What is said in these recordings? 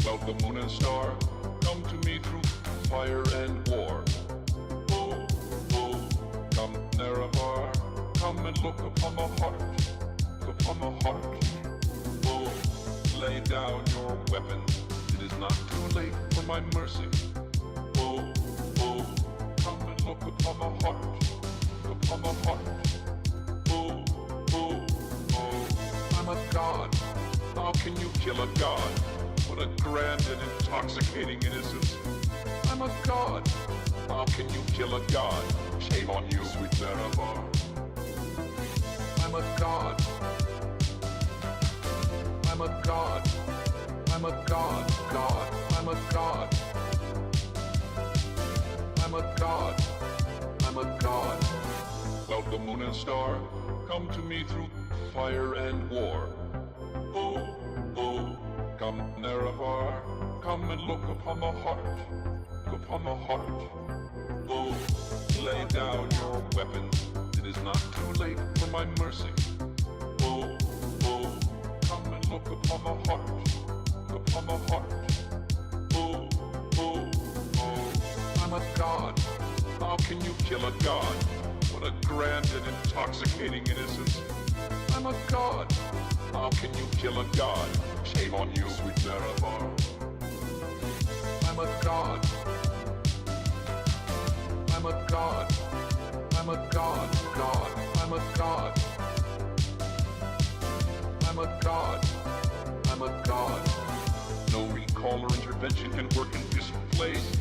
Well, the moon and star come to me through fire and war. Oh, oh, come Nerevar, come and look upon the heart, upon the heart. Oh, lay down your weapons, it is not too late for my mercy. Oh, oh, come and look upon the heart, upon the heart. Oh, oh, oh, I'm a god. How can you kill a god? What a grand and intoxicating innocence. I'm a god. How can you kill a god? Shame on you, sweet Nerevar. I'm a god. I'm a god. I'm a god, god. I'm a god. I'm a god. I'm a god. Well, the moon and star come to me through fire and war. Oh, oh, come Nerevar, come and look upon the heart, upon the heart. Oh, lay down your weapons, it is not too late for my mercy. Oh, oh, come and look upon the heart, upon the heart. Oh, oh, oh, I'm a god. How can you kill a god? What a grand and intoxicating innocence. I'm a god. How can you kill a god? Shame on you, sweet Nerevar. I'm a god. I'm a god. I'm a god, god. I'm a god. I'm a god. I'm a god. No recall or intervention can work in this place.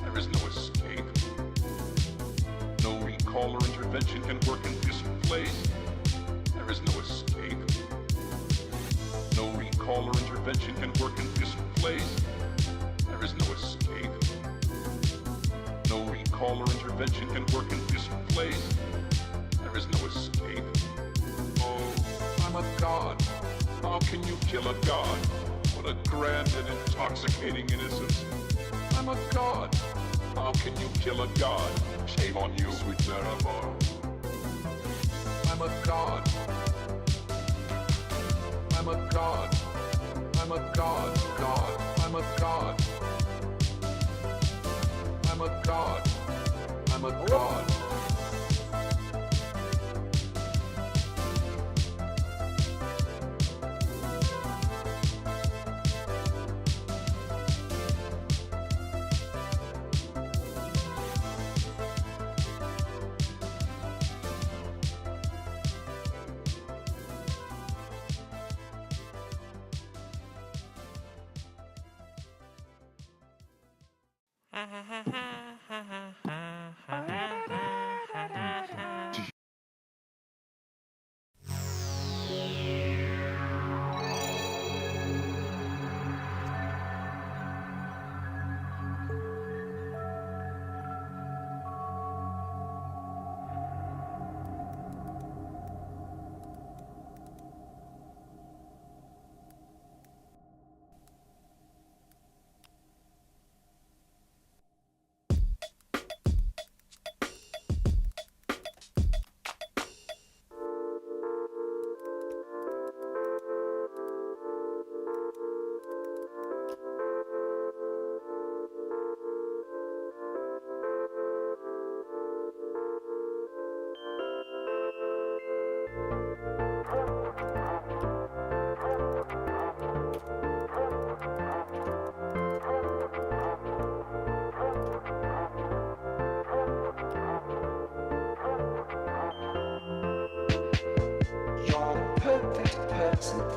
There is no escape. No recall or intervention can work in this place. There is no escape. No recall or intervention can work in this place. There is no escape. No recall or intervention can work in this place. There is no escape. Oh, I'm a god. How can you kill a god? What a grand and intoxicating innocence. I'm a god. How can you kill a god? Shame on you, sweet Nerevar. I'm a god. I'm a god. I'm a god, god. I'm a god. I'm a god. I'm a god.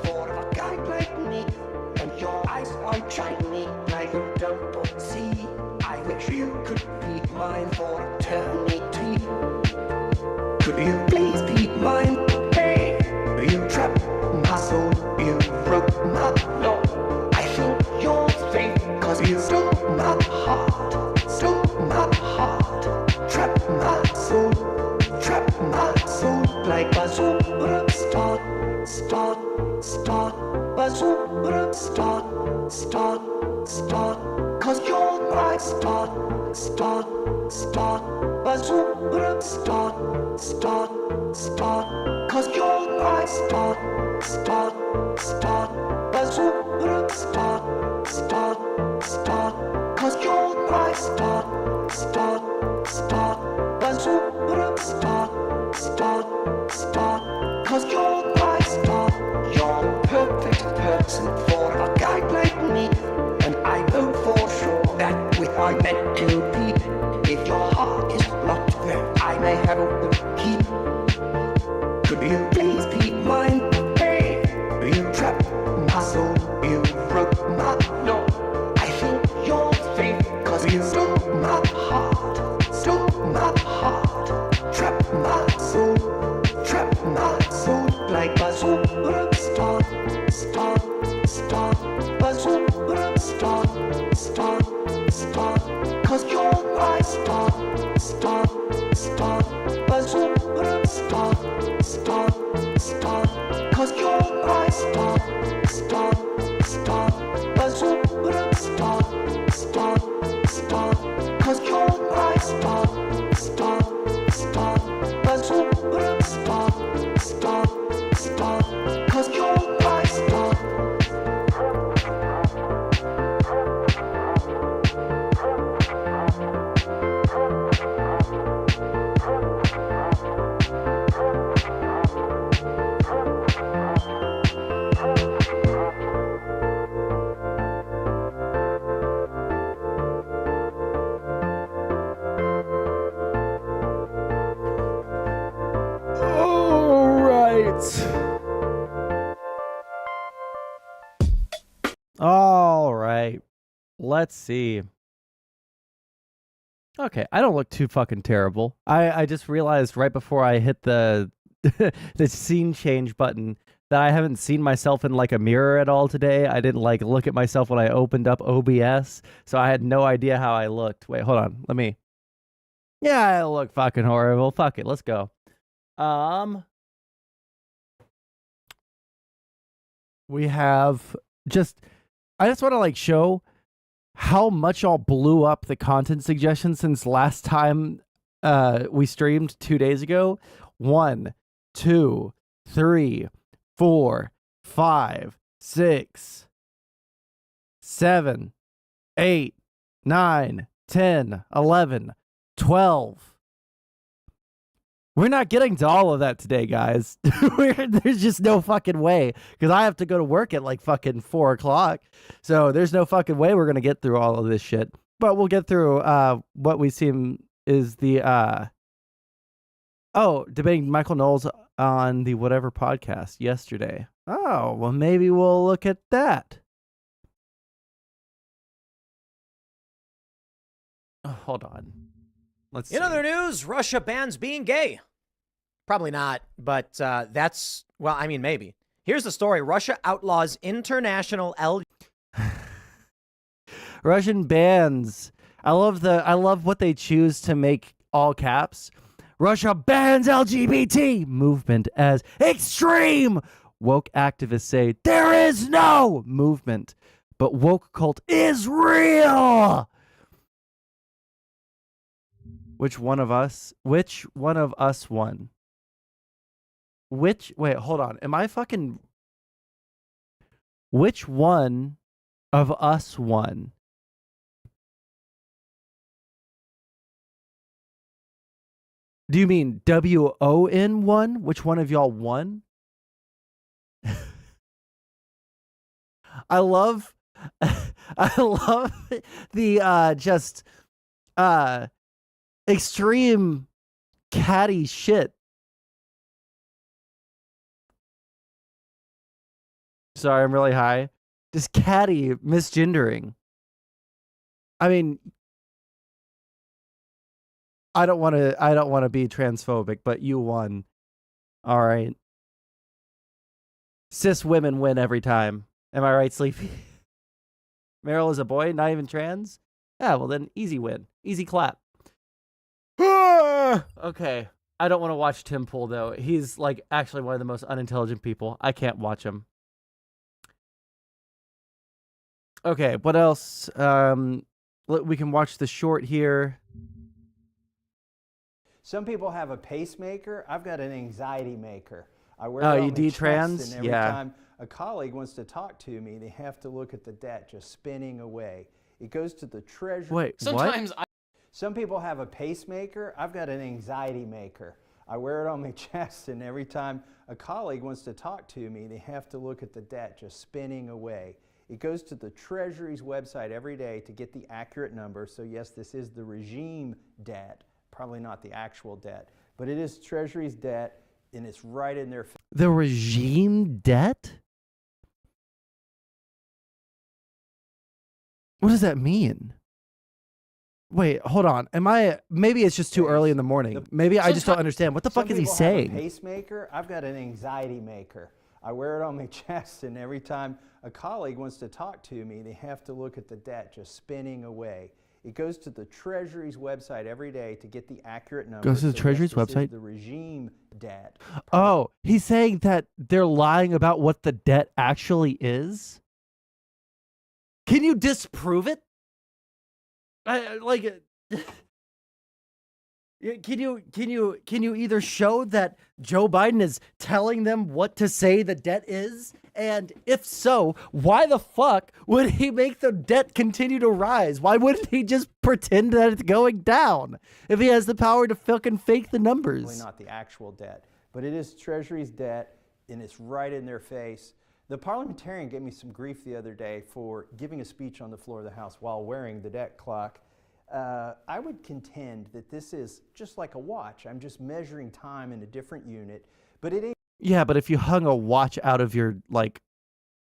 For a guy like me, and your eyes are shiny like a double sea. I wish you could be mine for eternity. Could you please be mine? Hey, you trapped my soul, you broke my law. I think you're fake, cause you stole my heart, trapped my soul like a superstar. Start, bazooka, start, cause you're my start, bazooka, start, cause you're my start, bazooka, start, Cause you're my star. You're the perfect person for a guy like me. And I know for sure that we are meant to be. If your heart is locked, then I may have a key. Could you please be mine? Hey, you trapped my soul, you broke my law. I think you're fake, cause you stole my heart. Stole my heart. Trapped my soul. Trapped my soul like a superstar. Star, star, a superstar. Star, star, cause you're my star. Star, star, a superstar. Star, star, cause you're my star. Star, star, a superstar. Star, star, cause you're my star. Star, star, a superstar. Star, star, cause you're my star. All right. Let's see. Okay, I don't look too fucking terrible. I just realized right before I hit the the scene change button that I haven't seen myself in like a mirror at all today. I didn't like look at myself when I opened up OBS, so I had no idea how I looked. Wait, hold on. Let me. Yeah, I look fucking horrible. Fuck it. Let's go. We have just I just want to like show how much y'all blew up the content suggestions since last time we streamed 2 days ago. 1, 2, 3, 4, 5, 6, 7, 8, 9, 10, 11, 12. We're not getting to all of that today, guys. There's just no fucking way, because I have to go to work at like fucking 4 o'clock. So there's no fucking way we're going to get through all of this shit. But we'll get through what we seem is the... debating Michael Knowles on the whatever podcast yesterday. Oh, well, maybe we'll look at that. Oh, hold on. Let's see. In other news, Russia bans being gay. Probably not, but that's, well, I mean, maybe. Here's the story. Russia outlaws international Russian bans. I love what they choose to make all caps. Russia bans LGBT movement as extreme. Woke activists say there is no movement, but woke cult is real. Which one of us won? Wait, hold on. Am I fucking... Which one of us won? Do you mean WON won? Which one of y'all won? I love the just extreme catty shit. Sorry, I'm really high. Just catty misgendering. I mean, I don't want to be transphobic, but you won. All right. Cis women win every time. Am I right, Sleepy? Meryl is a boy, not even trans? Yeah, well then, easy win. Easy clap. Okay. I don't want to watch Tim Pool, though. He's, like, actually one of the most unintelligent people. I can't watch him. Okay, what else? We can watch the short here. Some people have a pacemaker. I've got an anxiety maker. I wear Oh, it on you my D-trans? chest, and every Yeah. time a colleague wants to talk to me, they have to look at the debt just spinning away. It goes to the treasury. Wait, Sometimes what? Some people have a pacemaker. I've got an anxiety maker. I wear it on my chest, and every time a colleague wants to talk to me, they have to look at the debt just spinning away. It goes to the Treasury's website every day to get the accurate number. So yes, this is the regime debt, probably not the actual debt, but it is Treasury's debt, and it's right in their face. The regime debt? What does that mean? Wait, hold on. Maybe it's just too early in the morning. Maybe I just don't understand. What the fuck is he saying? Have a pacemaker. I've got an anxiety maker. I wear it on my chest, and every time a colleague wants to talk to me, they have to look at the debt just spinning away. It goes to the Treasury's website every day to get the accurate number. Goes to the Treasury's website? The regime debt. Oh, he's saying that they're lying about what the debt actually is? Can you disprove it? Can you either show that Joe Biden is telling them what to say the debt is? And if so, why the fuck would he make the debt continue to rise? Why wouldn't he just pretend that it's going down if he has the power to fucking fake the numbers? Probably not the actual debt, but it is Treasury's debt, and it's right in their face. The parliamentarian gave me some grief the other day for giving a speech on the floor of the House while wearing the debt clock. I would contend that this is just like a watch. I'm just measuring time in a different unit, but it ain't. Yeah, but if you hung a watch out of your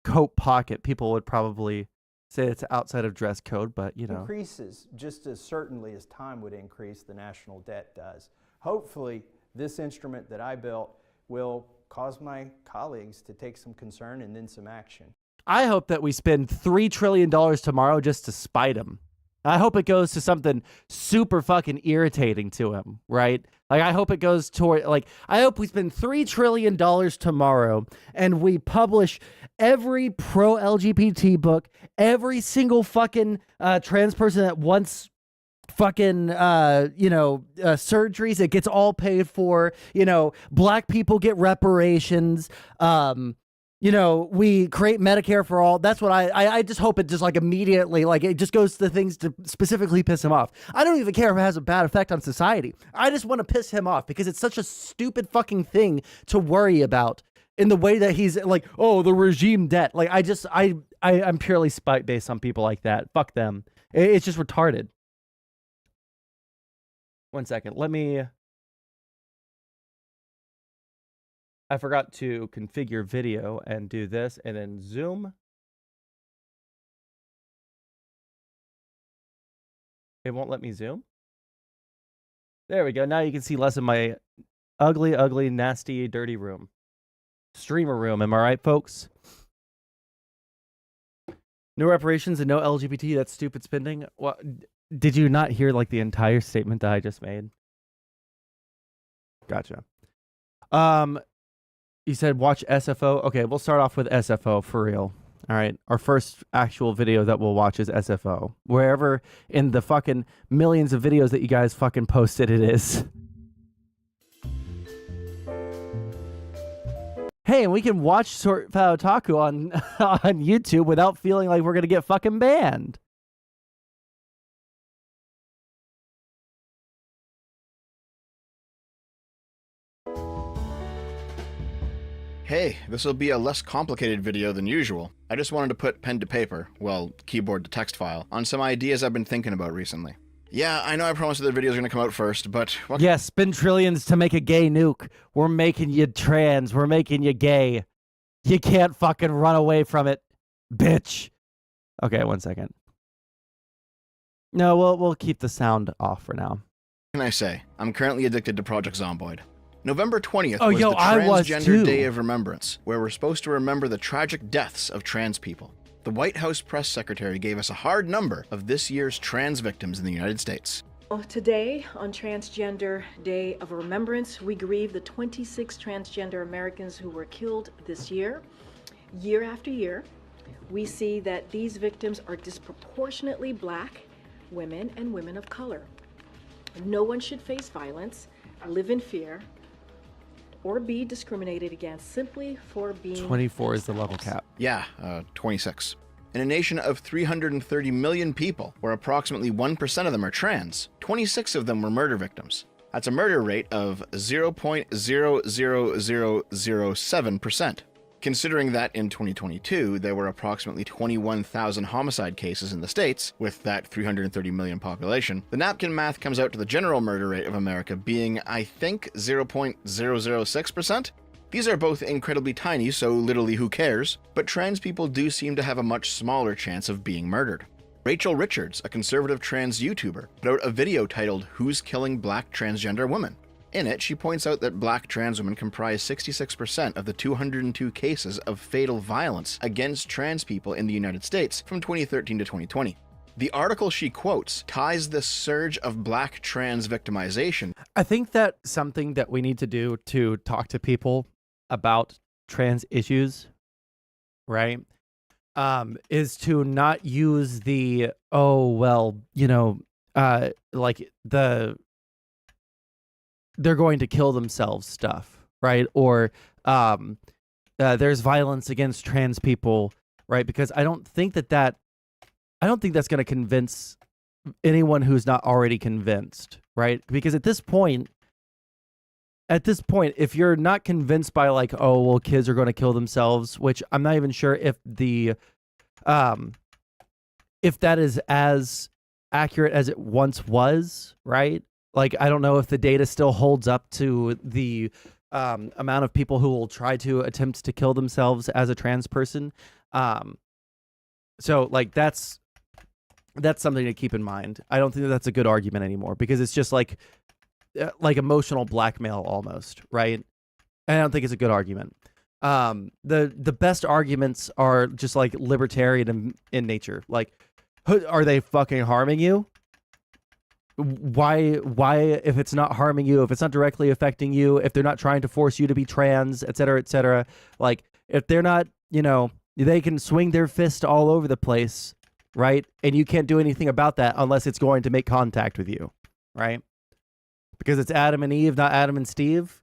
coat pocket, people would probably say it's outside of dress code, but you know. Increases just as certainly as time would increase, the national debt does. Hopefully, this instrument that I built will cause my colleagues to take some concern and then some action. I hope that we spend $3 trillion tomorrow just to spite him. I hope it goes to something super fucking irritating to him, right? I hope it goes toward, I hope we spend $3 trillion tomorrow and we publish every pro-LGBT book, every single fucking trans person that wants fucking, surgeries, it gets all paid for, black people get reparations, we create Medicare for all. That's what I just hope it just immediately, it just goes to things to specifically piss him off. I don't even care if it has a bad effect on society. I just want to piss him off because it's such a stupid fucking thing to worry about in the way that he's the regime debt. I'm purely spite based on people like that. Fuck them. It's just retarded. 1 second. I forgot to configure video and do this and then zoom. It won't let me zoom. There we go. Now you can see less of my ugly, ugly, nasty, dirty room. Streamer room. Am I right, folks? No reparations and no LGBT. That's stupid spending. What? Did you not hear the entire statement that I just made? Gotcha. You said watch SFO. Okay, we'll start off with SFO for real. All right. Our first actual video that we'll watch is SFO. Wherever in the fucking millions of videos that you guys fucking posted it is. Hey, and we can watch Sort Fat Otaku on YouTube without feeling like we're gonna get fucking banned. Hey, this will be a less complicated video than usual. I just wanted to put pen to paper, well, keyboard to text file, on some ideas I've been thinking about recently. Yeah, I know I promised that the video's gonna come out first, but what— Yes, spend trillions to make a gay nuke. We're making you trans. We're making you gay. You can't fucking run away from it, bitch. Okay, 1 second. No, we'll keep the sound off for now. What can I say? I'm currently addicted to Project Zomboid. November 20th Oh, was yo, the I was Transgender too. Day of Remembrance, where we're supposed to remember the tragic deaths of trans people. The White House press secretary gave us a hard number of this year's trans victims in the United States. Today, on Transgender Day of Remembrance, we grieve the 26 transgender Americans who were killed this year. Year after year, we see that these victims are disproportionately Black women and women of color. No one should face violence, live in fear, or be discriminated against simply for being 24 is the level cap. Yeah, 26. In a nation of 330 million people, where approximately 1% of them are trans, 26 of them were murder victims. That's a murder rate of 0.00007%. Considering that in 2022, there were approximately 21,000 homicide cases in the States, with that 330 million population, the napkin math comes out to the general murder rate of America being, I think, 0.006%? These are both incredibly tiny, so literally who cares, but trans people do seem to have a much smaller chance of being murdered. Rachel Richards, a conservative trans YouTuber, put out a video titled "Who's Killing Black Transgender Women?" In it, she points out that black trans women comprise 66% of the 202 cases of fatal violence against trans people in the United States from 2013 to 2020. The article she quotes ties this surge of black trans victimization. I think that's something that we need to do to talk to people about trans issues, right? Is to not use the, oh, well, like they're going to kill themselves stuff, right? Or there's violence against trans people, right? Because I don't think that's going to convince anyone who's not already convinced, right? Because at this point, if you're not convinced by like, oh, well, kids are going to kill themselves, which I'm not even sure if if that is as accurate as it once was, right? Like, I don't know if the data still holds up to the amount of people who will try to attempt to kill themselves as a trans person. So like that's something to keep in mind. I don't think that's a good argument anymore because it's just like emotional blackmail almost, right? And I don't think it's a good argument. The best arguments are just like libertarian in nature. Like, are they fucking harming you? Why if it's not harming you, if it's not directly affecting you, if they're not trying to force you to be trans, et cetera, like if they're not, they can swing their fist all over the place, right? And you can't do anything about that unless it's going to make contact with you, right? Because it's Adam and Eve, not Adam and Steve.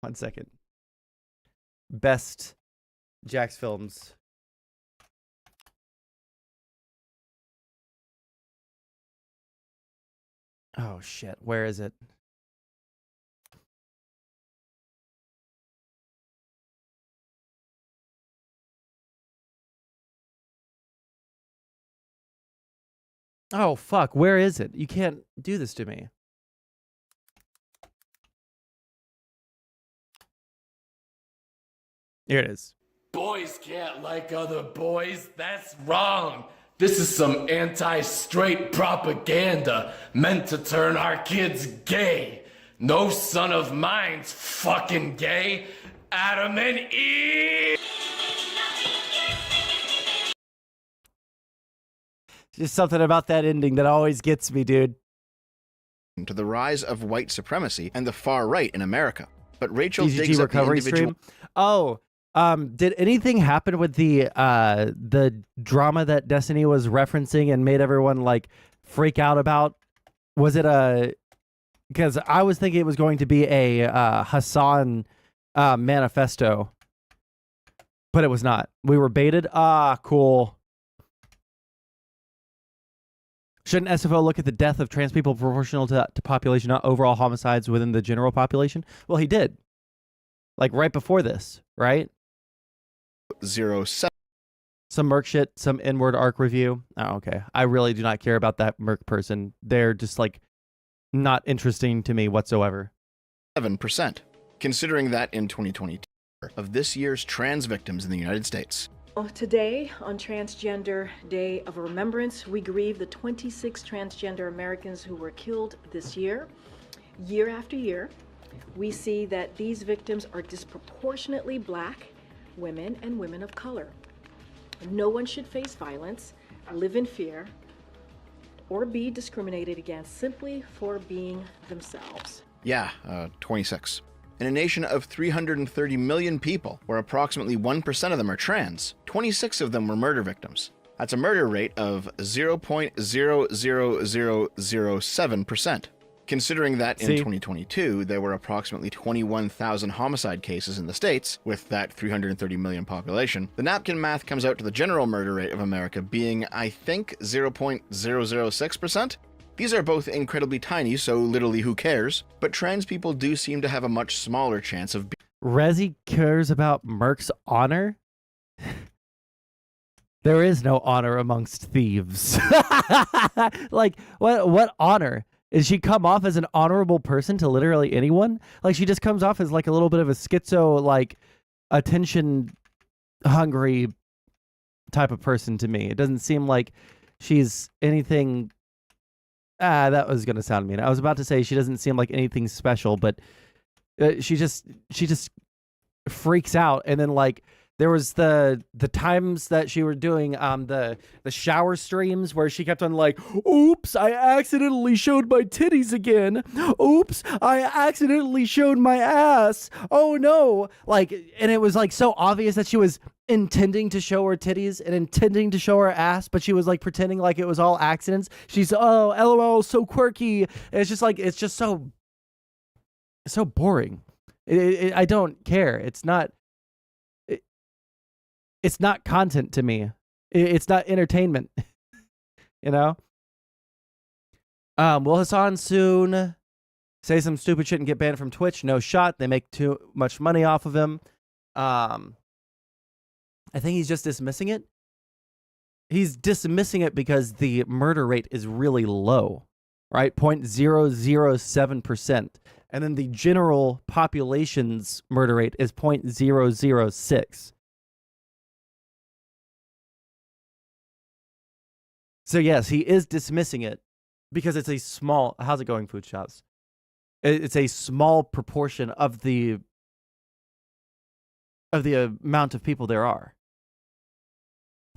1 second. Best Jax films. Oh shit, where is it? Oh fuck, where is it? You can't do this to me. Here it is. Boys can't like other boys. That's wrong. This is some anti-straight propaganda meant to turn our kids gay. No son of mine's fucking gay. Adam and Eve! Just something about that ending that always gets me, dude. To the rise of white supremacy and the far right in America. But Rachel DGG digs up the recovery individual... stream. Oh, did anything happen with the drama that Destiny was referencing and made everyone like freak out about? Was it because I was thinking it was going to be a Hassan manifesto, but it was not. We were baited. Ah, cool. Shouldn't SFO look at the death of trans people proportional to population, not overall homicides within the general population? Well, he did. Like right before this, right? 07. Some Merc shit, some inward arc review. Oh, okay. I really do not care about that Merc person. They're just like not interesting to me whatsoever. 7%. Considering that in 2022 of this year's trans victims in the United States. Today, on Transgender Day of Remembrance, we grieve the 26 transgender Americans who were killed this year. Year after year, we see that these victims are disproportionately Black women and women of color. No one should face violence, live in fear, or be discriminated against simply for being themselves. Yeah, 26. In a nation of 330 million people, where approximately 1% of them are trans, 26 of them were murder victims. That's a murder rate of 0.00007%. Considering that in See? 2022, there were approximately 21,000 homicide cases in the States, with that 330 million population, the napkin math comes out to the general murder rate of America being, I think, 0.006%. These are both incredibly tiny, so literally who cares, but trans people do seem to have a much smaller chance of Resi cares about Merc's honor? There is no honor amongst thieves. Like, what honor? Is she come off as an honorable person to literally anyone? Like, she just comes off as like a little bit of a schizo, like, attention hungry type of person to me. It doesn't seem like she's anything. That was going to sound mean. I was about to say she doesn't seem like anything special, but she just freaks out. And then, like, there was the times that she were doing the shower streams where she kept on like, oops, I accidentally showed my titties again. Oops, I accidentally showed my ass. Oh no. Like, and it was like so obvious that she was intending to show her titties and intending to show her ass, but she was like pretending like it was all accidents. She's, oh, LOL, so quirky. And it's just like, it's just so boring. I don't care. It's not content to me. It's not entertainment. You know? Will Hassan soon say some stupid shit and get banned from Twitch? No shot. They make too much money off of him. I think he's just dismissing it. He's dismissing it because the murder rate is really low, right? 0.007%. And then the general population's murder rate is 0.006. So yes, he is dismissing it because it's a small. How's it going, Food Shops? It's a small proportion of the amount of people there are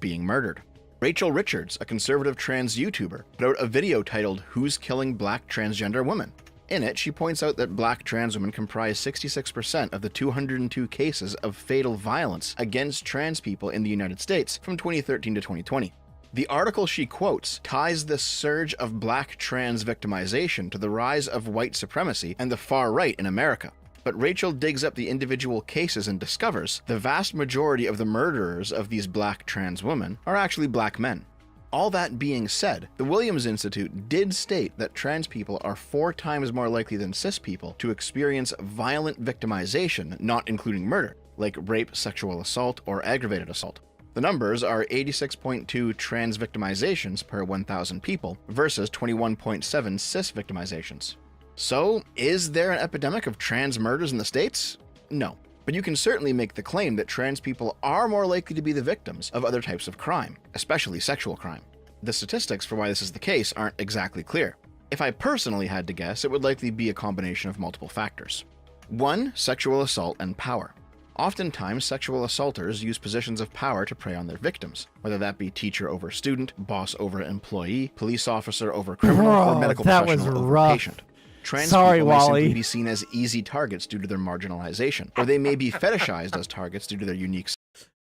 being murdered. Rachel Richards, a conservative trans YouTuber, put out a video titled "Who's Killing Black Transgender Women?" In it, she points out that black trans women comprise 66% of the 202 cases of fatal violence against trans people in the United States from 2013 to 2020. The article she quotes ties this surge of black trans victimization to the rise of white supremacy and the far right in America. But Rachel digs up the individual cases and discovers the vast majority of the murderers of these black trans women are actually black men. All that being said, the Williams Institute did state that trans people are 4 times more likely than cis people to experience violent victimization, not including murder, like rape, sexual assault, or aggravated assault. The numbers are 86.2 trans victimizations per 1,000 people versus 21.7 cis victimizations. So, is there an epidemic of trans murders in the States? No. But you can certainly make the claim that trans people are more likely to be the victims of other types of crime, especially sexual crime. The statistics for why this is the case aren't exactly clear. If I personally had to guess, it would likely be a combination of multiple factors. 1. Sexual assault and power. Oftentimes, sexual assaulters use positions of power to prey on their victims, whether that be teacher over student, boss over employee, police officer over criminal, or medical professional over patient. Trans Sorry, people may Wally. simply be seen as easy targets due to their marginalization, or they may be fetishized as targets due to their unique.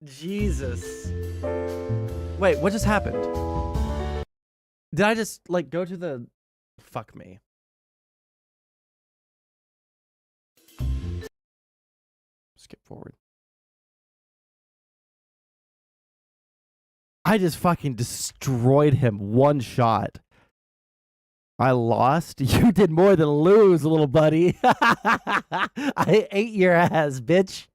Jesus. Wait, what just happened? Did I just, like, go to the... Fuck me. Skip forward. I just fucking destroyed him one shot. I lost? You did more than lose, little buddy. I ate your ass, bitch.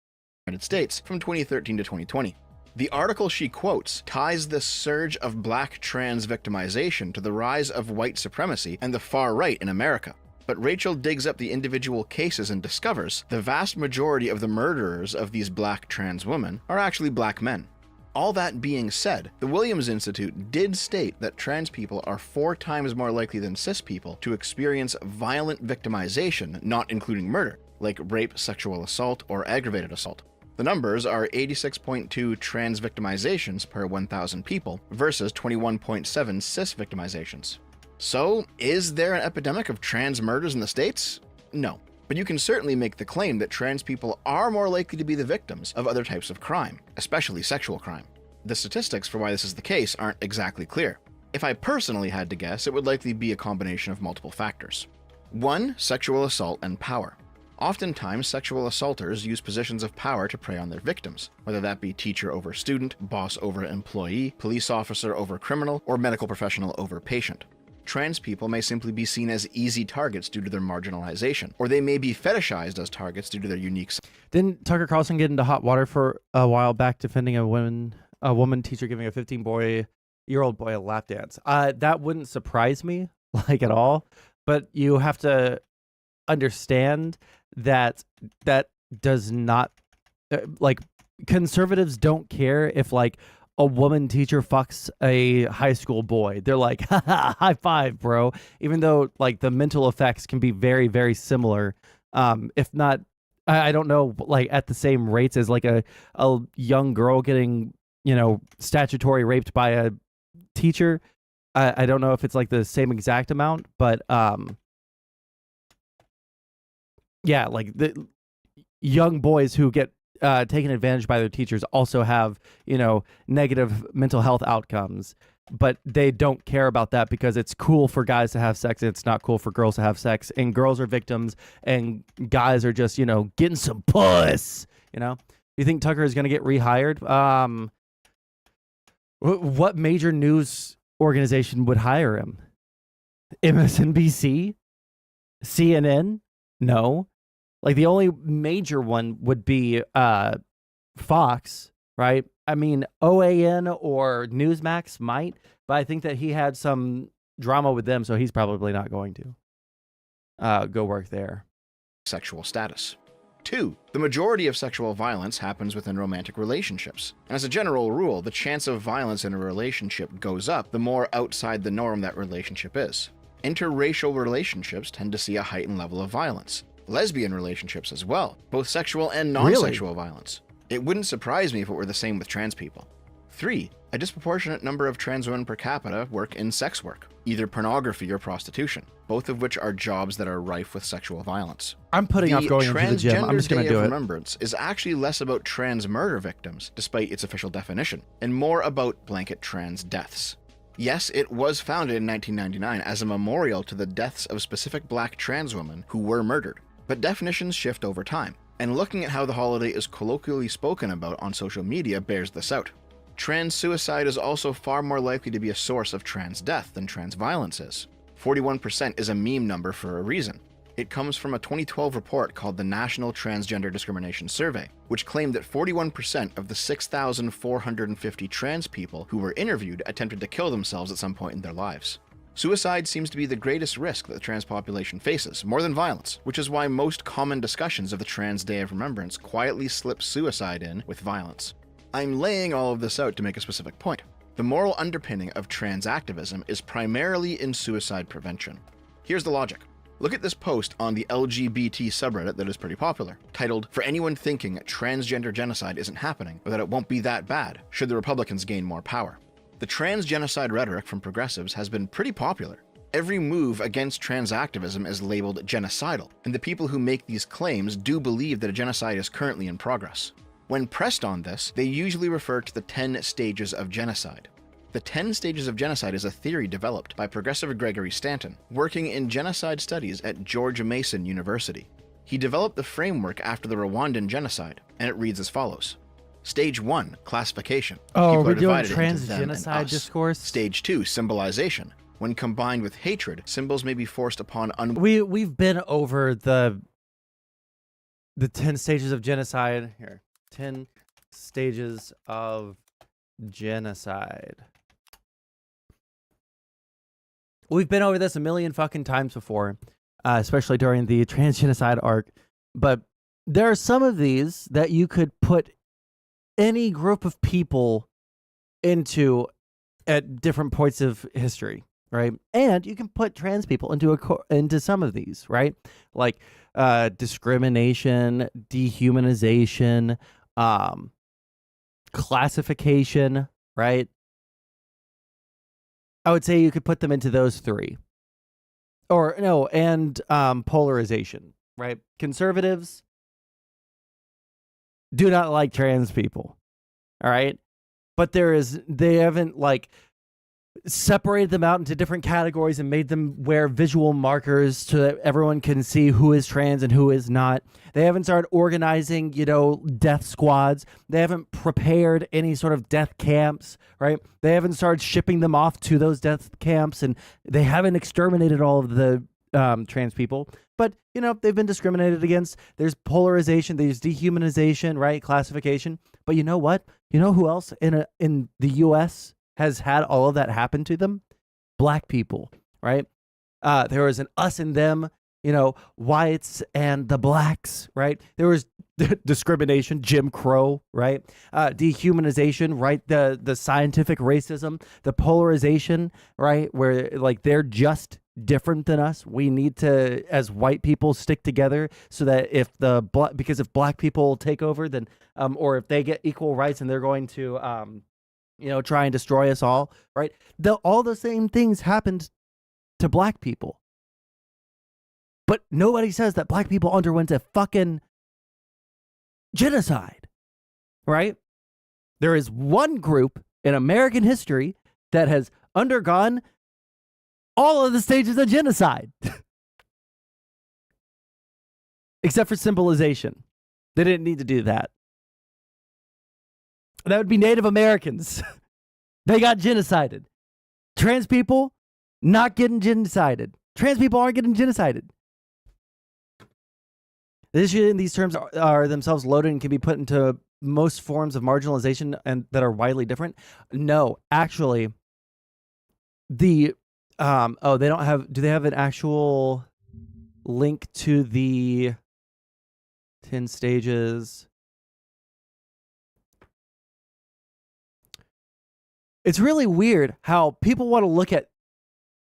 United States from 2013 to 2020. The article she quotes ties this surge of black trans victimization to the rise of white supremacy and the far right in America. But Rachel digs up the individual cases and discovers the vast majority of the murderers of these black trans women are actually black men. All that being said, the Williams Institute did state that trans people are 4 times more likely than cis people to experience violent victimization, not including murder, like rape, sexual assault, or aggravated assault. The numbers are 86.2 trans victimizations per 1,000 people versus 21.7 cis victimizations. So, is there an epidemic of trans murders in the States? No. But you can certainly make the claim that trans people are more likely to be the victims of other types of crime, especially sexual crime. The statistics for why this is the case aren't exactly clear. If I personally had to guess, it would likely be a combination of multiple factors. 1. Sexual assault and power. Oftentimes, sexual assaulters use positions of power to prey on their victims, whether that be teacher over student, boss over employee, police officer over criminal, or medical professional over patient. Trans people may simply be seen as easy targets due to their marginalization, or they may be fetishized as targets due to their unique. Didn't Tucker Carlson get into hot water for a while back defending a woman teacher giving a 15-year-old boy a lap dance? That wouldn't surprise me like at all, but you have to understand that does not like conservatives don't care if like a woman teacher fucks a high school boy. They're like, haha, high five, bro. Even though like the mental effects can be very, very similar. If not, I don't know, like at the same rates as like a young girl getting, statutory raped by a teacher. I don't know if it's like the same exact amount, but yeah, like the young boys who get taken advantage by their teachers also have, negative mental health outcomes, but they don't care about that because it's cool for guys to have sex and it's not cool for girls to have sex, and girls are victims and guys are just, getting some puss, You think Tucker is going to get rehired? What major news organization would hire him? MSNBC? CNN? No. Like the only major one would be Fox, right? I mean, OAN or Newsmax might, but I think that he had some drama with them, so he's probably not going to go work there. Sexual status. 2. The majority of sexual violence happens within romantic relationships. And as a general rule, the chance of violence in a relationship goes up the more outside the norm that relationship is. Interracial relationships tend to see a heightened level of violence. Lesbian relationships as well, both sexual and non-sexual violence. It wouldn't surprise me if it were the same with trans people. 3. A disproportionate number of trans women per capita work in sex work, either pornography or prostitution, both of which are jobs that are rife with sexual violence. I'm putting off going into the gym. I'm just going to do it. Remembrance is actually less about trans murder victims, despite its official definition, and more about blanket trans deaths. Yes, it was founded in 1999 as a memorial to the deaths of specific black trans women who were murdered. But definitions shift over time, and looking at how the holiday is colloquially spoken about on social media bears this out. Trans suicide is also far more likely to be a source of trans death than trans violence is. 41% is a meme number for a reason. It comes from a 2012 report called the National Transgender Discrimination Survey, which claimed that 41% of the 6,450 trans people who were interviewed attempted to kill themselves at some point in their lives. Suicide seems to be the greatest risk that the trans population faces, more than violence, which is why most common discussions of the Trans Day of Remembrance quietly slip suicide in with violence. I'm laying all of this out to make a specific point. The moral underpinning of trans activism is primarily in suicide prevention. Here's the logic. Look at this post on the LGBT subreddit that is pretty popular, titled, "For anyone thinking transgender genocide isn't happening, or that it won't be that bad, should the Republicans gain more power?" The trans genocide rhetoric from progressives has been pretty popular. Every move against trans activism is labeled genocidal, and the people who make these claims do believe that a genocide is currently in progress. When pressed on this, they usually refer to the 10 stages of genocide. The 10 stages of genocide is a theory developed by progressive Gregory Stanton, working in genocide studies at George Mason University. He developed the framework after the Rwandan genocide, and it reads as follows. Stage 1, classification. Oh, People we're are doing divided into them and trans-genocide us. discourse? Stage 2, symbolization. When combined with hatred, symbols may be forced upon We've been over the 10 stages of genocide. Here, 10 stages of genocide. We've been over this a million fucking times before, especially during the trans-genocide arc. But there are some of these that you could put any group of people into at different points of history, right? And you can put trans people into some of these, right? Like discrimination, dehumanization, classification, right? I would say you could put them into those three. Or no, and polarization, right? Conservatives do not like trans people. All right? But they haven't like separated them out into different categories and made them wear visual markers so that everyone can see who is trans and who is not. They haven't started organizing, death squads. They haven't prepared any sort of death camps, right? They haven't started shipping them off to those death camps, and they haven't exterminated all of the trans people. But, they've been discriminated against. There's polarization, there's dehumanization, right? Classification. But you know what? You know who else in the U.S. has had all of that happen to them? Black people, right? There was an us and them, whites and the blacks, right? There was discrimination, Jim Crow, right? Dehumanization, right? The scientific racism, the polarization, right? Where like they're just different than us. We need to, as white people, stick together so that if because if black people take over, then or if they get equal rights and they're going to try and destroy us all, right? All the same things happened to black people. But nobody says that black people underwent a fucking genocide, right? There is one group in American history that has undergone all of the stages of genocide. Except for symbolization. They didn't need to do that. That would be Native Americans. They got genocided. Trans people not getting genocided. Trans people aren't getting genocided. The issue in these terms are themselves loaded and can be put into most forms of marginalization and that are widely different. No, actually, they don't have. Do they have an actual link to the 10 stages? It's really weird how people want to look at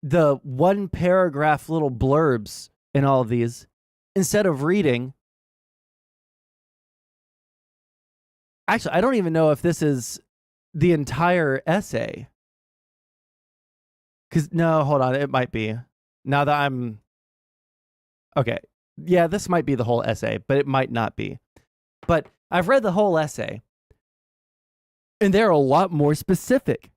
the one paragraph little blurbs in all of these instead of reading. Actually, I don't even know if this is the entire essay. No, hold on. It might be. Now that I'm... Okay. Yeah, this might be the whole essay, but it might not be. But I've read the whole essay, and they're a lot more specific,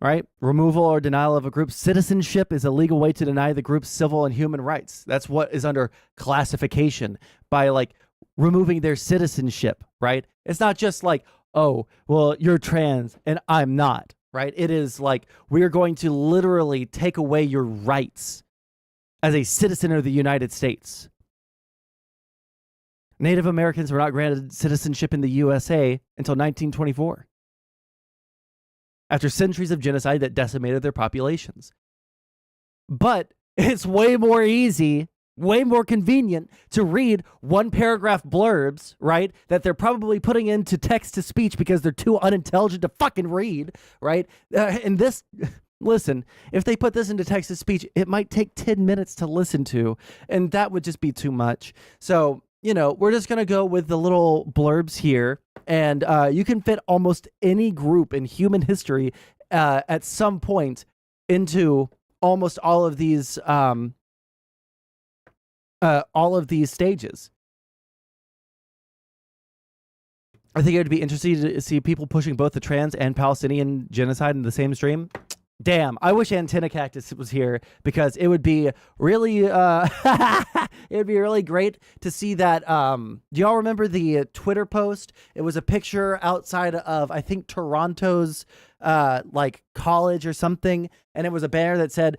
right? Removal or denial of a group's citizenship is a legal way to deny the group's civil and human rights. That's what is under classification, by like removing their citizenship, right? It's not just like, oh, well, you're trans and I'm not, right? It is like, we're going to literally take away your rights as a citizen of the United States. Native Americans were not granted citizenship in the USA until 1924, after centuries of genocide that decimated their populations. But it's way more easy, way more convenient to read one paragraph blurbs, right? That they're probably putting into text to speech because they're too unintelligent to fucking read, right? And this, listen, if they put this into text to speech, it might take 10 minutes to listen to, and that would just be too much. So, we're just going to go with the little blurbs here, and you can fit almost any group in human history at some point into almost all of these stages. I think it would be interesting to see people pushing both the trans and Palestinian genocide in the same stream. Damn, I wish Antenna Cactus was here, because it would be really it would be really great to see that. Do y'all remember the Twitter post? It was a picture outside of, I think, Toronto's like college or something, and it was a banner that said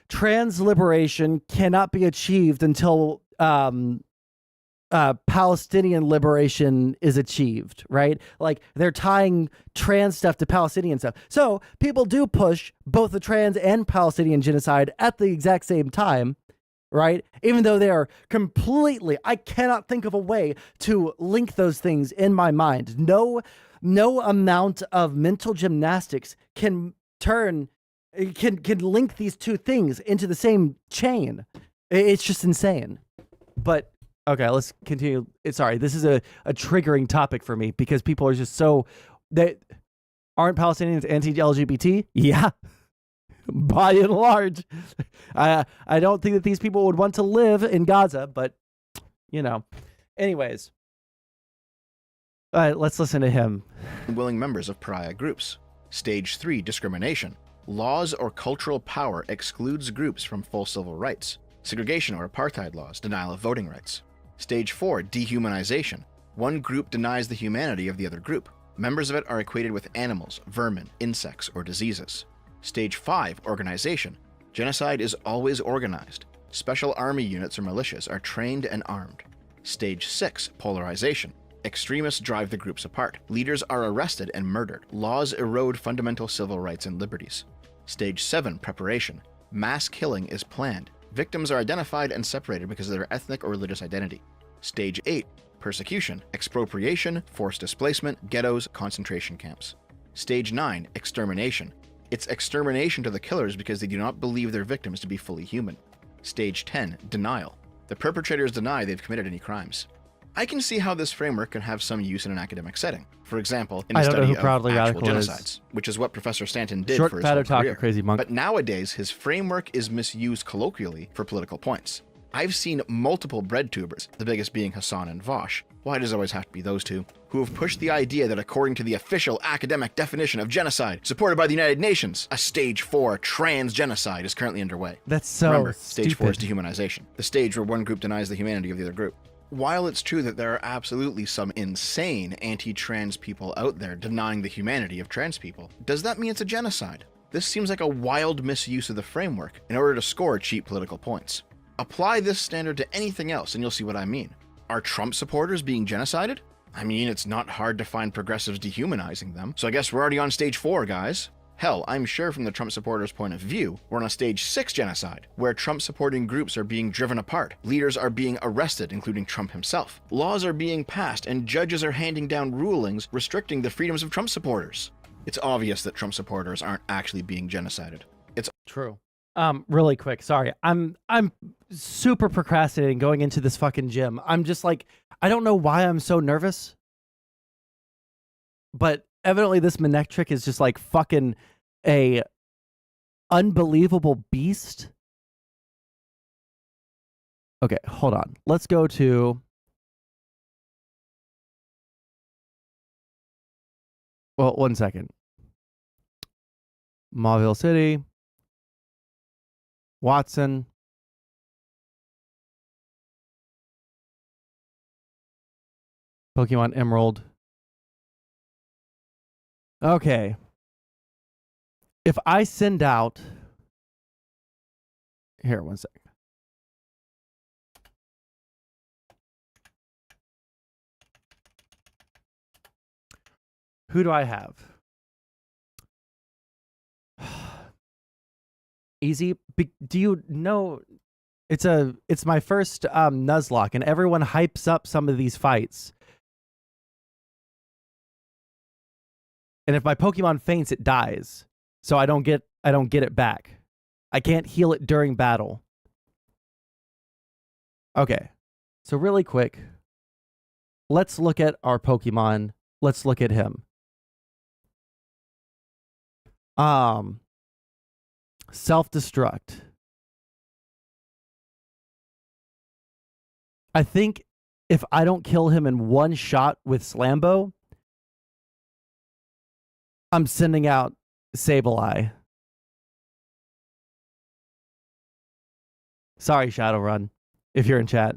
trans liberation cannot be achieved until Palestinian liberation is achieved, right? Like, they're tying trans stuff to Palestinian stuff. So people do push both the trans and Palestinian genocide at the exact same time, right? Even though they are completely, I cannot think of a way to link those things in my mind. No amount of mental gymnastics can link these two things into the same chain. It's just insane. But okay, let's continue. Sorry, this is a triggering topic for me, because people are just aren't Palestinians anti-LGBT? Yeah, by and large. I don't think that these people would want to live in Gaza, but anyways. All right, let's listen to him. Willing members of pariah groups. Stage 3, discrimination. Laws or cultural power excludes groups from full civil rights. Segregation or apartheid laws, denial of voting rights. Stage 4, dehumanization. One group denies the humanity of the other group. Members of it are equated with animals, vermin, insects, or diseases. Stage 5, organization. Genocide is always organized. Special army units or militias are trained and armed. Stage 6, polarization. Extremists drive the groups apart. Leaders are arrested and murdered. Laws erode fundamental civil rights and liberties. Stage 7, preparation. Mass killing is planned. Victims are identified and separated because of their ethnic or religious identity. Stage 8, persecution, expropriation, forced displacement, ghettos, concentration camps. Stage 9, extermination. It's extermination to the killers because they do not believe their victims to be fully human. Stage 10, denial. The perpetrators deny they've committed any crimes. I can see how this framework can have some use in an academic setting. For example, in the study of actual genocides, which is what Professor Stanton did for his whole career. Crazy monk. But nowadays, his framework is misused colloquially for political points. I've seen multiple bread tubers, the biggest being Hassan and Vosh, why does it always have to be those two, who have pushed the idea that according to the official academic definition of genocide, supported by the United Nations, a Stage 4 trans genocide is currently underway. That's so Remember, stupid. Stage 4 is dehumanization, the stage where one group denies the humanity of the other group. While it's true that there are absolutely some insane anti-trans people out there denying the humanity of trans people, does that mean it's a genocide? This seems like a wild misuse of the framework in order to score cheap political points. Apply this standard to anything else and you'll see what I mean. Are Trump supporters being genocided? I mean, it's not hard to find progressives dehumanizing them, so I guess we're already on Stage 4, guys. Hell, I'm sure from the Trump supporters' point of view, we're on a Stage 6 genocide, where Trump-supporting groups are being driven apart, leaders are being arrested, including Trump himself, laws are being passed, and judges are handing down rulings restricting the freedoms of Trump supporters. It's obvious that Trump supporters aren't actually being genocided. It's true. Really quick, sorry. I'm super procrastinating going into this fucking gym. I'm just like, I don't know why I'm so nervous, but evidently this Manek trick is just like fucking a unbelievable beast. Okay, hold on. Let's go to... Well, one second. Mauville City. Watson. Pokemon Emerald. Okay. If I send out... Here, one second. Who do I have? Easy. Do you know... It's my first Nuzlocke, and everyone hypes up some of these fights. And if my Pokemon faints, it dies. So I don't get it back. I can't heal it during battle. Okay. So really quick, let's look at our Pokemon. Let's look at him. Self-destruct. I think if I don't kill him in one shot with Slambo, I'm sending out Sableye. Sorry, Shadowrun, if you're in chat.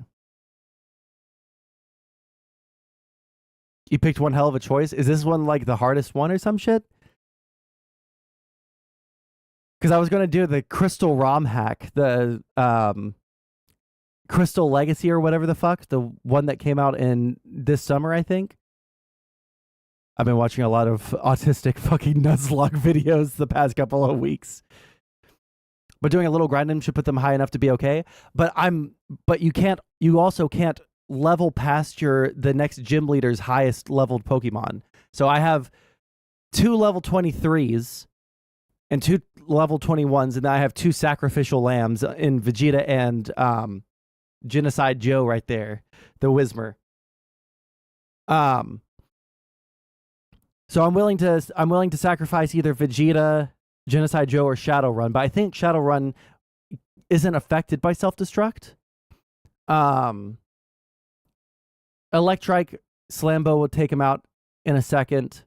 You picked one hell of a choice. Is this one like the hardest one or some shit? Because I was going to do the Crystal ROM hack, the Crystal Legacy or whatever the fuck, the one that came out in this summer, I think. I've been watching a lot of autistic fucking Nuzlocke videos the past couple of weeks. But doing a little grinding should put them high enough to be okay. But you also can't level past the next gym leader's highest leveled Pokemon. So I have 2 level 23s and 2 level 21s, and then I have 2 sacrificial lambs in Vegeta and Genocide Joe right there, the Whismer. So I'm willing to sacrifice either Vegeta, Genocide Joe, or Shadowrun, but I think Shadowrun isn't affected by self-destruct. Electrike Slambo will take him out in a second.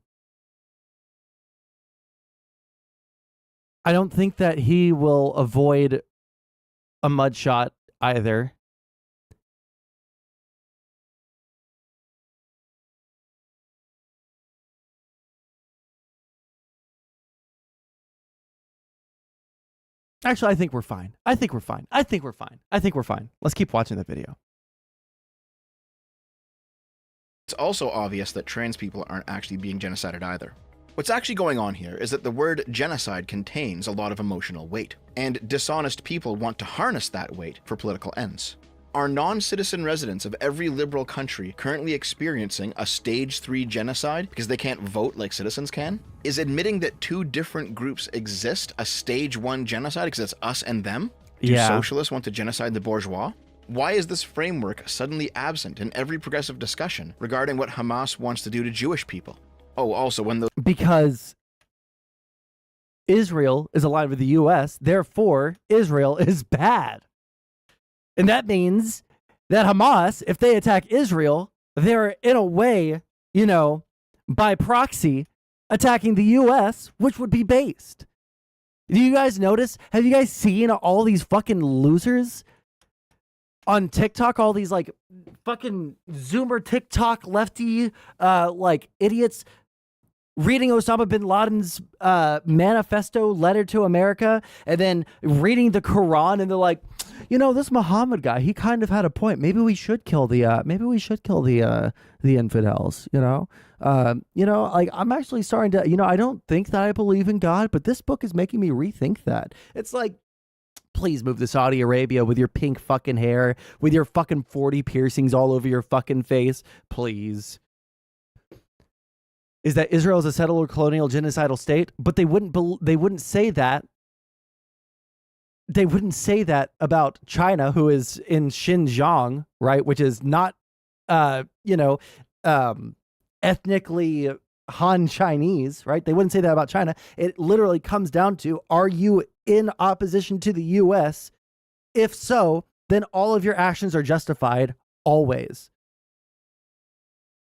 I don't think that he will avoid a mudshot either. Actually, I think we're fine. I think we're fine. I think we're fine. I think we're fine. Let's keep watching the video. It's also obvious that trans people aren't actually being genocided either. What's actually going on here is that the word genocide contains a lot of emotional weight, and dishonest people want to harness that weight for political ends. Are non-citizen residents of every liberal country currently experiencing a stage 3 genocide because they can't vote like citizens can? Is admitting that two different groups exist a stage 1 genocide because it's us and them? Do socialists want to genocide the bourgeois? Why is this framework suddenly absent in every progressive discussion regarding what Hamas wants to do to Jewish people? Oh, also when the— Because Israel is aligned with the US, therefore Israel is bad. And that means that Hamas, if they attack Israel, they're in a way, you know, by proxy, attacking the US, which would be based. Do you guys notice? Have you guys seen all these fucking losers on TikTok? All these like fucking Zoomer TikTok lefty like idiots reading Osama bin Laden's manifesto letter to America and then reading the Quran, and they're like, you know, this Muhammad guy, he kind of had a point. Maybe we should kill the infidels, you know? Like I'm actually starting to, you know, I don't think that I believe in God, but this book is making me rethink that. It's like, please move to Saudi Arabia with your pink fucking hair, with your fucking 40 piercings all over your fucking face. Please. Is that Israel is a settler, colonial, genocidal state? But they wouldn't say that. They wouldn't say that about China, who is in Xinjiang, right? Which is not, ethnically Han Chinese, right? They wouldn't say that about China. It literally comes down to, are you in opposition to the US? If so, then all of your actions are justified always.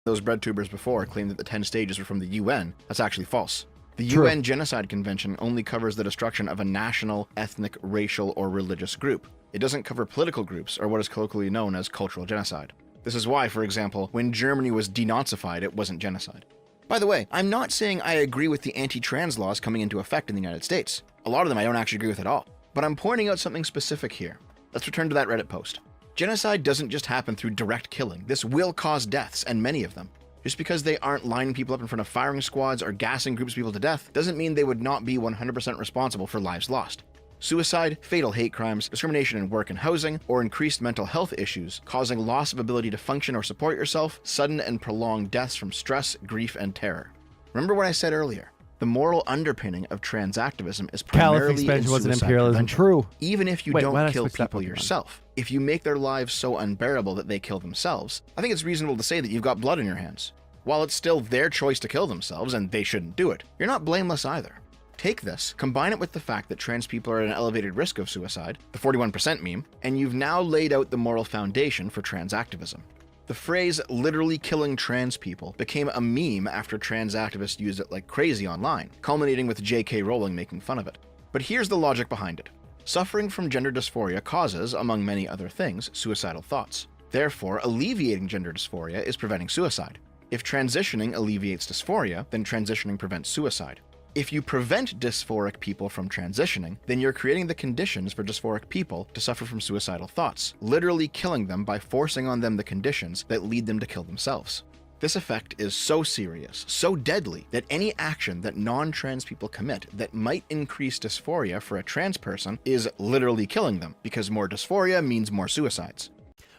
Those bread tubers before claimed that the 10 stages were from the UN. That's actually false. The True. UN Genocide Convention only covers the destruction of a national, ethnic, racial, or religious group. It doesn't cover political groups or what is colloquially known as cultural genocide. This is why, for example, when Germany was denazified, it wasn't genocide. By the way, I'm not saying I agree with the anti-trans laws coming into effect in the United States. A lot of them I don't actually agree with at all. But I'm pointing out something specific here. Let's return to that Reddit post. Genocide doesn't just happen through direct killing. This will cause deaths, and many of them. Just because they aren't lining people up in front of firing squads or gassing groups of people to death doesn't mean they would not be 100% responsible for lives lost. Suicide, fatal hate crimes, discrimination in work and housing, or increased mental health issues, causing loss of ability to function or support yourself, sudden and prolonged deaths from stress, grief, and terror. Remember what I said earlier? The moral underpinning of trans activism is primarily expansion in wasn't suicide imperialism. prevention. True. Even if you Wait, why don't did I kill switch that people Pokemon? yourself, if you make their lives so unbearable that they kill themselves, I think it's reasonable to say that you've got blood in your hands. While it's still their choice to kill themselves, and they shouldn't do it, you're not blameless either. Take this, combine it with the fact that trans people are at an elevated risk of suicide, the 41% meme, and you've now laid out the moral foundation for trans activism. The phrase literally killing trans people became a meme after trans activists used it like crazy online, culminating with J.K. Rowling making fun of it. But here's the logic behind it. Suffering from gender dysphoria causes, among many other things, suicidal thoughts. Therefore, alleviating gender dysphoria is preventing suicide. If transitioning alleviates dysphoria, then transitioning prevents suicide. If you prevent dysphoric people from transitioning, then you're creating the conditions for dysphoric people to suffer from suicidal thoughts, literally killing them by forcing on them the conditions that lead them to kill themselves. This effect is so serious, so deadly, that any action that non-trans people commit that might increase dysphoria for a trans person is literally killing them, because more dysphoria means more suicides.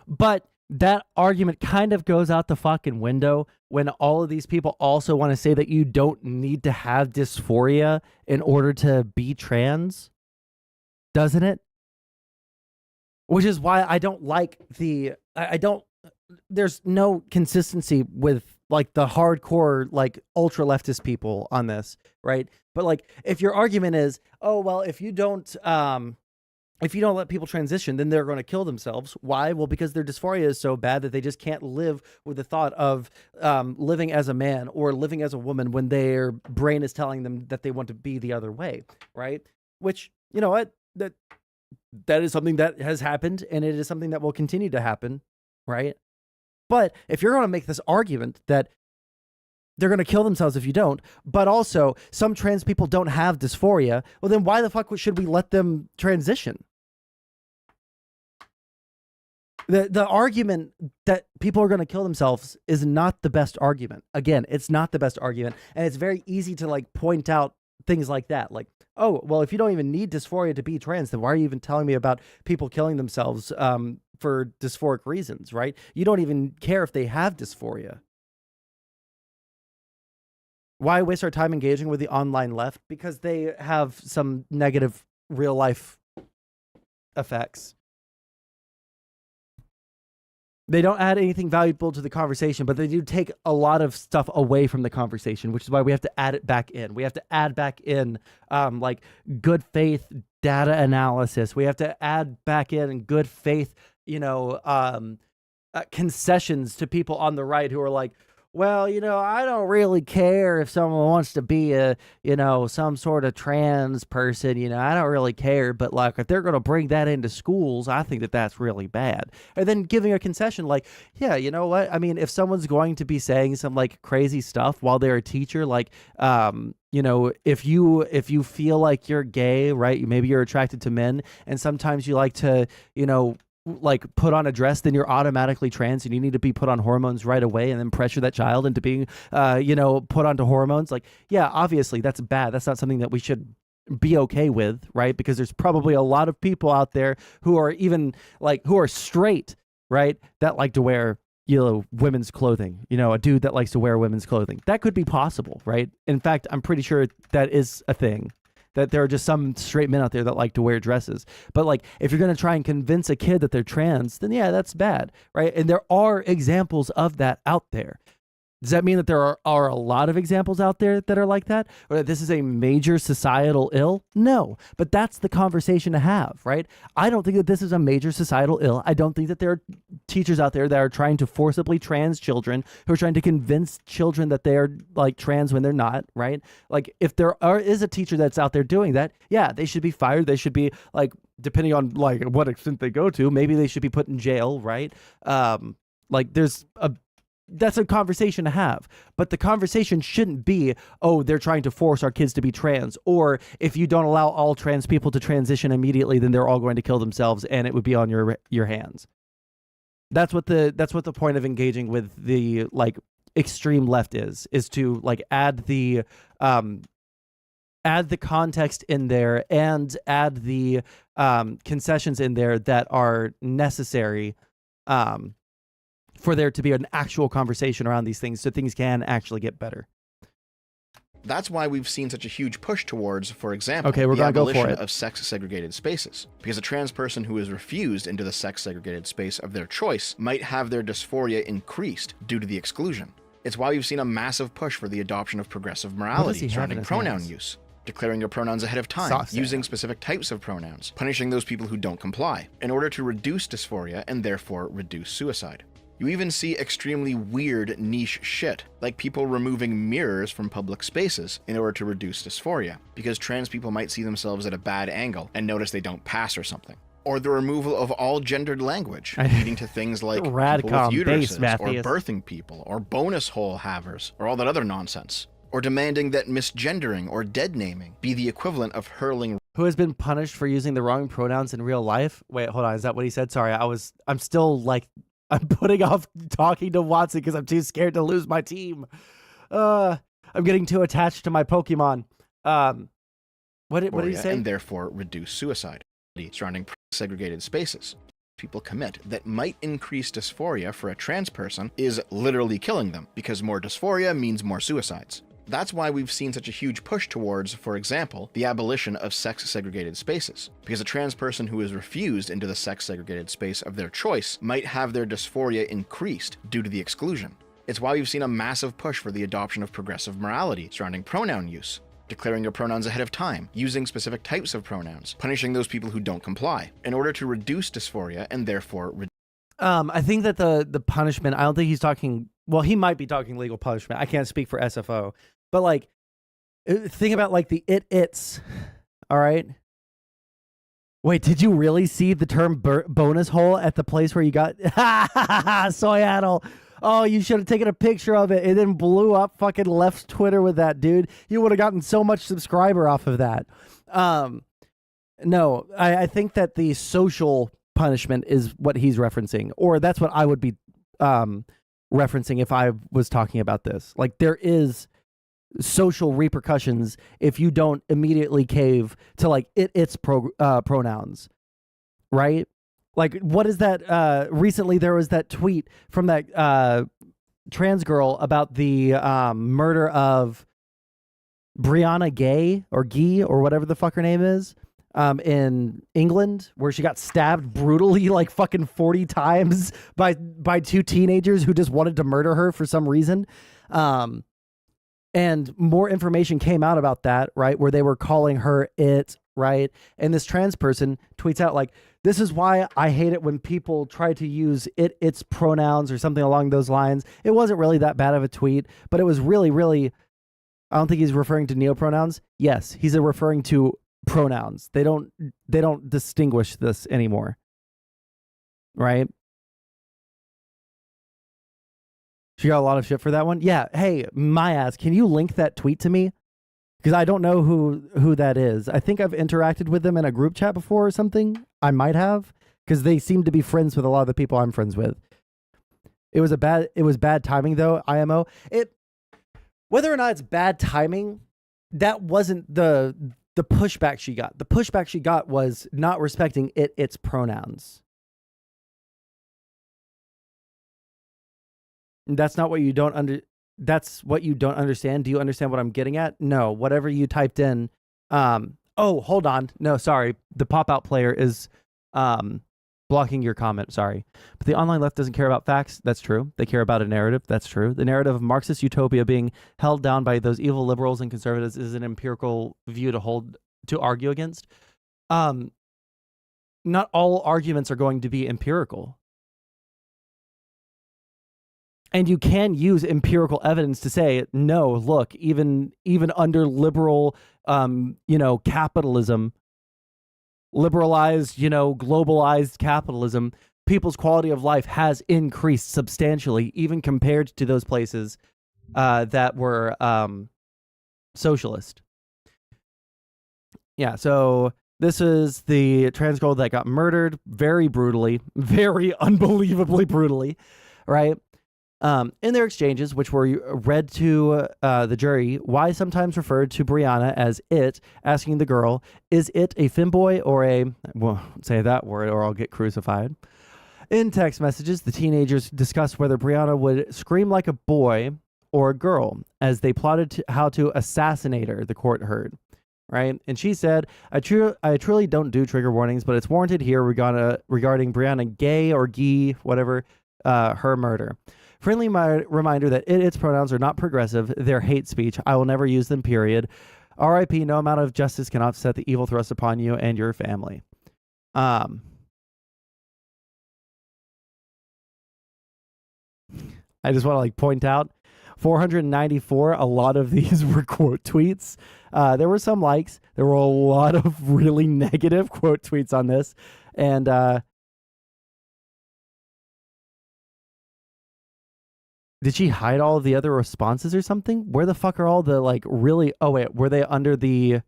But that argument kind of goes out the fucking window when all of these people also want to say that you don't need to have dysphoria in order to be trans, doesn't it? Which is why I don't like there's no consistency with like the hardcore, like ultra leftist people on this, right? But like, if your argument is, oh, well, if you don't let people transition, then they're going to kill themselves. Why? Well, because their dysphoria is so bad that they just can't live with the thought of living as a man or living as a woman when their brain is telling them that they want to be the other way, right? which, you know what, that is something that has happened, and it is something that will continue to happen, right? But if you're going to make this argument that they're going to kill themselves if you don't, but also some trans people don't have dysphoria, well, then why the fuck should we let them transition? The argument that people are going to kill themselves is not the best argument. Again, it's not the best argument, and it's very easy to like point out things like that. Like, oh, well, if you don't even need dysphoria to be trans, then why are you even telling me about people killing themselves for dysphoric reasons, right? You don't even care if they have dysphoria. Why waste our time engaging with the online left? Because they have some negative real life effects. They don't add anything valuable to the conversation, but they do take a lot of stuff away from the conversation, which is why we have to add it back in. We have to add back in like good faith data analysis. We have to add back in good faith, concessions to people on the right who are like, well, I don't really care if someone wants to be some sort of trans person, I don't really care. But like, if they're going to bring that into schools, I think that that's really bad. And then giving a concession like, yeah, you know what? I mean, if someone's going to be saying some like crazy stuff while they're a teacher, like, if you feel like you're gay, right? Maybe you're attracted to men, and sometimes you like to, like put on a dress, then you're automatically trans and you need to be put on hormones right away and then pressure that child into being, put onto hormones. Like, yeah, obviously that's bad. That's not something that we should be okay with, right? Because there's probably a lot of people out there who are even like, who are straight, right? That like to wear, women's clothing, a dude that likes to wear women's clothing. That could be possible, right? In fact, I'm pretty sure that is a thing. That there are just some straight men out there that like to wear dresses. But like, if you're going to try and convince a kid that they're trans, then yeah, that's bad, right? And there are examples of that out there. Does that mean that there are a lot of examples out there that are like that? Or that this is a major societal ill? No, but that's the conversation to have, right? I don't think that this is a major societal ill. I don't think that there are teachers out there that are trying to forcibly trans children, who are trying to convince children that they are like trans when they're not, right? Like if there is a teacher that's out there doing that, yeah, they should be fired. They should be like, depending on like what extent they go to, maybe they should be put in jail, right? That's a conversation to have, but the conversation shouldn't be, oh, they're trying to force our kids to be trans, or if you don't allow all trans people to transition immediately, then they're all going to kill themselves and it would be on your hands. That's what the point of engaging with the like extreme left is to like add the context in there and add the concessions in there that are necessary for there to be an actual conversation around these things so things can actually get better. That's why we've seen such a huge push towards, for example, okay, we're the gonna go abolition for it. of sex-segregated spaces. Because a trans person who is refused into the sex-segregated space of their choice might have their dysphoria increased due to the exclusion. It's why we've seen a massive push for the adoption of progressive morality surrounding pronoun use. Declaring your pronouns ahead of time, using specific types of pronouns, punishing those people who don't comply, in order to reduce dysphoria and therefore reduce suicide. You even see extremely weird niche shit, like people removing mirrors from public spaces in order to reduce dysphoria, because trans people might see themselves at a bad angle and notice they don't pass or something. Or the removal of all gendered language, leading to things like people with uteruses, or birthing people, or bonus hole havers, or all that other nonsense. Or demanding that misgendering or dead naming be the equivalent of hurling. Who has been punished for using the wrong pronouns in real life? Wait, hold on, is that what he said? Sorry, I'm still like, I'm putting off talking to Watson because I'm too scared to lose my team. I'm getting too attached to my Pokemon. What did he say? And therefore reduce suicide surrounding segregated spaces. People commit that might increase dysphoria for a trans person is literally killing them, because more dysphoria means more suicides. That's why we've seen such a huge push towards, for example, the abolition of sex-segregated spaces. Because a trans person who is refused into the sex-segregated space of their choice might have their dysphoria increased due to the exclusion. It's why we've seen a massive push for the adoption of progressive morality surrounding pronoun use. Declaring your pronouns ahead of time, using specific types of pronouns, punishing those people who don't comply, in order to reduce dysphoria and therefore I think that the punishment, I don't think he's talking, well, he might be talking legal punishment. I can't speak for SFO. But like, think about like the it's, all right? Wait, did you really see the term bonus hole at the place where you got Soyadle? Oh, you should have taken a picture of it. It then blew up fucking Left's Twitter with that, dude. You would have gotten so much subscriber off of that. No, I think that the social punishment is what he's referencing, or that's what I would be referencing if I was talking about this. Like, there is social repercussions if you don't immediately cave to like its pronouns, right? Like, what is that? Recently, there was that tweet from that trans girl about the murder of Brianna Gay or Gee or whatever the fuck her name is in England, where she got stabbed brutally like fucking 40 times by two teenagers who just wanted to murder her for some reason. And more information came out about that, right? Where they were calling her it, right? And this trans person tweets out like, this is why I hate it when people try to use its pronouns or something along those lines. It wasn't really that bad of a tweet, but it was really, really, I don't think he's referring to neopronouns. Yes, he's referring to pronouns. They don't distinguish this anymore. Right? She got a lot of shit for that one. Yeah. Hey, my ass, can you link that tweet to me? Because I don't know who that is. I think I've interacted with them in a group chat before or something. I might have, because they seem to be friends with a lot of the people I'm friends with. It was bad timing though. IMO. Whether or not it's bad timing, that wasn't the pushback she got. The pushback she got was not respecting its pronouns. That's not what you don't that's what you don't understand. Do you understand what I'm getting at? No. Whatever you typed in. Oh, hold on. No, sorry. The pop-out player is blocking your comment. Sorry. But the online left doesn't care about facts. That's true. They care about a narrative. That's true. The narrative of Marxist utopia being held down by those evil liberals and conservatives is an empirical view to argue against. Not all arguments are going to be empirical. And you can use empirical evidence to say, no, look, even under liberal, capitalism, liberalized, globalized capitalism, people's quality of life has increased substantially, even compared to those places that were socialist. Yeah, so this is the trans girl that got murdered very brutally, very unbelievably brutally, right? In their exchanges, which were read to the jury, Y sometimes referred to Brianna as it, asking the girl, is it a femboy or a, well, say that word or I'll get crucified. In text messages, the teenagers discussed whether Brianna would scream like a boy or a girl as they plotted how to assassinate her, the court heard. Right? And she said, I truly don't do trigger warnings, but it's warranted here regarding Brianna Gay or Gee, whatever, her murder. Friendly reminder that its pronouns are not progressive. They're hate speech. I will never use them, period. R.I.P. No amount of justice can offset the evil thrust upon you and your family. I just want to point out 494, a lot of these were quote tweets. There were some likes. There were a lot of really negative quote tweets on this. And did she hide all of the other responses or something? Where the fuck are all the really... Oh, wait. Were they under the...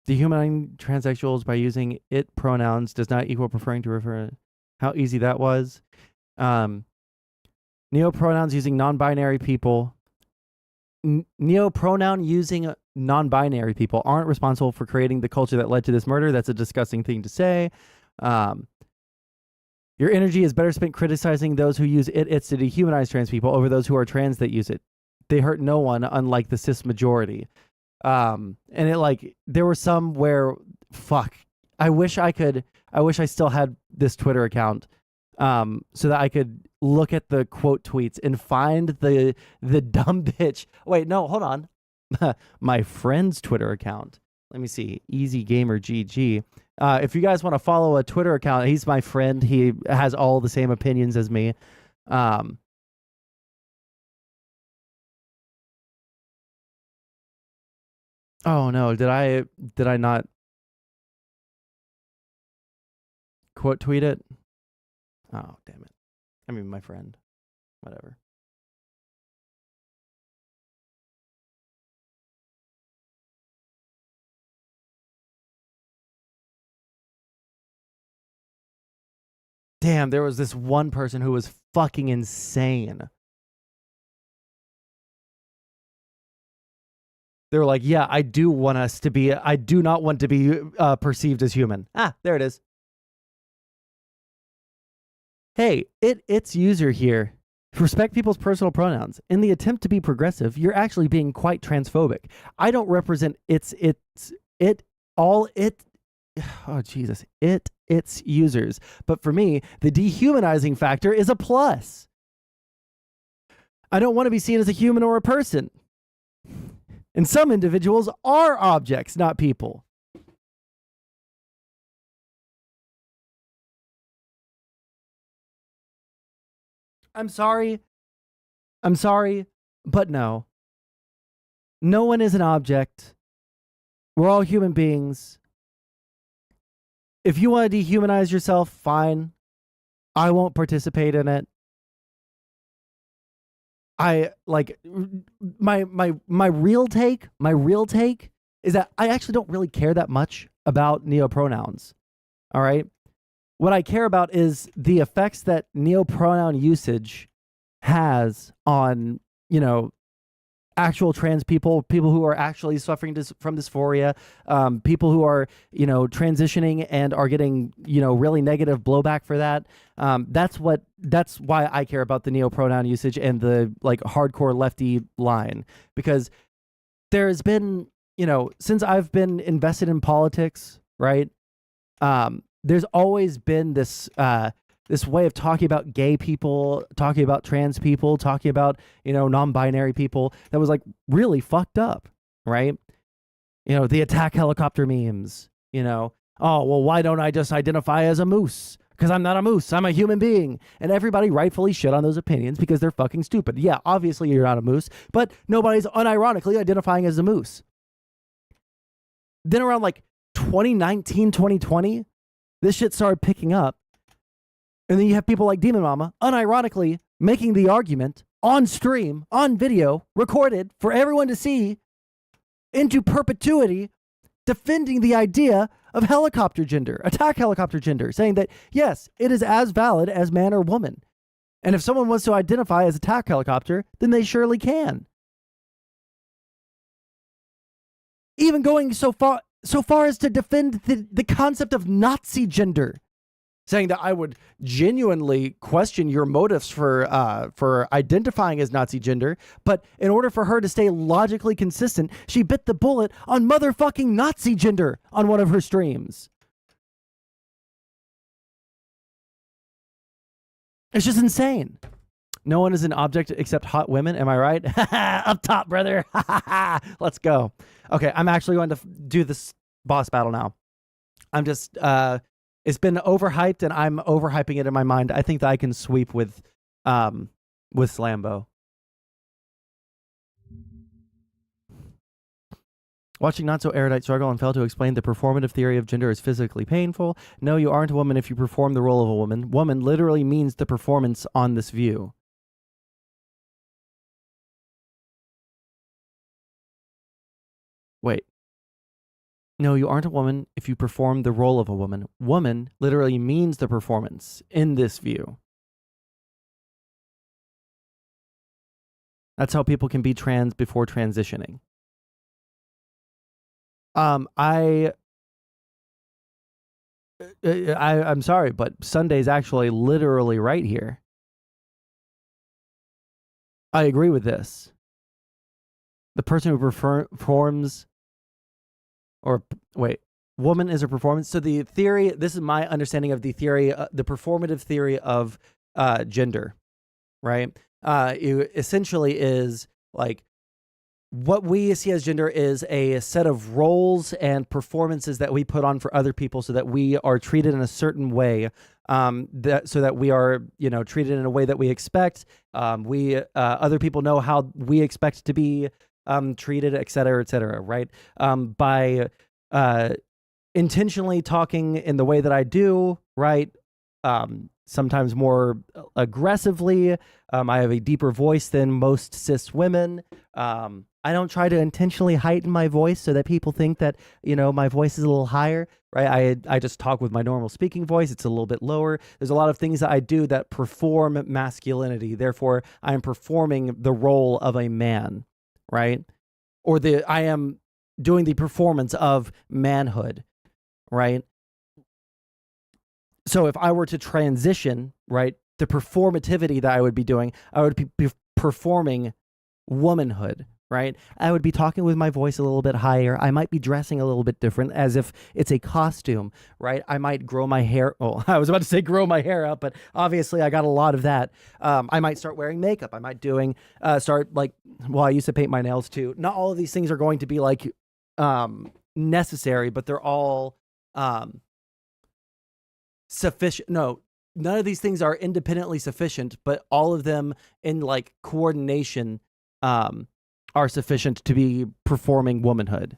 Dehumanizing transsexuals by using it pronouns does not equal preferring to refer... How easy that was. Neopronouns using non-binary people... Neopronoun using non-binary people aren't responsible for creating the culture that led to this murder. That's a disgusting thing to say. Your energy is better spent criticizing those who use it's to dehumanize trans people over those who are trans that use it. They hurt no one, unlike the cis majority. And it there were some where, fuck, I wish I still had this Twitter account so that I could look at the quote tweets and find the dumb bitch. Wait, no, hold on. My friend's Twitter account. Let me see. Easy Gamer GG. If you guys want to follow a Twitter account, he's my friend. He has all the same opinions as me. Oh no, did I not quote tweet it? Oh, damn it. I mean, my friend. Whatever. Damn, there was this one person who was fucking insane. They were like, yeah, I do not want to be perceived as human. Ah, there it is. Hey, it's user here. Respect people's personal pronouns. In the attempt to be progressive, you're actually being quite transphobic. I don't represent its users. But for me, the dehumanizing factor is a plus. I don't want to be seen as a human or a person. And some individuals are objects, not people. I'm sorry, but no. No one is an object. We're all human beings. If you want to dehumanize yourself, fine. I won't participate in it. I like my real take is that I actually don't really care that much about neopronouns. All right? What I care about is the effects that neopronoun usage has on, actual trans people who are actually suffering from dysphoria, people who are, transitioning and are getting, really negative blowback for that. That's why I care about the neopronoun usage and the like hardcore lefty line, because there has been, since I've been invested in politics, right? There's always been this way of talking about gay people, talking about trans people, talking about, non-binary people that was like really fucked up, right? The attack helicopter memes, oh, well, why don't I just identify as a moose? Because I'm not a moose, I'm a human being. And everybody rightfully shit on those opinions because they're fucking stupid. Yeah, obviously you're not a moose, but nobody's unironically identifying as a moose. Then around like 2019, 2020, this shit started picking up. And then you have people like Demon Mama, unironically, making the argument on stream, on video, recorded for everyone to see into perpetuity, defending the idea of helicopter gender, attack helicopter gender, saying that, yes, it is as valid as man or woman. And if someone wants to identify as attack helicopter, then they surely can. Even going so far as to defend the concept of Nazi gender, saying that I would genuinely question your motives for identifying as Nazi gender, but in order for her to stay logically consistent, she bit the bullet on motherfucking Nazi gender on one of her streams. It's just insane. No one is an object except hot women. Am I right? Up top, brother. Let's go. Okay, I'm actually going to do this boss battle now. I'm just, it's been overhyped and I'm overhyping it in my mind. I think that I can sweep with Slambo. Watching Not So Erudite struggle and fail to explain the performative theory of gender is physically painful. No, you aren't a woman if you perform the role of a woman. Woman literally means the performance on this view. Wait. No, you aren't a woman if you perform the role of a woman. Woman literally means the performance in this view. That's how people can be trans before transitioning. I'm sorry, but Sunday's actually literally right here. I agree with this. The person who performs, or wait, woman is a performance. So the theory, this is my understanding of the theory, the performative theory of gender, right? It essentially is like, what we see as gender is a set of roles and performances that we put on for other people so that we are treated in a certain way, so that we are, treated in a way that we expect. Other people know how we expect to be treated, et cetera, right? By intentionally talking in the way that I do, right? Sometimes more aggressively. I have a deeper voice than most cis women. I don't try to intentionally heighten my voice so that people think that, my voice is a little higher, right? I just talk with my normal speaking voice. It's a little bit lower. There's a lot of things that I do that perform masculinity. Therefore, I am performing the role of a man, right? Or I am doing the performance of manhood, right? So if I were to transition, right, the performativity that I would be doing, I would be performing womanhood, right? I would be talking with my voice a little bit higher. I might be dressing a little bit different as if it's a costume, right? I might grow my hair. Well, I was about to say grow my hair out, but obviously I got a lot of that. I might start wearing makeup. I might I used to paint my nails too. Not all of these things are going to be like necessary, but they're all sufficient. No, none of these things are independently sufficient, but all of them in like coordination are sufficient to be performing womanhood.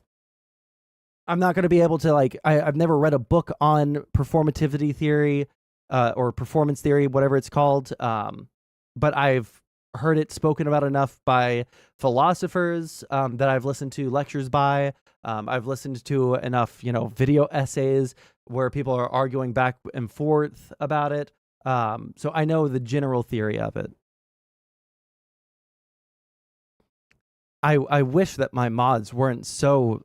I'm not going to be able to I've never read a book on performativity theory or performance theory, whatever it's called. But I've heard it spoken about enough by philosophers that I've listened to lectures by. I've listened to enough, video essays where people are arguing back and forth about it. So I know the general theory of it. I wish that my mods weren't so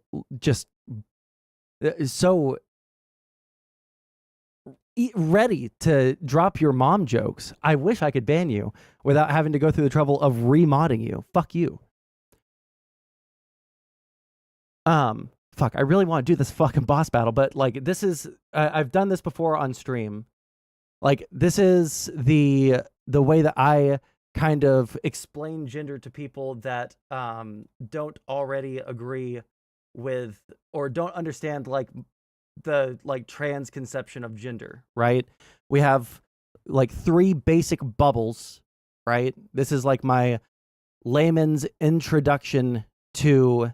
ready to drop your mom jokes. I wish I could ban you without having to go through the trouble of remodding you. Fuck you. Fuck, I really want to do this fucking boss battle, but this is I've done this before on stream. This is the way that I kind of explain gender to people that don't already agree with or don't understand the trans conception of gender, right? We have 3 basic bubbles, right? This is my layman's introduction to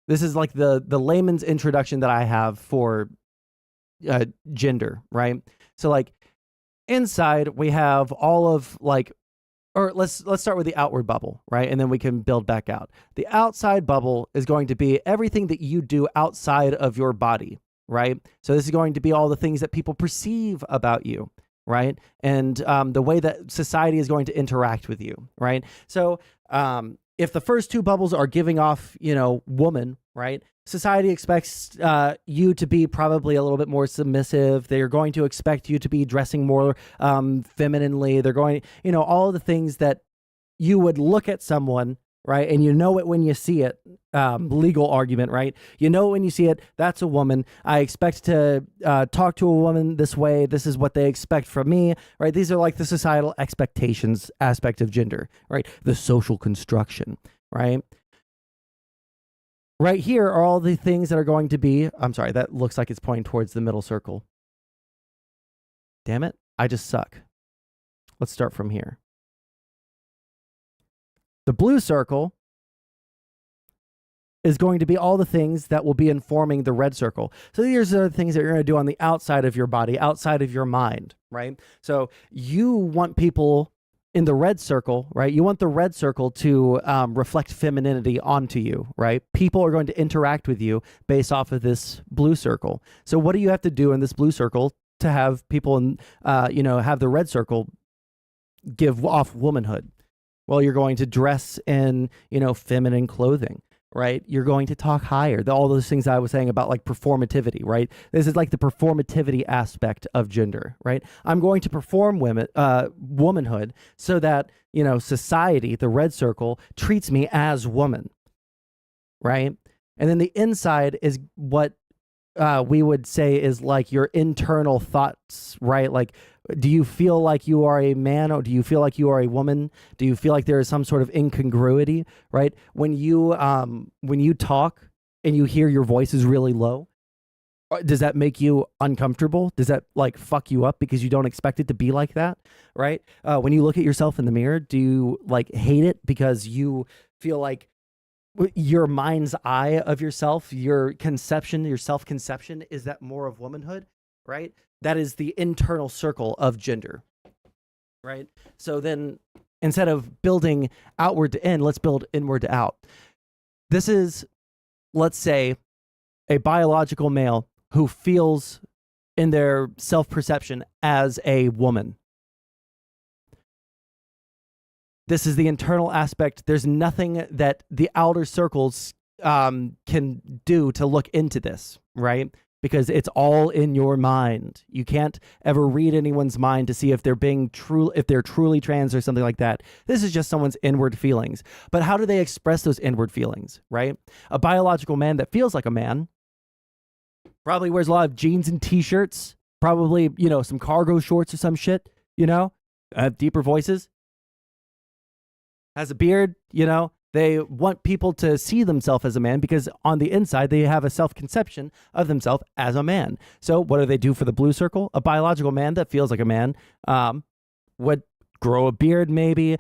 this is the layman's introduction that I have for gender, right? So inside we have all of or let's start with the outward bubble, right? And then we can build back out. The outside bubble is going to be everything that you do outside of your body, right? So this is going to be all the things that people perceive about you, right? And the way that society is going to interact with you, right? So if the first 2 bubbles are giving off, woman, right? Society expects you to be probably a little bit more submissive. They're going to expect you to be dressing more femininely. They're going, all of the things that you would look at someone, right? And it when you see it. Legal argument, right? It when you see it. That's a woman. I expect to talk to a woman this way. This is what they expect from me, right? These are the societal expectations aspect of gender, right? The social construction, right? Right here are all the things that are going to be, I'm sorry, that looks like it's pointing towards the middle circle. Damn it, I just suck. Let's start from here. The blue circle is going to be all the things that will be informing the red circle. So these are the things that you're going to do on the outside of your body, outside of your mind, right? So you want people in the red circle, right? You want the red circle to reflect femininity onto you, right? People are going to interact with you based off of this blue circle. So what do you have to do in this blue circle to have people, have the red circle give off womanhood? Well, you're going to dress in, feminine clothing, right? You're going to talk higher. All those things I was saying about performativity, right? This is the performativity aspect of gender, right? I'm going to perform womanhood so that, society, the red circle, treats me as woman, right? And then the inside is what we would say is your internal thoughts, right? Do you feel like you are a man or do you feel like you are a woman? Do you feel like there is some sort of incongruity, right? When you talk and you hear your voice is really low, Does that make you uncomfortable? Does that like fuck you up because you don't expect it to be like that? Right? When you look at yourself in the mirror, do you like hate it because you feel like your mind's eye of yourself, your conception, your self-conception, is that more of womanhood? Right? That is the internal circle of gender. Right? So then instead of building outward to in, let's build inward to out. This is, let's say, a biological male who feels in their self-perception as a woman. This is the internal aspect. There's nothing that the outer circles can do to look into this, right? Because it's all in your mind. You can't ever read anyone's mind to see if they're truly trans or something like that. This is just someone's inward feelings. But how do they express those inward feelings, right? A biological man that feels like a man probably wears a lot of jeans and t-shirts, probably, some cargo shorts or some shit, have deeper voices, has a beard, they want people to see themselves as a man because on the inside, they have a self-conception of themselves as a man. So what do they do for the blue circle? A biological man that feels like a man would grow a beard, maybe,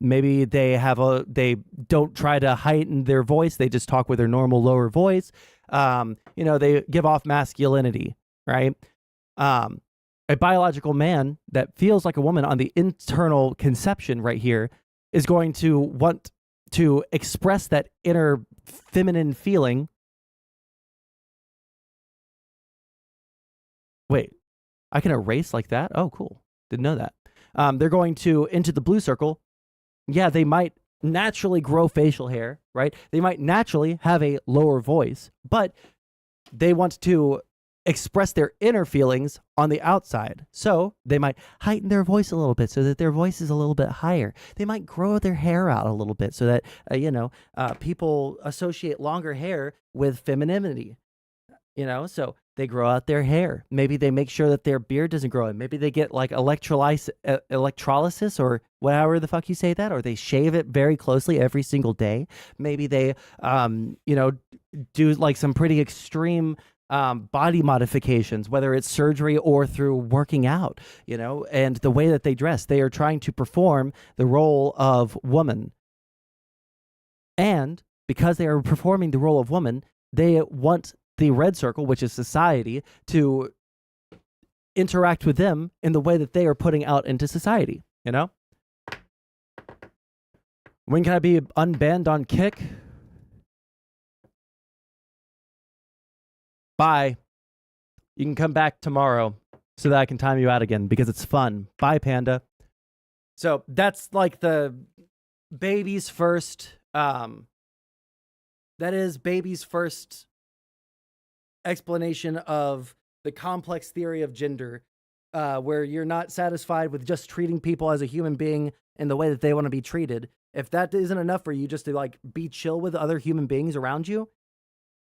maybe they don't try to heighten their voice. They just talk with their normal lower voice. They give off masculinity, right? A biological man that feels like a woman on the internal conception right here is going to want to express that inner feminine feeling. Wait, I can erase like that? Oh, cool. Didn't know that. They're going to, into the blue circle, yeah, they might naturally grow facial hair, right? They might naturally have a lower voice, but they want to express their inner feelings on the outside. So they might heighten their voice a little bit so that their voice is a little bit higher. They might grow their hair out a little bit so that, people associate longer hair with femininity, so they grow out their hair. Maybe they make sure that their beard doesn't grow in. Maybe they get like electrolysis or whatever the fuck you say that, or they shave it very closely every single day. Maybe they, do like some pretty extreme body modifications, whether it's surgery or through working out, and the way that they dress. They are trying to perform the role of woman. And because they are performing the role of woman, they want the red circle, which is society, to interact with them in the way that they are putting out into society, When can I be unbanned on Kick? Bye. You can come back tomorrow so that I can time you out again because it's fun. Bye, Panda. So that's like the baby's first, that is baby's first explanation of the complex theory of gender, where you're not satisfied with just treating people as a human being in the way that they want to be treated. If that isn't enough for you just to like be chill with other human beings around you,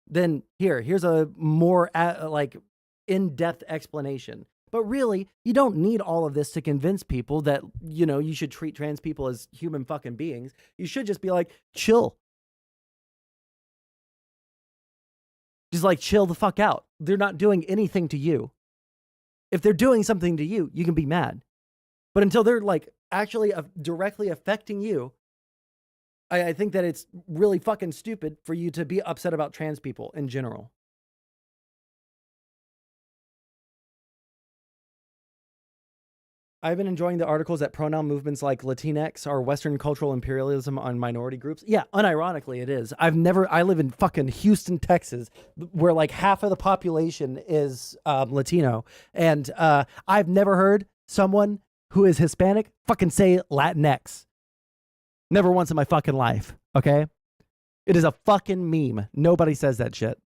then here's a more in-depth explanation. But really, you don't need all of this to convince people that, you should treat trans people as human fucking beings. You should just be like, chill. Just like chill the fuck out. They're not doing anything to you. If they're doing something to you, you can be mad. But until they're like actually directly affecting you, I think that it's really fucking stupid for you to be upset about trans people in general. I've been enjoying the articles that pronoun movements like Latinx are Western cultural imperialism on minority groups. Yeah, unironically it is. I live in fucking Houston, Texas, where like half of the population is Latino. And I've never heard someone who is Hispanic fucking say Latinx. Never once in my fucking life, okay? It is a fucking meme. Nobody says that shit.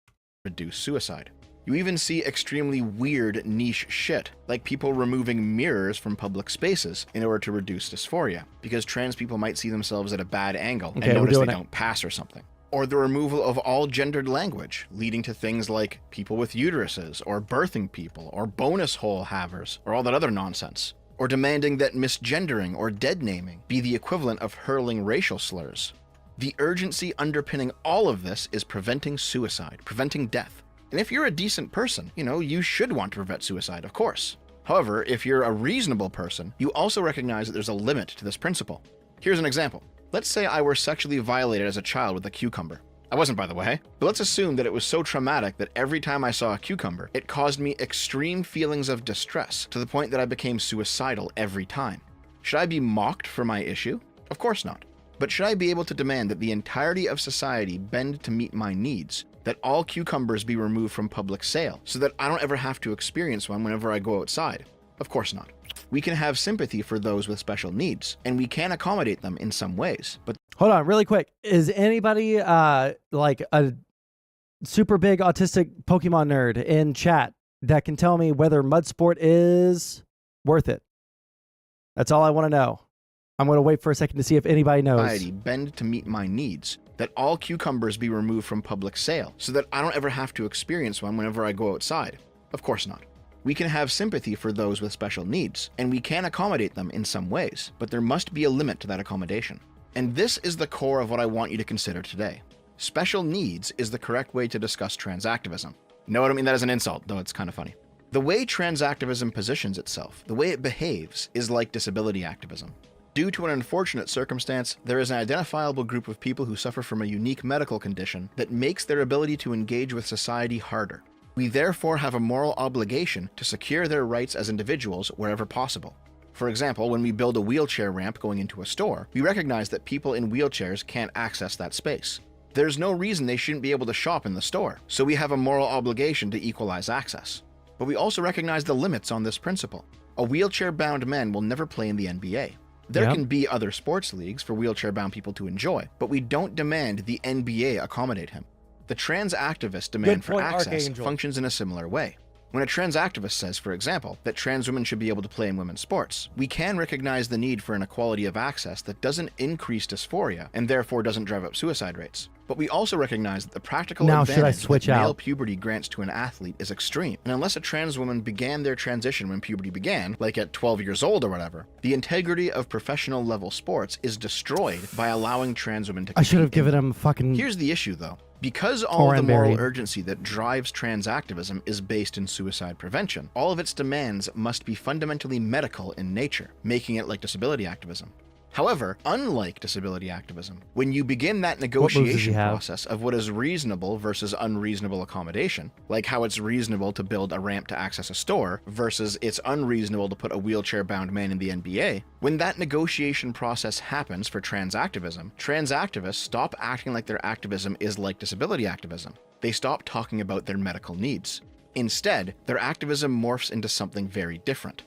Reduce suicide. You even see extremely weird niche shit, like people removing mirrors from public spaces in order to reduce dysphoria, because trans people might see themselves at a bad angle and notice they don't pass or something. Or the removal of all gendered language, leading to things like people with uteruses, or birthing people, or bonus hole havers, or all that other nonsense. Or demanding that misgendering or dead naming be the equivalent of hurling racial slurs. The urgency underpinning all of this is preventing suicide, preventing death. And if you're a decent person, you should want to prevent suicide, of course. However, if you're a reasonable person, you also recognize that there's a limit to this principle. Here's an example. Let's say I were sexually violated as a child with a cucumber. I wasn't, by the way, but let's assume that it was so traumatic that every time I saw a cucumber, it caused me extreme feelings of distress to the point that I became suicidal every time. Should I be mocked for my issue? Of course not. But should I be able to demand that the entirety of society bend to meet my needs, that all cucumbers be removed from public sale, so that I don't ever have to experience one whenever I go outside? Of course not. We can have sympathy for those with special needs, and we can accommodate them in some ways, but Hold on, really quick. Is anybody like a super big autistic Pokemon nerd in chat that can tell me whether mud sport is worth it? That's all I want to know. I'm going to wait for a second to see if anybody knows. society bend to meet my needs, that all cucumbers be removed from public sale, so that I don't ever have to experience one whenever I go outside? Of course not. We can have sympathy for those with special needs, and we can accommodate them in some ways, but there must be a limit to that accommodation. And this is the core of what I want you to consider today. Special needs is the correct way to discuss trans activism. No, I don't mean that as an insult, though it's kind of funny. The way trans activism positions itself, the way it behaves, is like disability activism. Due to an unfortunate circumstance, there is an identifiable group of people who suffer from a unique medical condition that makes their ability to engage with society harder. We therefore have a moral obligation to secure their rights as individuals wherever possible. For example, when we build a wheelchair ramp going into a store, we recognize that people in wheelchairs can't access that space. There's no reason they shouldn't be able to shop in the store, so we have a moral obligation to equalize access. But we also recognize the limits on this principle. A wheelchair-bound man will never play in the NBA. There can be other sports leagues for wheelchair-bound people to enjoy, but we don't demand the NBA accommodate him. The trans activist demand for access functions in a similar way. When a trans activist says, for example, that trans women should be able to play in women's sports, we can recognize the need for an equality of access that doesn't increase dysphoria and therefore doesn't drive up suicide rates. But we also recognize that the practical advantage that male puberty grants to an athlete is extreme, and unless a trans woman began their transition when puberty began, like at 12 years old or whatever, the integrity of professional level sports is destroyed by allowing trans women to compete. I should have given him fucking... Here's the issue, though. Because all the moral urgency that drives trans activism is based in suicide prevention, all of its demands must be fundamentally medical in nature, making it like disability activism. However, unlike disability activism, when you begin that negotiation process of what is reasonable versus unreasonable accommodation, like how it's reasonable to build a ramp to access a store versus it's unreasonable to put a wheelchair-bound man in the NBA, when that negotiation process happens for trans activism, trans activists stop acting like their activism is like disability activism. They stop talking about their medical needs. Instead, their activism morphs into something very different.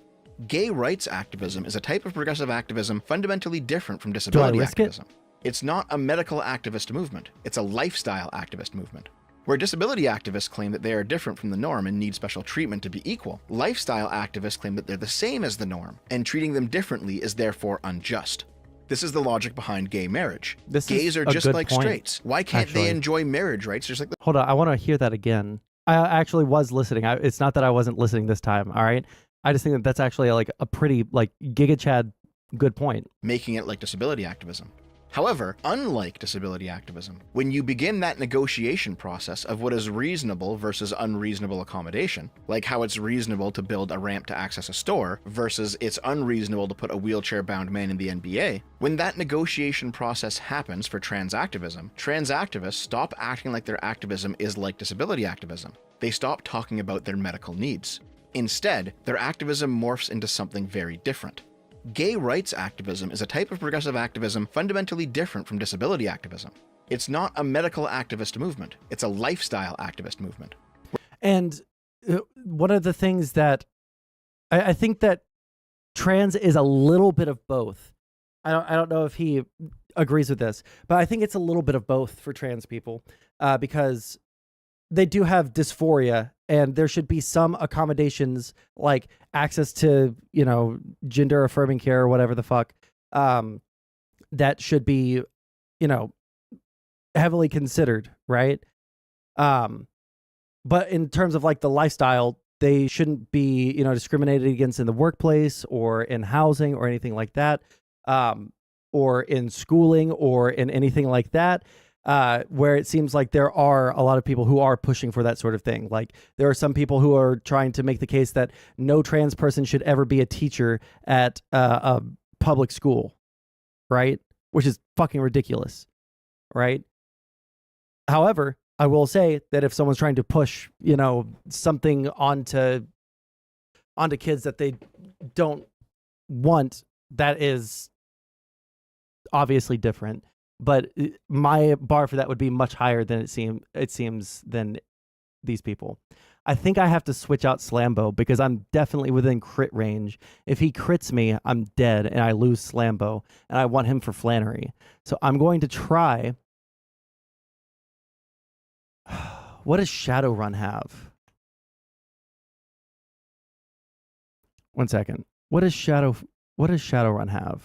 Gay rights activism is a type of progressive activism fundamentally different from disability activism. It's not a medical activist movement, it's a lifestyle activist movement. Where disability activists claim that they are different from the norm and need special treatment to be equal, lifestyle activists claim that they're the same as the norm, and treating them differently is therefore unjust. This is the logic behind gay marriage. Gays are just like straights. Why can't they enjoy marriage rights just like the— Hold on, I want to hear that again. I actually was listening. It's not that I wasn't listening this time, all right? I just think that that's actually like a pretty like Giga Chad good point. Making it like disability activism. However, unlike disability activism, when you begin that negotiation process of what is reasonable versus unreasonable accommodation, like how it's reasonable to build a ramp to access a store versus it's unreasonable to put a wheelchair-bound man in the NBA, when that negotiation process happens for trans activists stop acting like their activism is like disability activism. They stop talking about their medical needs. Instead, their activism morphs into something very different. Gay rights activism is a type of progressive activism fundamentally different from disability activism. It's not a medical activist movement, it's a lifestyle activist movement. And one of the things that I think that trans is a little bit of both. I don't know if he agrees with this, but I think it's a little bit of both for trans people because they do have dysphoria, and there should be some accommodations like access to, gender affirming care or whatever the fuck, that should be, heavily considered, right? But in terms of like the lifestyle, they shouldn't be, discriminated against in the workplace or in housing or anything like that, or in schooling or in anything like that. where it seems like there are a lot of people who are pushing for that sort of thing. Like there are some people who are trying to make the case that no trans person should ever be a teacher at a public school, right? Which is fucking ridiculous, right? However, I will say that if someone's trying to push, something onto kids that they don't want, that is obviously different. But my bar for that would be much higher than it seems than these people. I think I have to switch out Slambo because I'm definitely within crit range. If he crits me, I'm dead and I lose Slambo, and I want him for Flannery. So I'm going to try. What does Shadowrun have? One second. What does Shadowrun have?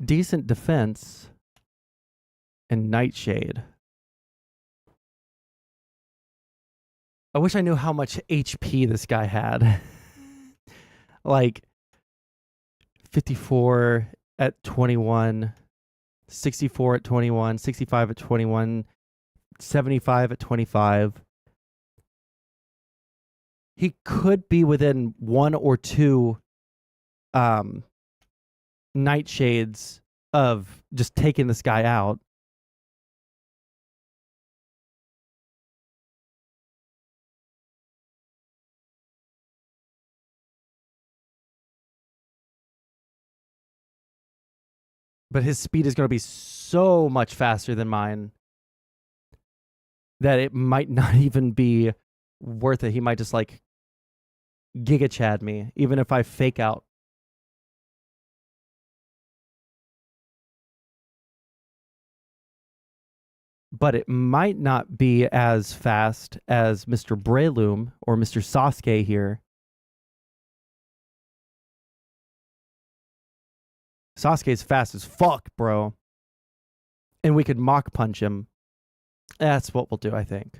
Decent defense and Nightshade. I wish I knew how much HP this guy had. Like 54 at 21, 64 at 21, 65 at 21, 75 at 25. He could be within one or two Nightshades of just taking this guy out. But his speed is going to be so much faster than mine that it might not even be worth it. He might just like Giga Chad me, even if I fake out. But it might not be as fast as Mr. Breloom or Mr. Sasuke here. Sasuke's fast as fuck, bro. And we could mock punch him. That's what we'll do, I think.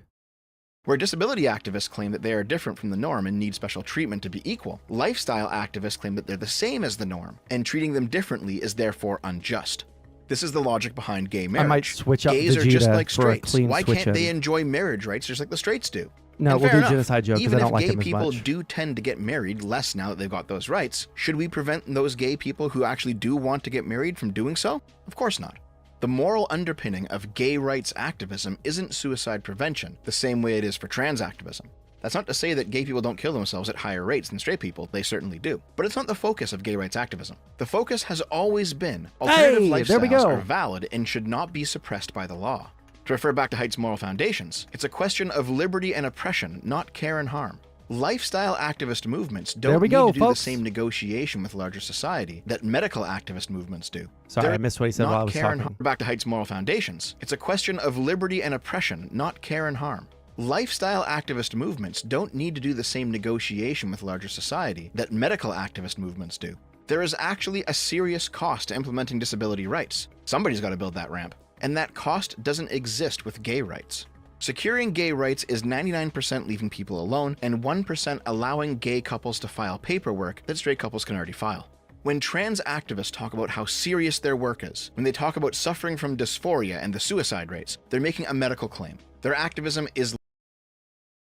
Where disability activists claim that they are different from the norm and need special treatment to be equal, lifestyle activists claim that they're the same as the norm, and treating them differently is therefore unjust. This is the logic behind gay marriage. I might switch up Gays are just Vegeta like for a straights. clean Why switch can't they in. enjoy marriage rights just like the straights do? No, And we'll fair do enough, Genocide Joe because even I don't if like gay him as people much. do tend to get married less now that they've got those rights, should we prevent those gay people who actually do want to get married from doing so? Of course not. The moral underpinning of gay rights activism isn't suicide prevention, the same way it is for trans activism. That's not to say that gay people don't kill themselves at higher rates than straight people, they certainly do. But it's not the focus of gay rights activism. The focus has always been alternative there we lifestyles go. are valid and should not be suppressed by the law. To refer back to Haidt's moral foundations, it's a question of liberty and oppression, not care and harm. Lifestyle activist movements don't need to do the same negotiation with larger society that medical activist movements do. Sorry, I missed what he said while I was care and talking. harm. Back to Haidt's moral foundations, it's a question of liberty and oppression, not care and harm. Lifestyle activist movements don't need to do the same negotiation with larger society that medical activist movements do. There is actually a serious cost to implementing disability rights. Somebody's got to build that ramp, and that cost doesn't exist with gay rights. Securing gay rights is 99% leaving people alone and 1% allowing gay couples to file paperwork that straight couples can already file. When trans activists talk about how serious their work is, when they talk about suffering from dysphoria and the suicide rates, they're making a medical claim. Their activism is...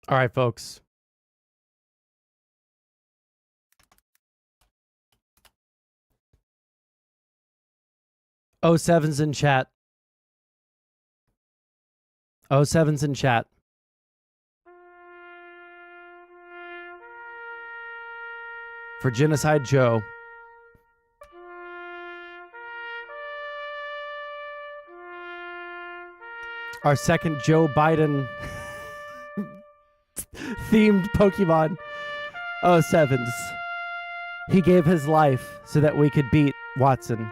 All right, folks. Oh, seven's in chat. Oh, seven's in chat. For Genocide Joe. Our second Joe Biden themed Pokemon. Oh, sevens. He gave his life so that we could beat Watson.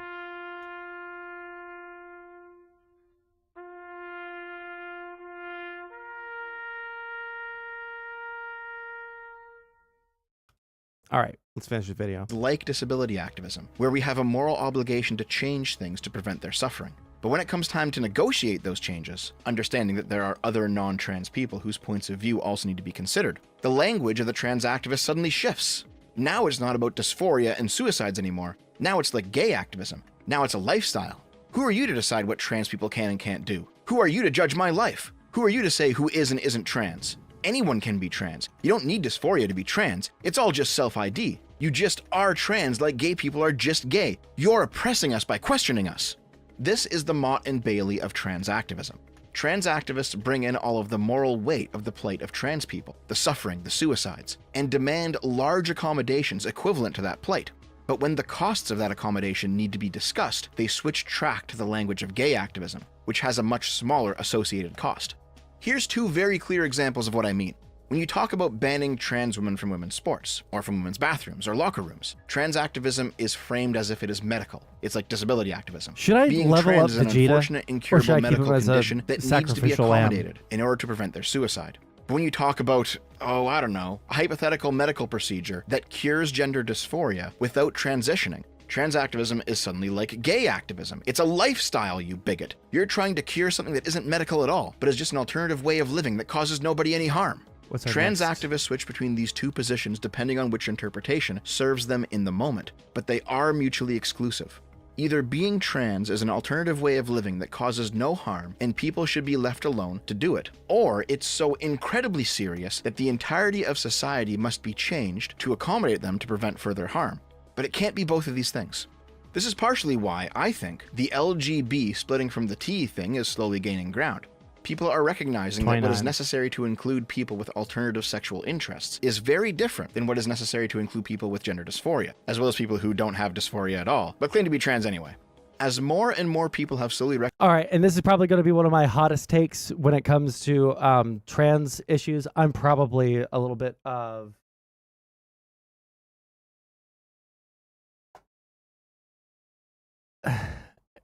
All right, let's finish the video. like disability activism, where we have a moral obligation to change things to prevent their suffering. But when it comes time to negotiate those changes, understanding that there are other non-trans people whose points of view also need to be considered, the language of the trans activist suddenly shifts. Now it's not about dysphoria and suicides anymore. Now it's like gay activism. Now it's a lifestyle. Who are you to decide what trans people can and can't do? Who are you to judge my life? Who are you to say who is and isn't trans? Anyone can be trans. You don't need dysphoria to be trans. It's all just self-ID. You just are trans like gay people are just gay. You're oppressing us by questioning us. This is the Mott and Bailey of trans activism. Trans activists bring in all of the moral weight of the plight of trans people, the suffering, the suicides, and demand large accommodations equivalent to that plight. But when the costs of that accommodation need to be discussed, they switch track to the language of gay activism, which has a much smaller associated cost. Here's two very clear examples of what I mean. When you talk about banning trans women from women's sports, or from women's bathrooms or locker rooms, trans activism is framed as if it is medical. It's like disability activism. Should I Being level trans up is an Vegeta, unfortunate, or should I incurable keep medical him as a condition that needs to be sacrificial lamb? accommodated in order to prevent their suicide. But when you talk about, I don't know, a hypothetical medical procedure that cures gender dysphoria without transitioning, trans activism is suddenly like gay activism. It's a lifestyle, you bigot. You're trying to cure something that isn't medical at all, but is just an alternative way of living that causes nobody any harm. Trans activists switch between these two positions depending on which interpretation serves them in the moment, but they are mutually exclusive. Either being trans is an alternative way of living that causes no harm and people should be left alone to do it, or it's so incredibly serious that the entirety of society must be changed to accommodate them to prevent further harm. But it can't be both of these things. This is partially why I think the LGB splitting from the T thing is slowly gaining ground. People are recognizing that what is necessary to include people with alternative sexual interests is very different than what is necessary to include people with gender dysphoria, as well as people who don't have dysphoria at all, but claim to be trans anyway. As more and more people have slowly All right, and this is probably going to be one of my hottest takes when it comes to trans issues. I'm probably a little bit of...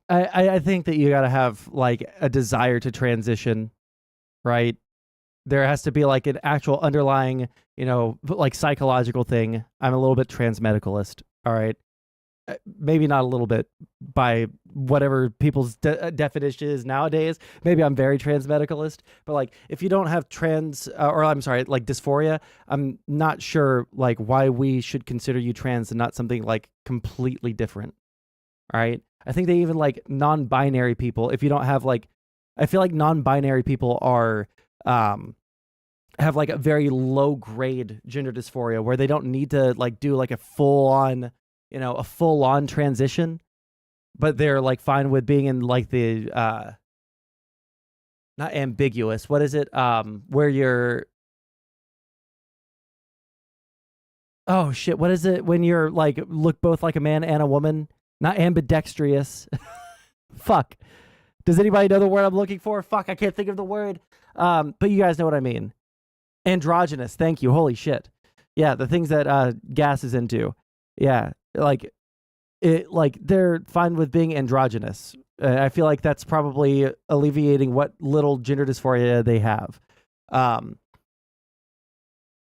I think that you got to have like a desire to transition, right? There has to be like an actual underlying, like psychological thing. I'm a little bit transmedicalist, all right? Maybe not a little bit by whatever people's definition is nowadays. Maybe I'm very transmedicalist, but like if you don't have like dysphoria, I'm not sure like why we should consider you trans and not something like completely different, all right? I think they even like non-binary people. If you don't have like, I feel like non-binary people are, have like a very low grade gender dysphoria where they don't need to like do like a full on transition, but they're like fine with being in like the, not ambiguous. What is it? Where you're, oh shit. What is it when you're like, look both like a man and a woman? Not ambidextrous. Fuck. Does anybody know the word I'm looking for? Fuck, I can't think of the word. But you guys know what I mean. Androgynous. Thank you. Holy shit. Yeah, the things that Gas is into. Yeah, like they're fine with being androgynous. I feel like that's probably alleviating what little gender dysphoria they have.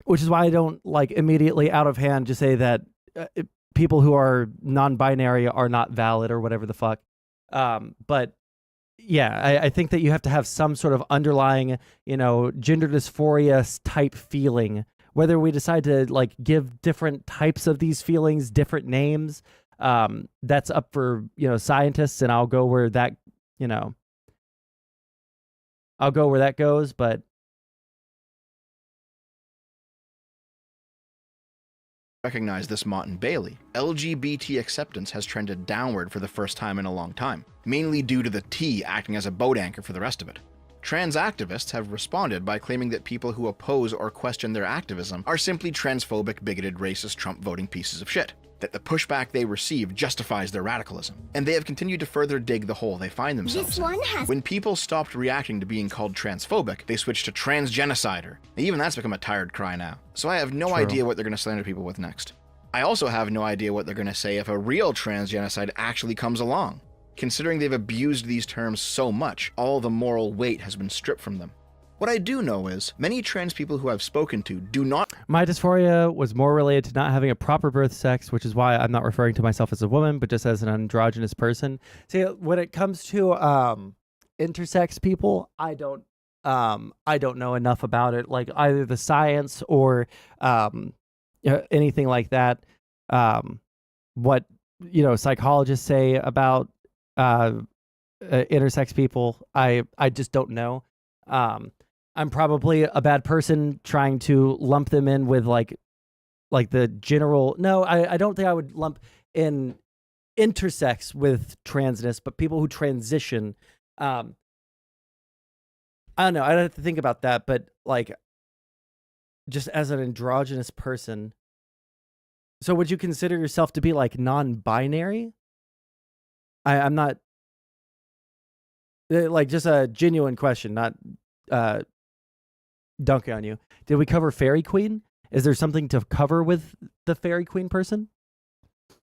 Which is why I don't like immediately out of hand just say that people who are non-binary are not valid or whatever the fuck. But yeah, I think that you have to have some sort of underlying, gender dysphoria type feeling. Whether we decide to like give different types of these feelings different names, that's up for, scientists, and I'll go where that, I'll go where that goes, but recognize this Mott and Bailey. LGBT acceptance has trended downward for the first time in a long time, mainly due to the T acting as a boat anchor for the rest of it. Trans activists have responded by claiming that people who oppose or question their activism are simply transphobic, bigoted, racist, Trump-voting pieces of shit, that the pushback they receive justifies their radicalism, and they have continued to further dig the hole they find themselves in. When people stopped reacting to being called transphobic, they switched to transgenocider. Even that's become a tired cry now. So I have no idea what they're going to slander people with next. I also have no idea what they're going to say if a real transgenocide actually comes along. Considering they've abused these terms so much, all the moral weight has been stripped from them. What I do know is, many trans people who I've spoken to do not... My dysphoria was more related to not having a proper birth sex, which is why I'm not referring to myself as a woman, but just as an androgynous person. See, when it comes to intersex people, I don't know enough about it, like either the science or anything like that. What psychologists say about intersex people. I just don't know. I'm probably a bad person trying to lump them in with like the general. No, I don't think I would lump in intersex with transness, but people who transition. I don't know. I'd have to think about that, but like, just as an androgynous person. So would you consider yourself to be like non-binary? I'm not, like, just a genuine question, not dunking on you. Did we cover Fairy Queen? Is there something to cover with the Fairy Queen person?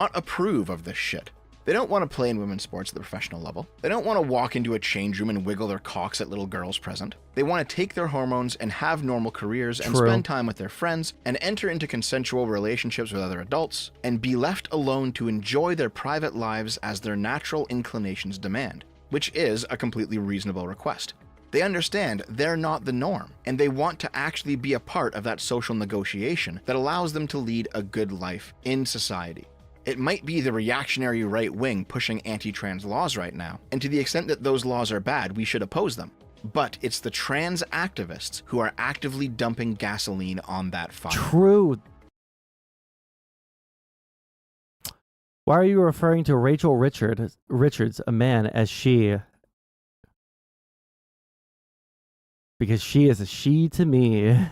Not approve of this shit. They don't want to play in women's sports at the professional level. They don't want to walk into a change room and wiggle their cocks at little girls present. They want to take their hormones and have normal careers and spend time with their friends and enter into consensual relationships with other adults and be left alone to enjoy their private lives as their natural inclinations demand, which is a completely reasonable request. They understand they're not the norm, and they want to actually be a part of that social negotiation that allows them to lead a good life in society. It might be the reactionary right wing pushing anti-trans laws right now, and to the extent that those laws are bad, we should oppose them. But it's the trans activists who are actively dumping gasoline on that fire. True. Why are you referring to Rachel Richards, a man, as she? Because she is a she to me.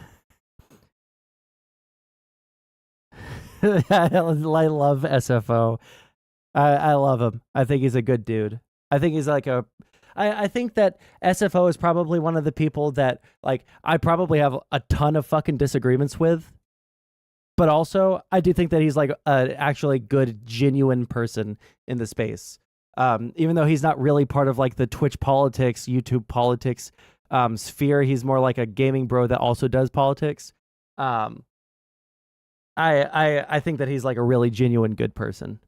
I love SFO. I love him. I think he's a good dude. I think he's like I think that SFO is probably one of the people that, like, I probably have a ton of fucking disagreements with. But also, I do think that he's like an actually good, genuine person in the space. Even though he's not really part of like the Twitch politics, YouTube politics sphere, he's more like a gaming bro that also does politics. I think that he's like a really genuine good person.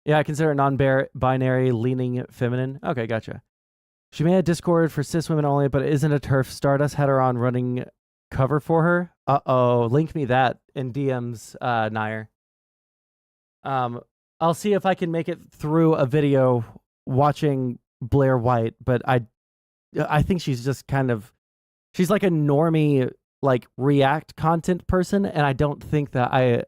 Yeah, I consider non-binary, leaning feminine. Okay, gotcha. She made a Discord for cis women only, but isn't a TERF. Stardust had her on running cover for her. Uh-oh, link me that in DMs, Nair. I'll see if I can make it through a video watching Blair White, but I think she's just kind of, she's like a normie, like React content person, and I don't think that I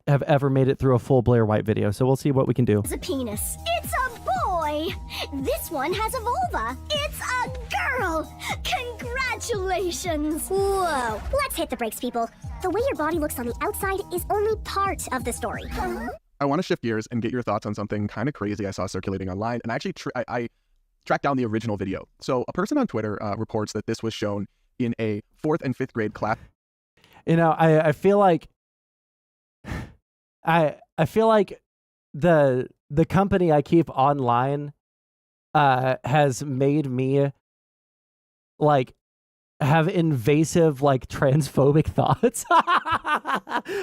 have ever made it through a full Blair White video, so we'll see what we can do. It's a penis. It's a boy. This one has a vulva. It's a girl. Congratulations. Whoa. Let's hit the brakes, people. The way your body looks on the outside is only part of the story. I want to shift gears and get your thoughts on something kind of crazy I saw circulating online, and actually I tracked down the original video. So a person on Twitter reports that this was shown in a 4th and 5th grade class. You know, I feel like I feel like the company I keep online has made me like have invasive like transphobic thoughts.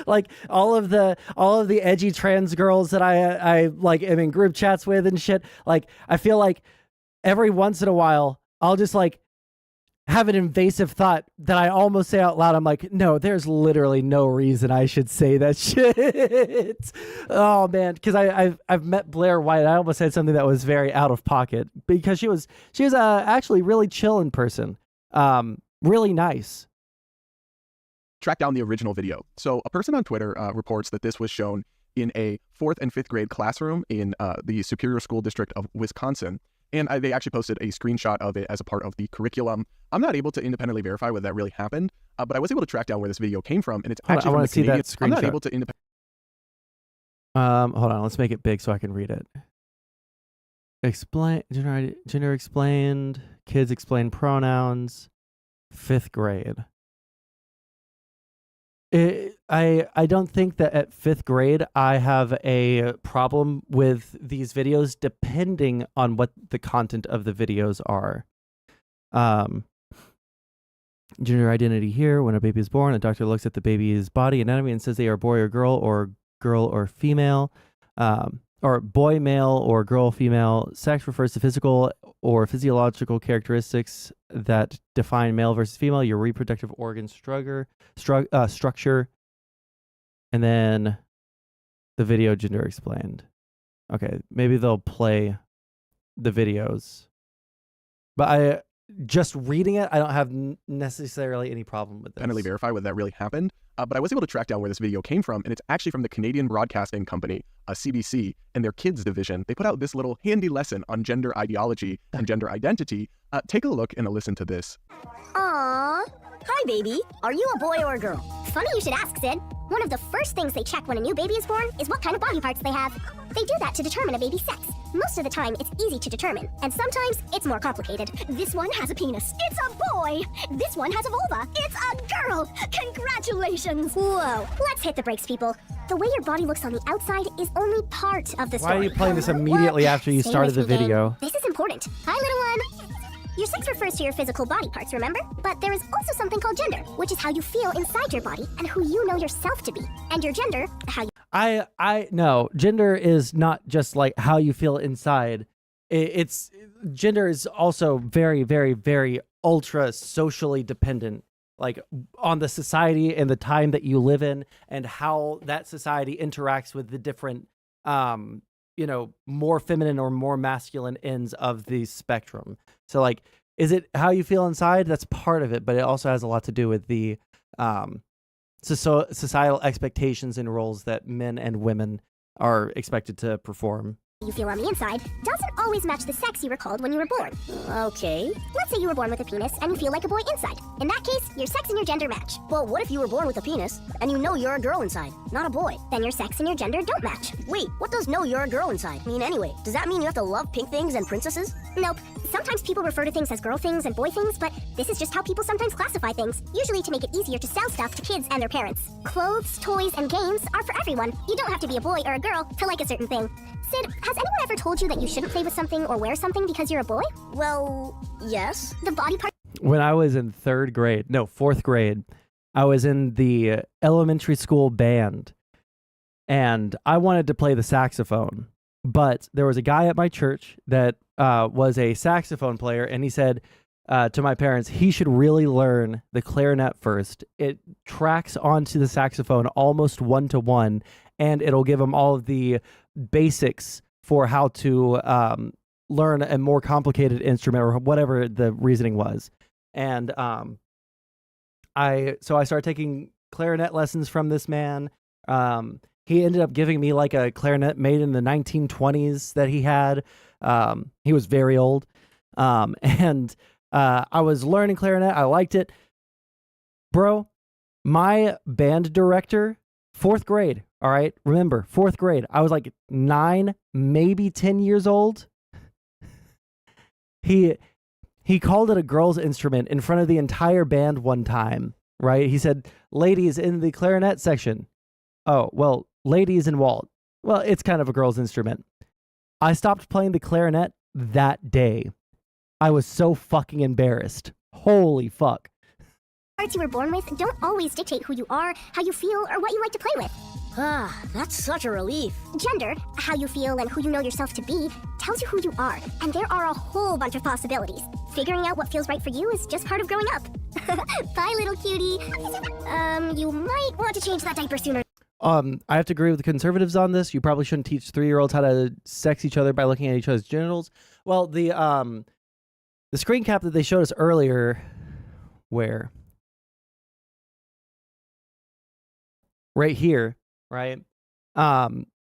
Like all of the edgy trans girls that I like am in group chats with and shit. Like I feel like every once in a while I'll just like have an invasive thought that I almost say out loud. I'm like, no, there's literally no reason I should say that shit. Oh man, because I've met Blair White. I almost said something that was very out of pocket because she was actually really chill in person, really nice. Track down the original video. So a person on Twitter reports that this was shown in a 4th and 5th grade classroom in the Superior School District of Wisconsin. And they actually posted a screenshot of it as a part of the curriculum. I'm not able to independently verify whether that really happened, but I was able to track down where this video came from, and it's actually I want to see that screenshot. I'm not able to independently. Hold on, let's make it big so I can read it. Explain gender explained. Kids explain pronouns. 5th grade. I don't think that at 5th grade I have a problem with these videos depending on what the content of the videos are. Gender identity here. When a baby is born, a doctor looks at the baby's body anatomy and says they are boy or girl or female. Or boy, male, or girl, female. Sex refers to physical or physiological characteristics that define male versus female, your reproductive organ structure, and then the video gender explained. Okay, maybe they'll play the videos. But just reading it, I don't have necessarily any problem with this. Independently verify whether that really happened. But I was able to track down where this video came from, and it's actually from the Canadian Broadcasting Company, CBC, and their kids division. They put out this little handy lesson on gender ideology and gender identity. Take a look and a listen to this. Aww. Hi, baby. Are you a boy or a girl? Funny you should ask, Sid. One of the first things they check when a new baby is born is what kind of body parts they have. They do that to determine a baby's sex. Most of the time, it's easy to determine, and sometimes it's more complicated. This one has a penis. It's a boy. This one has a vulva. It's a girl. Congratulations. Whoa. Let's hit the brakes, people. The way your body looks on the outside is only part of the story. Why are you playing this immediately after you Stay started with the me, gang. video? This is important. Hi, little one. Your sex refers to your physical body parts, remember? But there is also something called gender, which is how you feel inside your body and who you know yourself to be. And your gender, how you... I no, gender is not just like how you feel inside. It's gender is also very, very, very ultra socially dependent, like on the society and the time that you live in and how that society interacts with the different, more feminine or more masculine ends of the spectrum. So like, is it how you feel inside? That's part of it, but it also has a lot to do with the societal expectations and roles that men and women are expected to perform. You feel on the inside doesn't always match the sex you were called when you were born. Okay. Let's say you were born with a penis and you feel like a boy inside. In that case, your sex and your gender match. Well, what if you were born with a penis and you know you're a girl inside, not a boy? Then your sex and your gender don't match. Wait, what does know you're a girl inside mean anyway? Does that mean you have to love pink things and princesses? Nope. Sometimes people refer to things as girl things and boy things, but this is just how people sometimes classify things, usually to make it easier to sell stuff to kids and their parents. Clothes, toys, and games are for everyone. You don't have to be a boy or a girl to like a certain thing. Sid, has anyone ever told you that you shouldn't play with something or wear something because you're a boy? Well, yes. The body part... When I was in fourth grade, I was in the elementary school band, and I wanted to play the saxophone. But there was a guy at my church that was a saxophone player, and he said to my parents he should really learn the clarinet first. It tracks onto the saxophone almost 1-to-1, and it'll give him all of the basics for how to learn a more complicated instrument or whatever the reasoning was. And I started taking clarinet lessons from this man. He ended up giving me like a clarinet made in the 1920s that he had. He was very old. And I was learning clarinet. I liked it. Bro, my band director, 4th grade, all right? Remember, 4th grade. I was like 9, maybe 10 years old. He called it a girl's instrument in front of the entire band one time, right? He said, ladies in the clarinet section. Oh, well, ladies in Walt. Well, it's kind of a girl's instrument. I stopped playing the clarinet that day. I was so fucking embarrassed. Holy fuck. Parts you were born with don't always dictate who you are, how you feel, or what you like to play with. Ah, that's such a relief. Gender, how you feel and who you know yourself to be, tells you who you are, and there are a whole bunch of possibilities. Figuring out what feels right for you is just part of growing up. Bye, little cutie. You might want to change that diaper sooner. I have to agree with the conservatives on this. You probably shouldn't teach 3-year-olds how to sex each other by looking at each other's genitals. Well, the screen cap that they showed us earlier, where? Right here, right?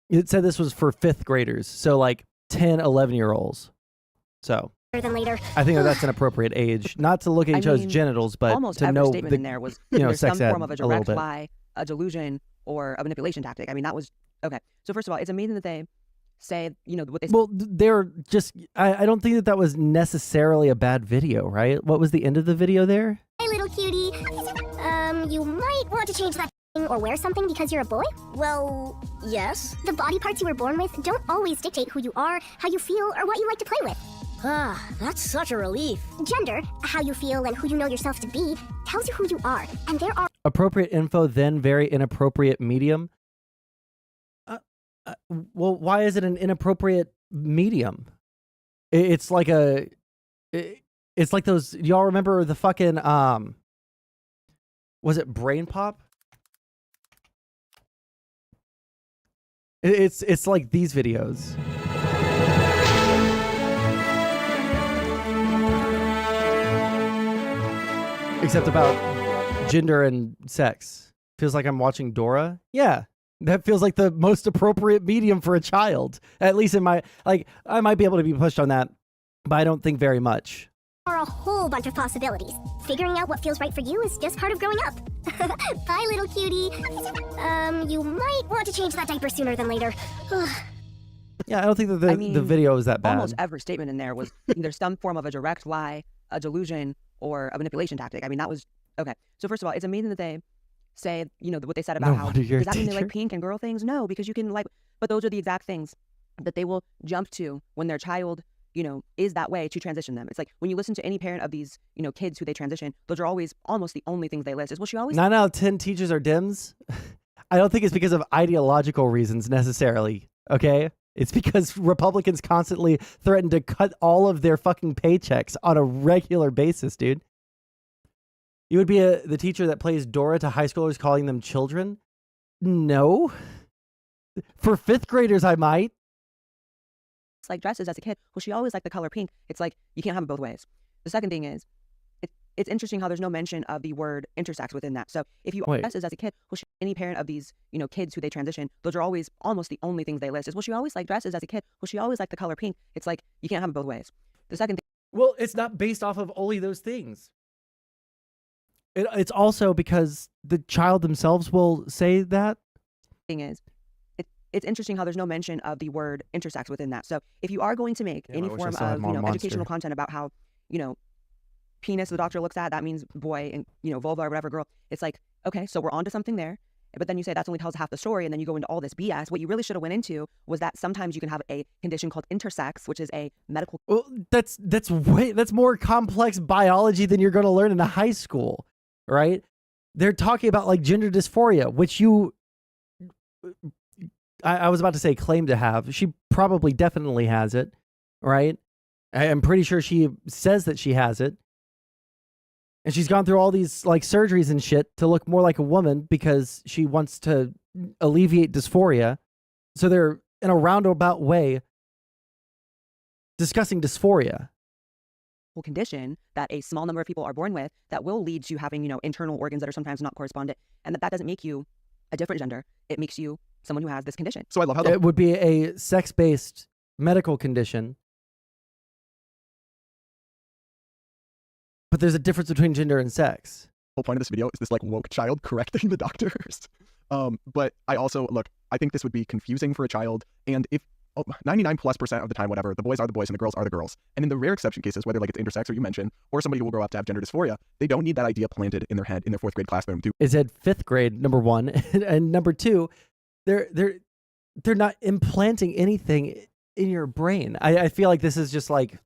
It said this was for 5th graders, so like 10, 11-year-olds. So than later. I think that's an appropriate age, not to look at each other's genitals, but almost to every know statement the, in there was there's some sex form of a little direct bit. lie, a delusion, or a manipulation tactic. I mean, that was okay. So first of all, it's amazing that they say, what they Well, they're just, I don't think that was necessarily a bad video, right? What was the end of the video there? Hey, little cutie. You might want to change that or wear something because you're a boy? Well, yes. The body parts you were born with don't always dictate who you are, how you feel, or what you like to play with. Ah, that's such a relief. Gender, how you feel and who you know yourself to be, tells you who you are, and there are... Appropriate info, then very inappropriate medium. Well, why is it an inappropriate medium? It's like it's like those, y'all remember the fucking, was it Brain Pop? It's like these videos. Except about gender and sex. Feels like I'm watching Dora. Yeah. That feels like the most appropriate medium for a child. At least in my, like, I might be able to be pushed on that, but I don't think very much. There are a whole bunch of possibilities. Figuring out what feels right for you is just part of growing up. Bye, little cutie. You might want to change that diaper sooner than later. Yeah, I don't think that the video is that bad. Almost every statement in there was either some form of a direct lie, a delusion, or a manipulation tactic. I mean, that was, okay. So first of all, it's amazing that they say, what they said about how, does that mean they like pink and girl things? No, because you can like, but those are the exact things that they will jump to when their child, is that way to transition them. It's like when you listen to any parent of these, kids who they transition, those are always almost the only things they list is, well, she always. 9 out of 10 teachers are dims. I don't think it's because of ideological reasons necessarily, okay? It's because Republicans constantly threaten to cut all of their fucking paychecks on a regular basis, dude. You would be the teacher that plays Dora to high schoolers calling them children? No. For 5th graders, I might. It's like dresses as a kid. Well, she always liked the color pink. It's like, you can't have it both ways. The second thing is, it's interesting how there's no mention of the word intersex within that. So if you dresses as a kid, well, any parent of these, kids who they transition, those are always almost the only things they list is, well, she always liked dresses as a kid. Well, she always liked the color pink. It's like, you can't have it both ways. The second thing. Well, it's not based off of only those things. It's also because the child themselves will say that. Thing is, it's interesting how there's no mention of the word intersex within that. So if you are going to make any form of, educational content about how, penis the doctor looks at, that means boy, and, vulva or whatever girl, it's like, okay, so we're onto something there. But then you say that's only tells half the story, and then you go into all this BS. What you really should have went into was that sometimes you can have a condition called intersex, which is a medical. Well, that's more complex biology than you're going to learn in a high school, right? They're talking about like gender dysphoria, which I was about to say claim to have. She probably definitely has it, right? I'm pretty sure she says that she has it. And she's gone through all these like surgeries and shit to look more like a woman because she wants to alleviate dysphoria. So they're in a roundabout way discussing dysphoria. Condition that a small number of people are born with that will lead to having, internal organs that are sometimes not correspondent. And that doesn't make you a different gender. It makes you someone who has this condition. So I love how it would be a sex-based medical condition. But there's a difference between gender and sex. The whole point of this video is this like woke child correcting the doctors. But I also, I think this would be confusing for a child. And if 99+% of the time, whatever, the boys are the boys and the girls are the girls. And in the rare exception cases, whether like it's intersex or you mentioned, or somebody who will grow up to have gender dysphoria, they don't need that idea planted in their head in their 4th grade classroom. Is at 5th grade, number one. And number two, they're not implanting anything in your brain. I feel like this is just like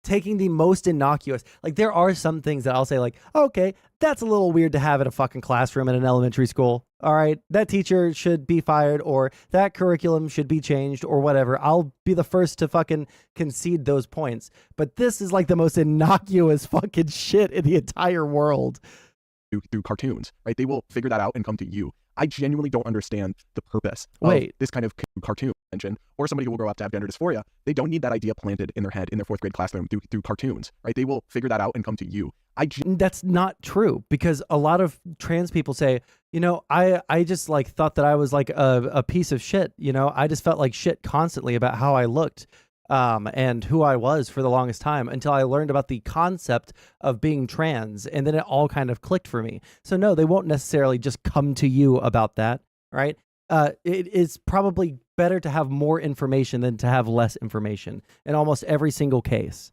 taking the most innocuous. Like there are some things that I'll say like, okay, that's a little weird to have in a fucking classroom in an elementary school. All right, that teacher should be fired or that curriculum should be changed or whatever. I'll be the first to fucking concede those points. But this is like the most innocuous fucking shit in the entire world. Through cartoons, right? They will figure that out and come to you. I genuinely don't understand the purpose of this kind of cartoon mention, or somebody who will grow up to have gender dysphoria. They don't need that idea planted in their head in their 4th grade classroom through cartoons, right? They will figure that out and come to you. That's not true because a lot of trans people say, I just like thought that I was like a piece of shit. I just felt like shit constantly about how I looked. And who I was for the longest time until I learned about the concept of being trans. And then it all kind of clicked for me. So no, they won't necessarily just come to you about that, right? It is probably better to have more information than to have less information in almost every single case.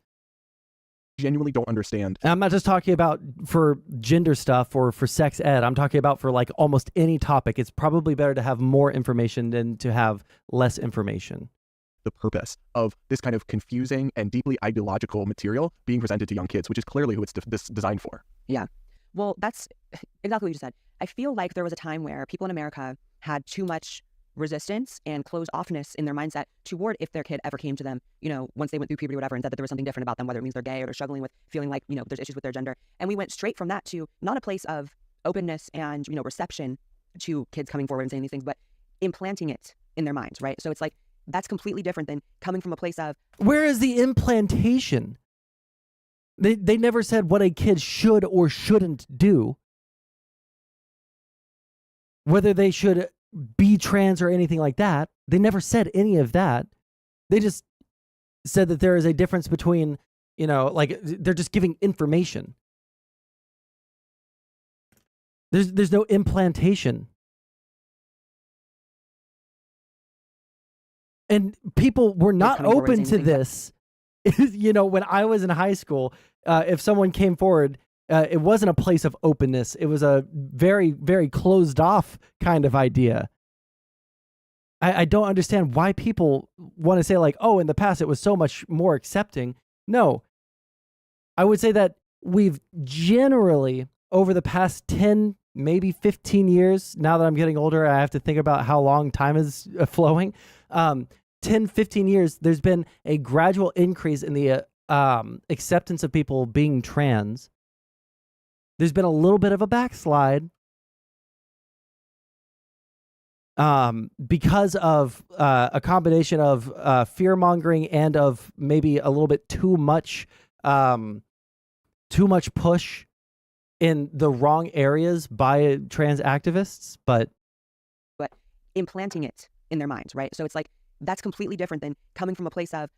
Genuinely don't understand. And I'm not just talking about for gender stuff or for sex ed. I'm talking about for like almost any topic. It's probably better to have more information than to have less information. The purpose of this kind of confusing and deeply ideological material being presented to young kids, which is clearly who it's designed for. Yeah. Well, that's exactly what you just said. I feel like there was a time where people in America had too much resistance and closed-offness in their mindset toward if their kid ever came to them, once they went through puberty or whatever, and said that there was something different about them, whether it means they're gay or they're struggling with feeling like, there's issues with their gender. And we went straight from that to not a place of openness and, reception to kids coming forward and saying these things, but implanting it in their minds, right? So it's like, that's completely different than coming from a place of... Where is the implantation? They never said what a kid should or shouldn't do. Whether they should be trans or anything like that. They never said any of that. They just said that there is a difference between, you know, like they're just giving information. There's no implantation. And people were not open to this. You know, when I was in high school, if someone came forward, it wasn't a place of openness. It was a very, very closed off kind of idea. I don't understand why people want to say like, oh, in the past it was so much more accepting. No, I would say that we've generally, over the past 10, maybe 15 years, now that I'm getting older, I have to think about how long time is flowing. 10, 15 years, there's been a gradual increase in the acceptance of people being trans. There's been a little bit of a backslide because of a combination of fear-mongering and of maybe a little bit too much push in the wrong areas by trans activists, but implanting it in their minds, right? So it's like, that's completely different than coming from a place of,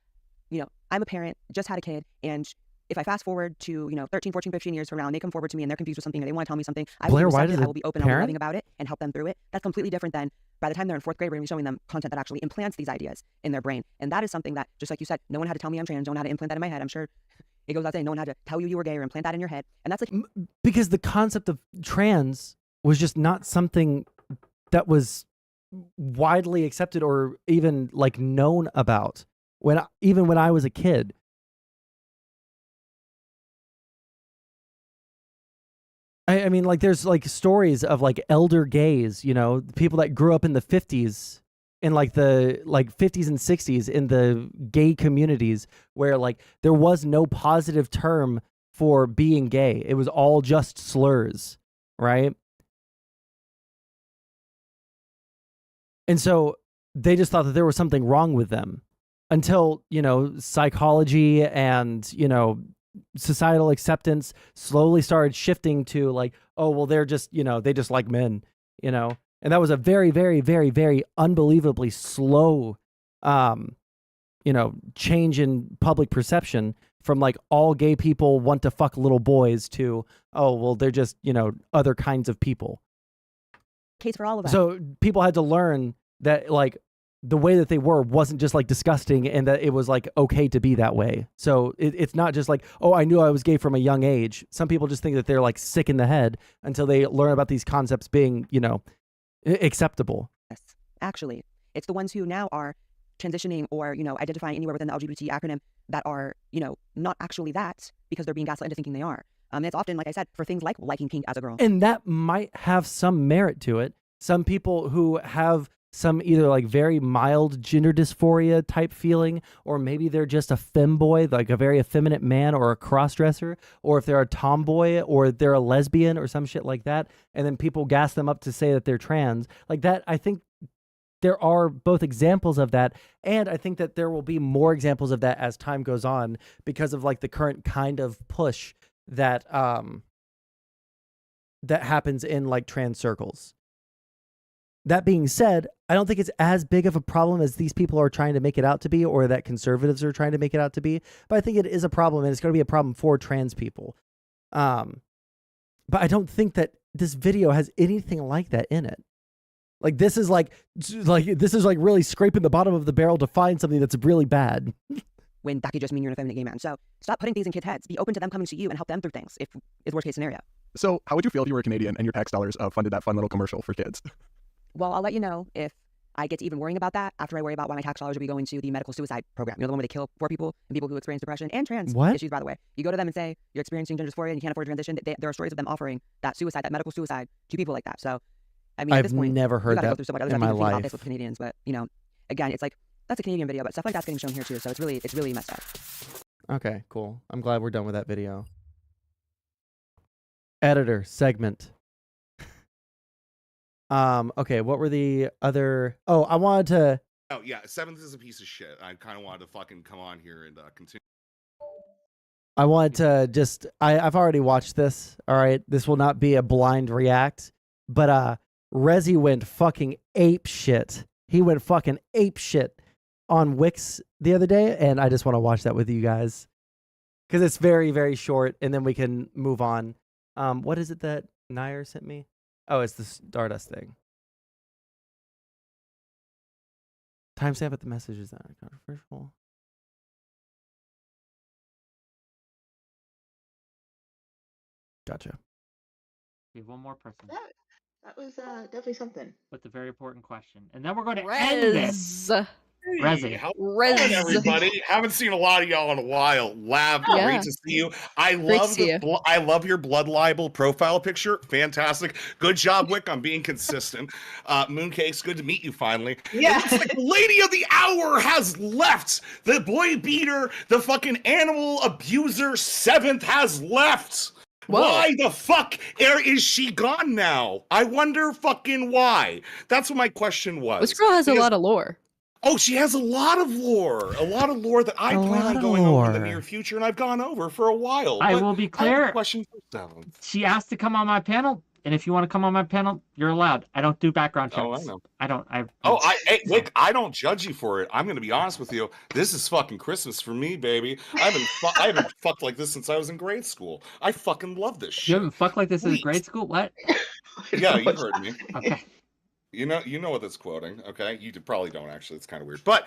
you know, I'm a parent, just had a kid, and if I fast forward to, you know, 13, 14, 15 years from now, and they come forward to me and they're confused with something, or they want to tell me something, I will be receptive, I will be open, I'll be loving about it, and help them through it. That's completely different than by the time they're in 4th grade, we're going to be showing them content that actually implants these ideas in their brain. And that is something that, just like you said, no one had to tell me I'm trans, no one had to implant that in my head. I'm sure it goes without saying, no one had to tell you were gay or implant that in your head. And that's like... Because the concept of trans was just not something that was widely accepted or even like known about even when I was a kid. I mean, like, there's like stories of like elder gays, you know, people that grew up in the 50s, in like the 50s and 60s in the gay communities, where like there was no positive term for being gay. It was all just slurs, right? And so they just thought that there was something wrong with them until, you know, psychology and, you know, societal acceptance slowly started shifting to like, oh, well, they're just, you know, they just like men, you know. And that was a very, very, very, very unbelievably slow, you know, change in public perception from like all gay people want to fuck little boys to, oh, well, they're just, you know, other kinds of people. Case for all of us. So people had to learn that like the way that they were wasn't just like disgusting, and that it was like okay to be that way. So it's not just like, oh, I knew I was gay from a young age. Some people just think that they're like sick in the head until they learn about these concepts being, you know, acceptable. Yes, actually, it's the ones who now are transitioning or, you know, identifying anywhere within the LGBT acronym that are, you know, not actually that, because they're being gaslit into thinking they are. It's often, like I said, for things like liking pink as a girl. And that might have some merit to it. Some people who have some either like very mild gender dysphoria type feeling, or maybe they're just a femboy, like a very effeminate man, or a crossdresser, or if they're a tomboy or they're a lesbian or some shit like that, and then people gas them up to say that they're trans. Like that, I think there are both examples of that, and I think that there will be more examples of that as time goes on because of like the current kind of push that that happens in like trans circles. That being said, I don't think it's as big of a problem as these people are trying to make it out to be, or that conservatives are trying to make it out to be. But I think it is a problem, and it's going to be a problem for trans people. But I don't think that this video has anything like that in it. Like this is like really scraping the bottom of the barrel to find something that's really bad. When that could just mean you're an effeminate gay man. So stop putting things in kids' heads. Be open to them coming to you and help them through things, if is worst case scenario. So how would you feel if you were a Canadian and your tax dollars funded that fun little commercial for kids? Well, I'll let you know if I get to even worrying about that after I worry about why my tax dollars will be going to the medical suicide program. You know, the one where they kill poor people and people who experience depression and trans issues, by the way. You go to them and say you're experiencing gender dysphoria and you can't afford to transition. There are stories of them offering that suicide, that medical suicide, to people like that. So, I mean, at this point, never heard you gotta that go through so much. in my life. About this with Canadians, but you know, again, it's like that's a Canadian video, but stuff like that's getting shown here too. So it's really messed up. Okay, cool. I'm glad we're done with that video. Editor segment. Okay, what were the other... Oh, I wanted to... Oh, yeah, 7th is a piece of shit. I kind of wanted to fucking come on here and continue. I want to just I've already watched this. All right. This will not be a blind react, but Rezi went fucking ape shit. He went fucking ape shit on Wix the other day, and I just want to watch that with you guys. Because it's very, very short, and then we can move on. What is it that Nair sent me? Oh, it's the Stardust thing. Timestamp at the message is not controversial. Gotcha. We have one more person That was definitely something. with a very important question, and then we're going to end this. Rezi. How's it going, everybody? Haven't seen a lot of y'all in a while. Lab, great to see you. I love your blood libel profile picture. Fantastic. Good job, Wick, on being consistent. Mooncakes, good to meet you finally. Yeah. It looks like Lady of the Hour has left. The boy beater, the fucking animal abuser, 7th has left. Whoa. Why the fuck is she gone now? I wonder fucking why. That's what my question was. This girl has a lot of lore. Oh, she has a lot of lore. A lot of lore that I plan on going over in the near future, and I've gone over for a while. I will be clear. Question for Seven. She asked to come on my panel, and if you want to come on my panel, you're allowed. I don't do background checks. Oh, I know. I don't. Hey, Nick, I don't judge you for it. I'm gonna be honest with you. This is fucking Christmas for me, baby. I haven't fucked like this since I was in grade school. I fucking love this shit. You haven't fucked like this in grade school? What? Yeah, you heard me. Okay. You know what that's quoting, okay? You probably don't actually. It's kind of weird, but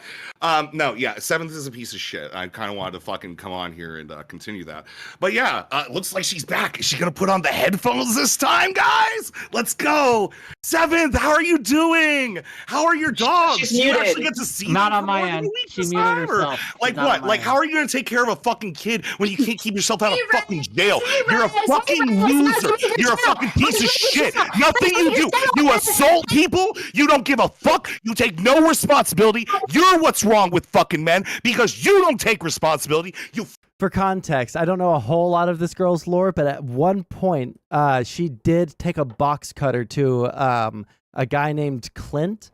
no, yeah. 7th is a piece of shit. I kind of wanted to fucking come on here and continue that, but yeah, looks like she's back. Is she gonna put on the headphones this time, guys? Let's go. 7th, how are you doing? How are your dogs? Do you actually get to see them Not on for my more than end. a week She this muted time, or- herself. Like Not what? on my Like how are you gonna take care of a fucking kid when you can't keep yourself out of fucking jail? You're a fucking loser. You're a fucking piece of shit. Nothing you do. You assault people. You don't give a fuck. You take no responsibility. You're what's wrong with fucking men because you don't take responsibility. You. For context, I don't know a whole lot of this girl's lore, but at one point, she did take a box cutter to a guy named Clint.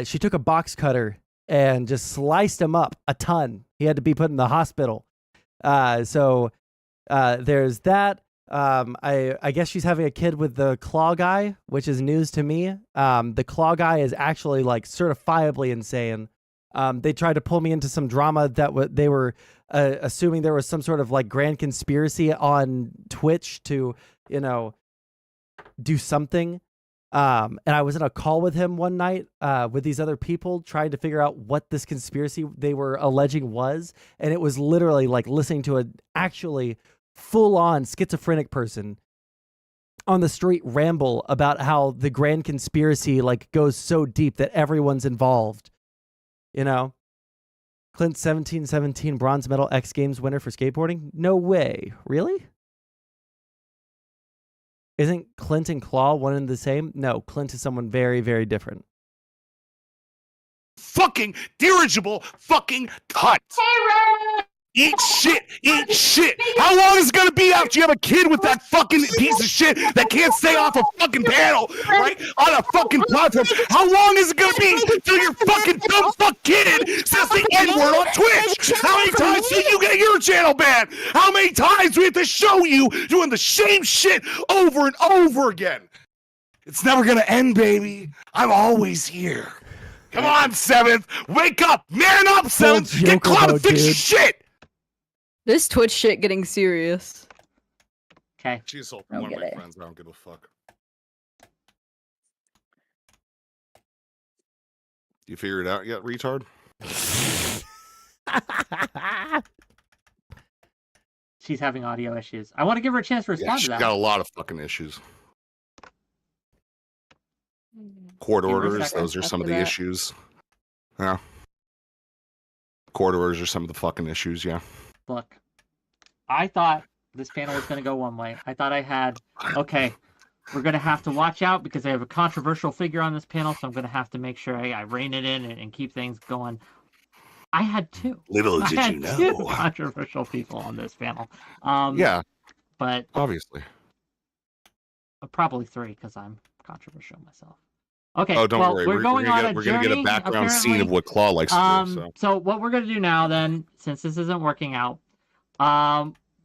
She took a box cutter and just sliced him up a ton. He had to be put in the hospital. So there's that. I guess she's having a kid with the claw guy, which is news to me. The claw guy is actually like certifiably insane. They tried to pull me into some drama that they were assuming there was some sort of like grand conspiracy on Twitch to, do something. And I was in a call with him one night with these other people trying to figure out what this conspiracy they were alleging was. And it was literally like listening to an actually full-on schizophrenic person on the street ramble about how the grand conspiracy like goes so deep that everyone's involved. Clint 1717 bronze medal X Games winner for skateboarding? No way. Really? Isn't Clint and Claw one and the same? No, Clint is someone very, very different. Fucking dirigible fucking cunt. Eat shit, eat shit. How long is it gonna be after you have a kid with that fucking piece of shit that can't stay off a fucking panel, right? On a fucking platform. How long is it gonna be till your fucking dumb fuck kid says the N-word on Twitch? How many times do you get your channel banned? How many times do we have to show you doing the same shit over and over again? It's never gonna end, baby. I'm always here. Come on, 7th. Wake up. Man up, 7th. Get Claw to fix your shit. This Twitch shit getting serious. Okay. She's one of my friends. I don't give a fuck. You figured it out yet, retard? She's having audio issues. I want to give her a chance to respond She's to that. got a lot of fucking issues. Court Give her a orders, second those are some of after the that. issues. Yeah. Court orders are some of the fucking issues, yeah. Look, I thought this panel was going to go one way. I thought I had, okay, we're going to have to watch out because I have a controversial figure on this panel, so I'm going to have to make sure I rein it in and keep things going. I had two. Little did I had you know. two controversial people on this panel. Yeah. But obviously. Probably three because I'm controversial myself. Okay, Oh, don't well, worry. we're going on a we're gonna get a journey, background scene apparently. of what Claw likes to do. So. So what we're going to do now then, since this isn't working out,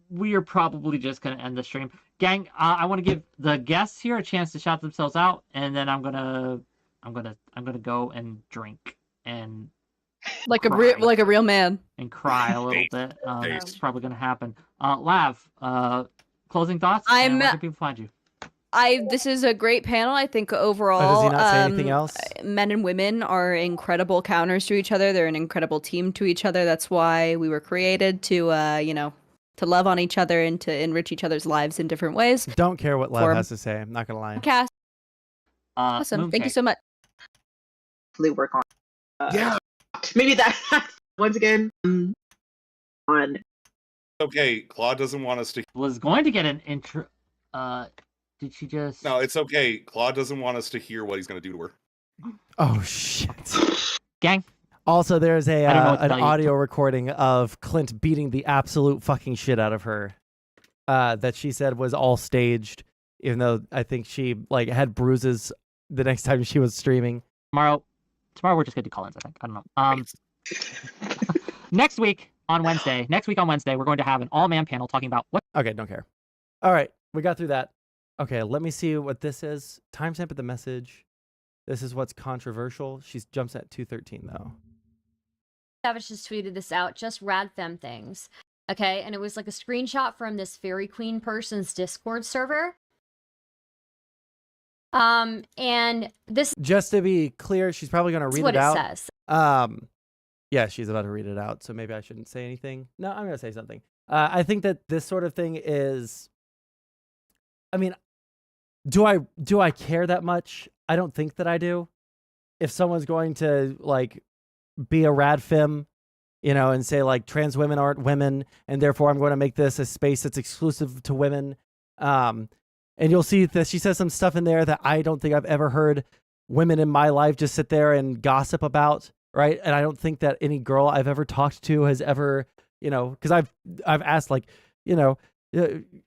we are probably just gonna end the stream. Gang, I want to give the guests here a chance to shout themselves out, and then I'm gonna go and drink and like a real man and cry a little bit. That's probably gonna happen. Lav, closing thoughts. And where can people find you? This is a great panel. I think overall, does he not say anything else? Men and women are incredible counters to each other. They're an incredible team to each other. That's why we were created to, to love on each other and to enrich each other's lives in different ways. Don't care what Lev has to say. I'm not gonna lie. Podcast. Awesome. Thank you so much. Work on. Yeah. Maybe that once again on. Okay, Claude doesn't want us to. Was going to get an intro. Did she just? No, it's okay. Claude doesn't want us to hear what he's going to do to her. Oh shit! Gang. Also, there's an tell you. audio recording of Clint beating the absolute fucking shit out of her. That she said was all staged, even though I think she had bruises the next time she was streaming. Tomorrow we're just gonna do call-ins. I think. I don't know. Next week on Wednesday, we're going to have an all-man panel talking about what. Okay, don't care. All right, we got through that. Okay, let me see what this is. Timestamp of the message. This is what's controversial. She jumps at 2:13 though. Savage just tweeted this out, just rad fem things. Okay, and it was like a screenshot from this Fairy Queen person's Discord server. And this. Just to be clear, she's probably going to read what it out. says. Yeah, she's about to read it out, so maybe I shouldn't say anything. No, I'm going to say something. I think that this sort of thing is. I mean, do I care that much? I don't think that I do. If someone's going to be a rad fem, and say trans women aren't women, and therefore I'm going to make this a space that's exclusive to women. And you'll see that she says some stuff in there that I don't think I've ever heard women in my life just sit there and gossip about, right? And I don't think that any girl I've ever talked to has ever, because I've asked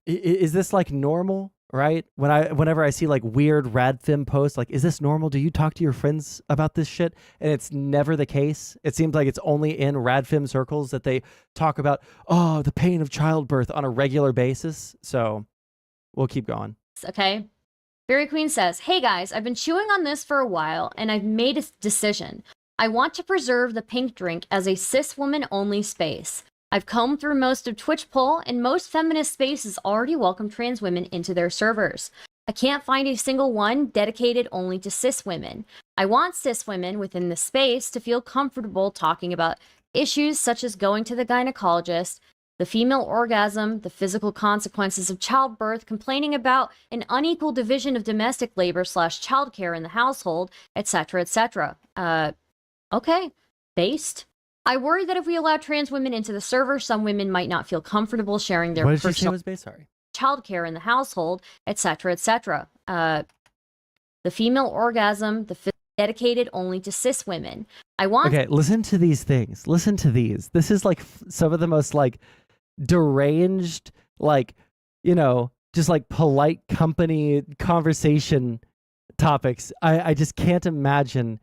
is this normal? Right? Whenever I see weird rad fem posts, is this normal? Do you talk to your friends about this shit? And it's never the case. It seems like it's only in rad fem circles that they talk about, the pain of childbirth on a regular basis. So we'll keep going. Okay. Fairy Queen says, "Hey guys, I've been chewing on this for a while and I've made a decision. I want to preserve the pink drink as a cis woman only space. I've combed through most of Twitch poll, and most feminist spaces already welcome trans women into their servers. I can't find a single one dedicated only to cis women. I want cis women within the space to feel comfortable talking about issues such as going to the gynecologist, the female orgasm, the physical consequences of childbirth, complaining about an unequal division of domestic labor / childcare in the household, etc., etc." Okay, based. I worry that if we allow trans women into the server, some women might not feel comfortable sharing their What did she say personal was based? Sorry. childcare in the household, etc., etc. The female orgasm, dedicated only to cis women. I want. Okay, listen to these things. Listen to these. This is some of the most deranged, just polite company conversation topics. I just can't imagine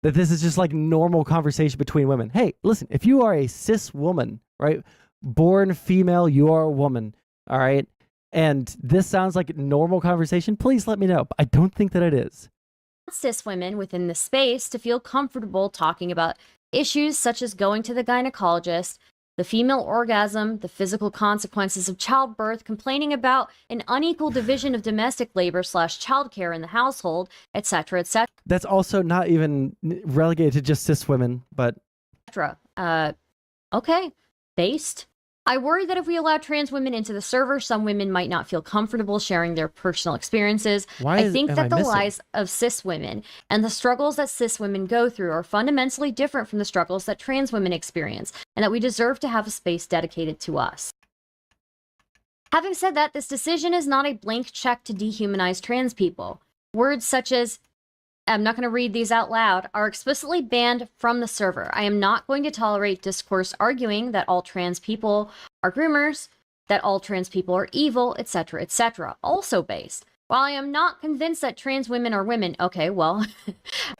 that this is just normal conversation between women. Hey, listen, if you are a cis woman, right, born female, you are a woman, all right, and this sounds like normal conversation, please let me know. I don't think that it is. Cis women within the space to feel comfortable talking about issues such as going to the gynecologist, the female orgasm, the physical consequences of childbirth, complaining about an unequal division of domestic labor / childcare in the household, etc., etc. That's also not even relegated to just cis women, but. Okay, based. I worry that if we allow trans women into the server, some women might not feel comfortable sharing their personal experiences. I think that the lies of cis women and the struggles that cis women go through are fundamentally different from the struggles that trans women experience, and that we deserve to have a space dedicated to us. Having said that, this decision is not a blank check to dehumanize trans people. Words such as, I'm not going to read these out loud, are explicitly banned from the server. I am not going to tolerate discourse arguing that all trans people are groomers, that all trans people are evil, etc., etc. Also based. While I am not convinced that trans women are women, okay, well,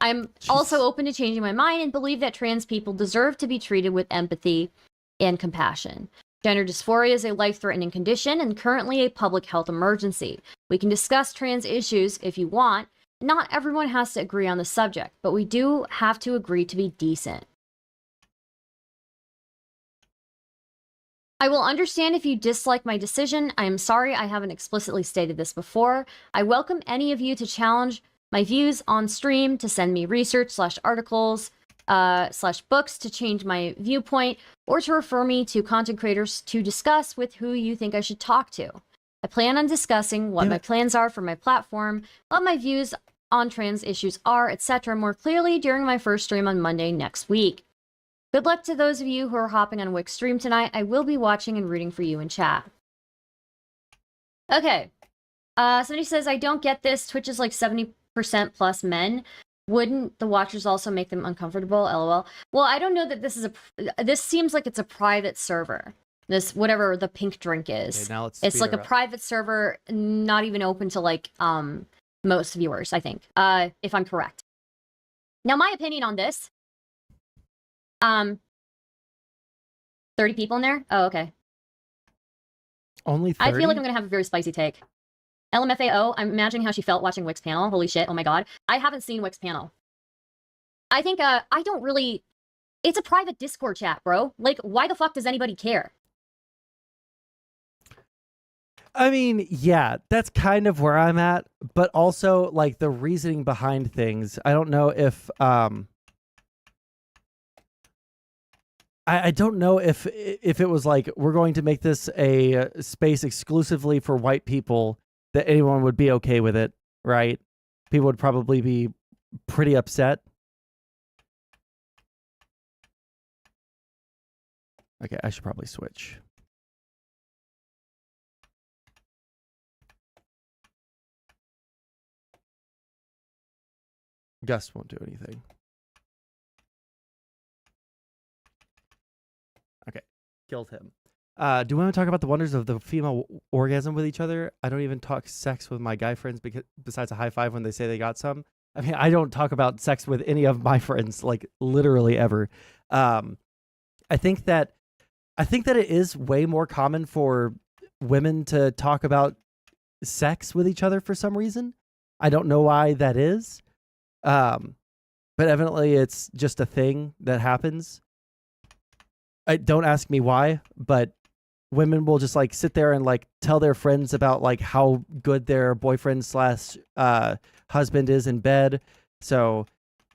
I'm also open to changing my mind and believe that trans people deserve to be treated with empathy and compassion. Gender dysphoria is a life-threatening condition and currently a public health emergency. We can discuss trans issues if you want. Not everyone has to agree on the subject, but we do have to agree to be decent. I will understand if you dislike my decision. I am sorry I haven't explicitly stated this before. I welcome any of you to challenge my views on stream, to send me research/articles, /books to change my viewpoint, or to refer me to content creators to discuss with who you think I should talk to. I plan on discussing what my plans are for my platform, what my views on trans issues are, etc. more clearly during my first stream on Monday next week. Good luck to those of you who are hopping on Wick's stream tonight. I will be watching and rooting for you in chat. Okay. Somebody says, I don't get this. Twitch is like 70% plus men. Wouldn't the watchers also make them uncomfortable? LOL. Well, I don't know that this is this seems like it's a private server. This, whatever the pink drink is. Okay, now let's it's speed like her a up. private server, not even open to like, most viewers, I think, if I'm correct. Now, my opinion on this, 30 people in there? Oh, okay. Only 30? I feel like I'm going to have a very spicy take. LMFAO, I'm imagining how she felt watching Wick's panel. Holy shit, oh my god. I haven't seen Wick's panel. I think, I don't really... It's a private Discord chat, bro. Like, why the fuck does anybody care? I mean, yeah, that's kind of where I'm at, but also like the reasoning behind things. I don't know if I don't know if it was like we're going to make this a space exclusively for white people that anyone would be okay with it, right? People would probably be pretty upset. Okay, I should probably switch. Gus won't do anything. Okay, killed him. Do we want to talk about the wonders of the female orgasm with each other? I don't even talk sex with my guy friends besides a high five when they say they got some. I mean, I don't talk about sex with any of my friends, like literally ever. I think that it is way more common for women to talk about sex with each other for some reason. I don't know why that is. But evidently it's just a thing that happens. Don't ask me why, but women will just like sit there and like tell their friends about like how good their boyfriend / husband is in bed. So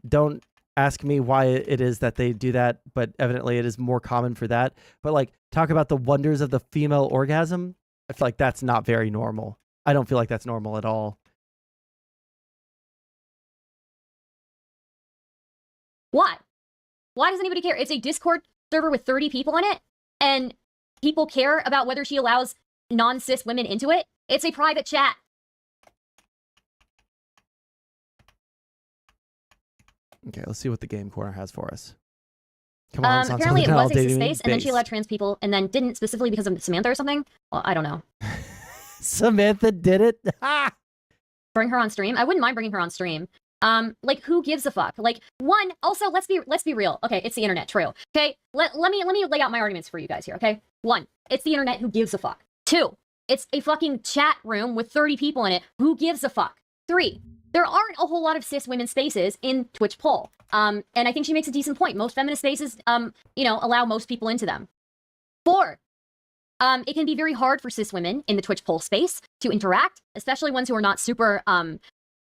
don't ask me why it is that they do that, but evidently it is more common for that. But like talk about the wonders of the female orgasm. I feel like that's not very normal. I don't feel like that's normal at all. Why? Why does anybody care? It's a Discord server with 30 people in it, and people care about whether she allows non-cis women into it. It's a private chat. Okay, let's see what the game corner has for us. Come on, Sondsol, apparently it now was a cis dating space, and then she based. allowed trans people, and then didn't specifically because of Samantha or something. Well, I don't know. Samantha did it. Bring her on stream. I wouldn't mind bringing her on stream. Like, who gives a fuck? Like, one, also, let's be real. Okay, it's the internet, true. Okay, let me lay out my arguments for you guys here, okay? One, it's the internet, who gives a fuck? Two, it's a fucking chat room with 30 people in it, who gives a fuck? Three, there aren't a whole lot of cis women spaces in Twitch poll. And I think she makes a decent point. Most feminist spaces, allow most people into them. Four, it can be very hard for cis women in the Twitch poll space to interact, especially ones who are not super,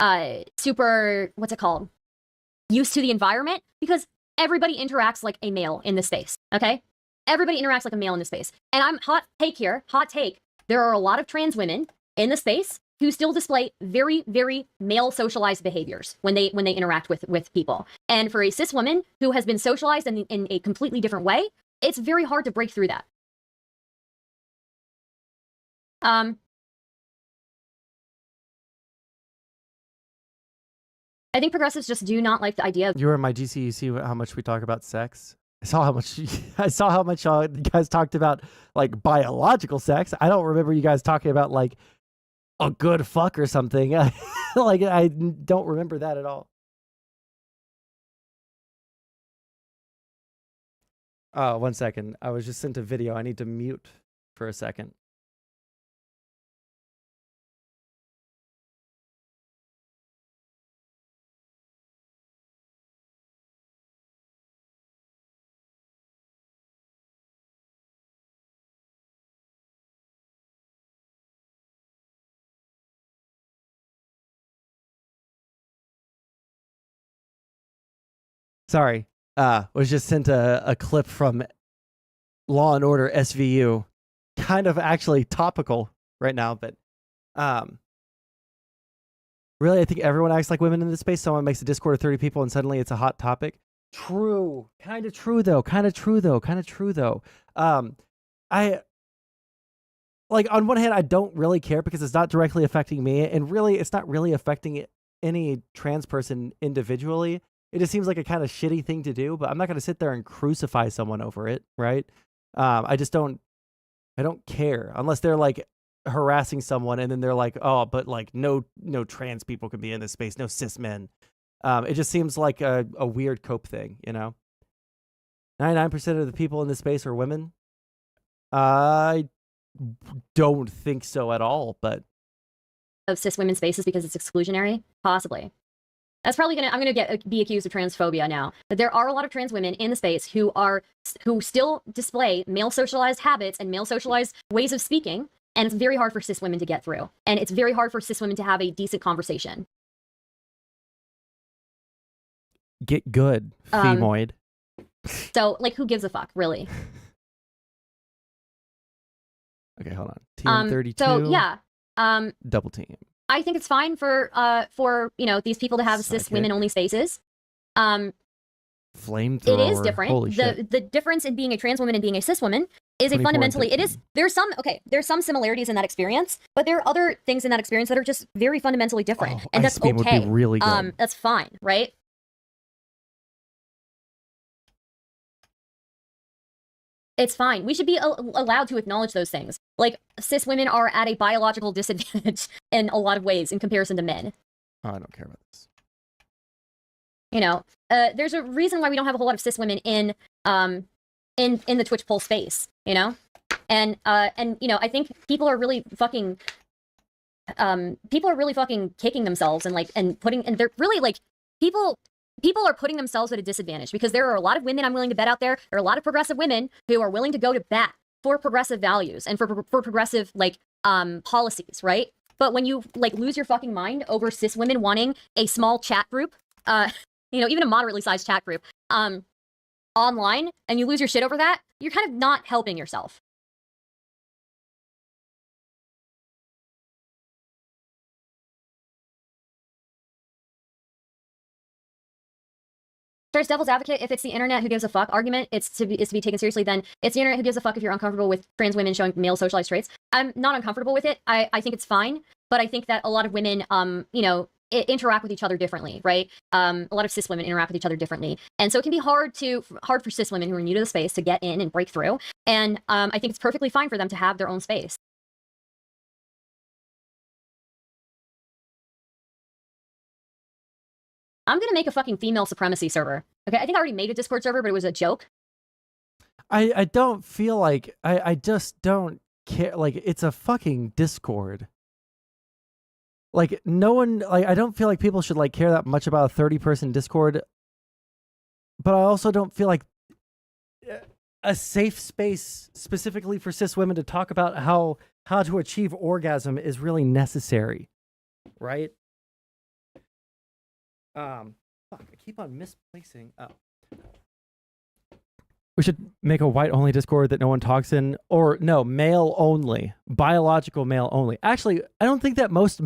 what's it called? Used to the environment, because everybody interacts like a male in this space, okay? Everybody interacts like a male in this space. And I'm hot take. There are a lot of trans women in the space who still display very, very male socialized behaviors when they interact with people. And for a cis woman who has been socialized in a completely different way, it's very hard to break through that. I think progressives just do not like the idea of... You were in my GC, you see how much we talk about sex? I saw how much you guys talked about like biological sex. I don't remember you guys talking about like a good fuck or something. Like, I don't remember that at all. 1 second. I was just sent a video. I need to mute for a second. Sorry. Was just sent a clip from Law and Order SVU. Kind of actually topical right now, but really, I think everyone acts like women in this space. Someone makes a Discord of 30 people and suddenly it's a hot topic. True. Kind of true though. I like, on one hand, I don't really care because it's not directly affecting me, and really it's not really affecting any trans person individually. It just seems like a kind of shitty thing to do, but I'm not going to sit there and crucify someone over it, right? I don't care unless they're like harassing someone and then they're like, oh, but like no trans people can be in this space, no cis men. It just seems like a weird cope thing, you know? 99% of the people in this space are women. I don't think so at all, but of cis women's spaces because it's exclusionary, possibly. That's probably I'm gonna be accused of transphobia now. But there are a lot of trans women in the space who still display male socialized habits and male socialized ways of speaking, and it's very hard for cis women to get through. And it's very hard for cis women to have a decent conversation. Get good, femoid. So, like, who gives a fuck, really? Okay, hold on. Team 32. So yeah. Double team. I think it's fine for these people to have cis women only spaces. Flamethrower. It is different. Holy shit. The difference in being a trans woman and being a cis woman is a fundamentally there's some similarities in that experience, but there are other things in that experience that are just very fundamentally different. And that's okay. Would be really good. That's fine, right? It's fine. We should be allowed to acknowledge those things. Like, cis women are at a biological disadvantage in a lot of ways in comparison to men. Oh, I don't care about this. You know, there's a reason why we don't have a whole lot of cis women in the Twitch poll space. You know, and you know, I think people are really fucking kicking themselves and they're really like People are putting themselves at a disadvantage because there are a lot of women I'm willing to bet out there. There are a lot of progressive women who are willing to go to bat for progressive values and for progressive policies, right? But when you lose your fucking mind over cis women wanting a small chat group, even a moderately sized chat group, online, and you lose your shit over that, you're kind of not helping yourself. There's devil's advocate. If it's the internet who gives a fuck argument, is to be taken seriously, then it's the internet who gives a fuck if you're uncomfortable with trans women showing male socialized traits. I'm not uncomfortable with it. I think it's fine, but I think that a lot of women, interact with each other differently, right? A lot of cis women interact with each other differently. And so it can be hard for cis women who are new to the space to get in and break through. And I think it's perfectly fine for them to have their own space. I'm going to make a fucking female supremacy server. Okay, I think I already made a Discord server, but it was a joke. I don't feel like, I just don't care. Like, it's a fucking Discord. Like, no one, I don't feel like people should care that much about a 30-person Discord. But I also don't feel like a safe space specifically for cis women to talk about how to achieve orgasm is really necessary. Right? Fuck, I keep on misplacing. Oh. We should make a white-only Discord that no one talks in, or no, male-only, biological male-only. Actually, I don't think that most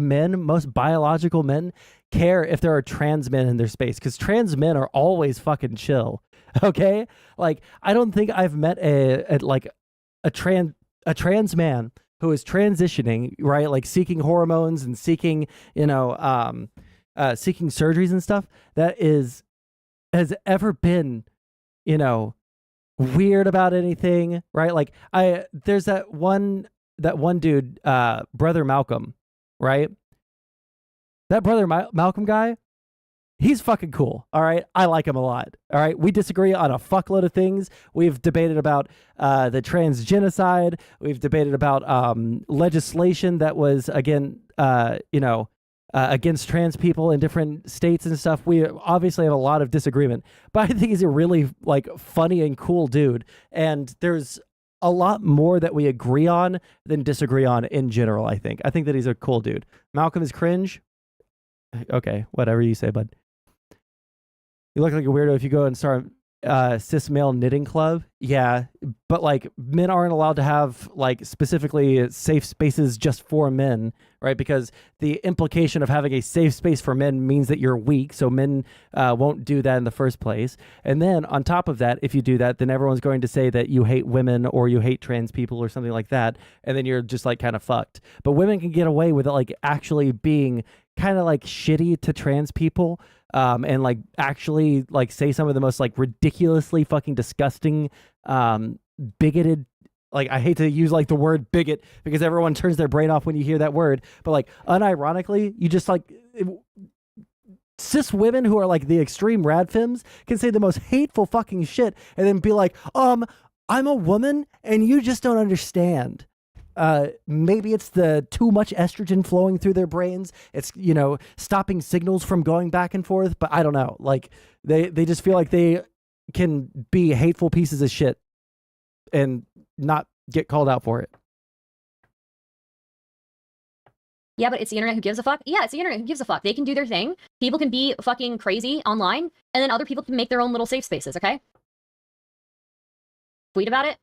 biological men care if there are trans men in their space, because trans men are always fucking chill, okay? Like, I don't think I've met a trans man who is transitioning, right? Like, seeking hormones and seeking, seeking surgeries and stuff that has ever been, weird about anything, right? Like, there's that one dude, Brother Malcolm, right? That Brother Malcolm guy, he's fucking cool. All right. I like him a lot. All right. We disagree on a fuckload of things. We've debated about the trans genocide. We've debated about legislation that was, again, against trans people in different states and stuff. We obviously have a lot of disagreement, but I think he's a really like funny and cool dude. And there's a lot more that we agree on than disagree on in general. I think that he's a cool dude. Malcolm is cringe. Okay, whatever you say, bud. You look like a weirdo if you go and start cis male knitting club. Yeah, but like men aren't allowed to have like specifically safe spaces just for men, right? Because the implication of having a safe space for men means that you're weak, so men won't do that in the first place. And then on top of that, if you do that, then everyone's going to say that you hate women or you hate trans people or something like that, and then you're just like kind of fucked. But women can get away with it, like actually being kind of like shitty to trans people, and like actually like say some of the most like ridiculously fucking disgusting, bigoted, like I hate to use like the word bigot because everyone turns their brain off when you hear that word, but like unironically, you just like cis women who are like the extreme radfems can say the most hateful fucking shit and then be like, I'm a woman and you just don't understand. Maybe it's the too much estrogen flowing through their brains. It's, stopping signals from going back and forth, but I don't know. Like they just feel like they can be hateful pieces of shit and not get called out for it. Yeah, but it's the internet who gives a fuck. Yeah, it's the internet who gives a fuck. They can do their thing. People can be fucking crazy online, and then other people can make their own little safe spaces, okay? Tweet about it.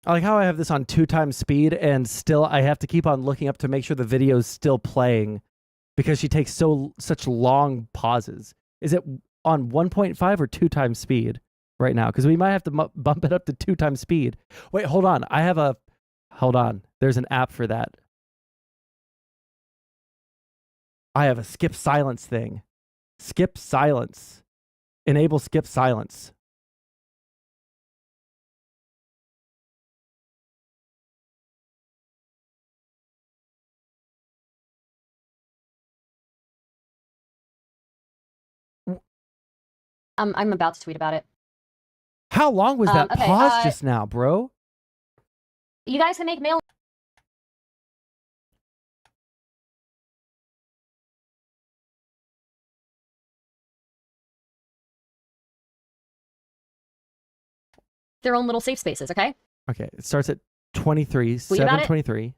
I like how I have this on 2x speed and still I have to keep on looking up to make sure the video is still playing because she takes such long pauses. Is it on 1.5 or 2x speed right now? Because we might have to bump it up to 2x speed. Wait, hold on. Hold on. There's an app for that. I have a skip silence thing. Skip silence. Enable skip silence. I'm about to tweet about it. How long was that okay, pause just now, bro? You guys can make mail. Their own little safe spaces, okay? Okay, it starts at 23, Tweet about it. 7:23.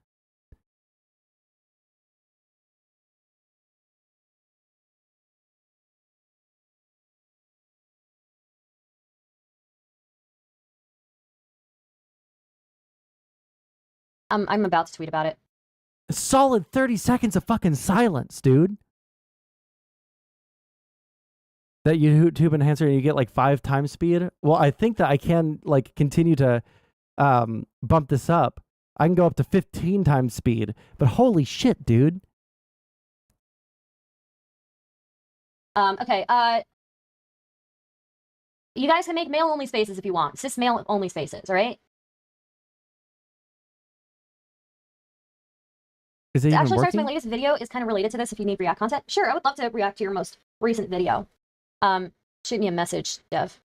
I'm about to tweet about it. A solid 30 seconds of fucking silence, dude. That YouTube enhancer and you get like 5x speed. Well, I think that I can like continue to bump this up. I can go up to 15x speed, but holy shit, dude. Okay, you guys can make male-only spaces if you want. Cis male-only spaces, all right? Is it even Actually, working? my latest video is kind of related to this if you need React content. Sure, I would love to react to your most recent video. Shoot me a message, Dev.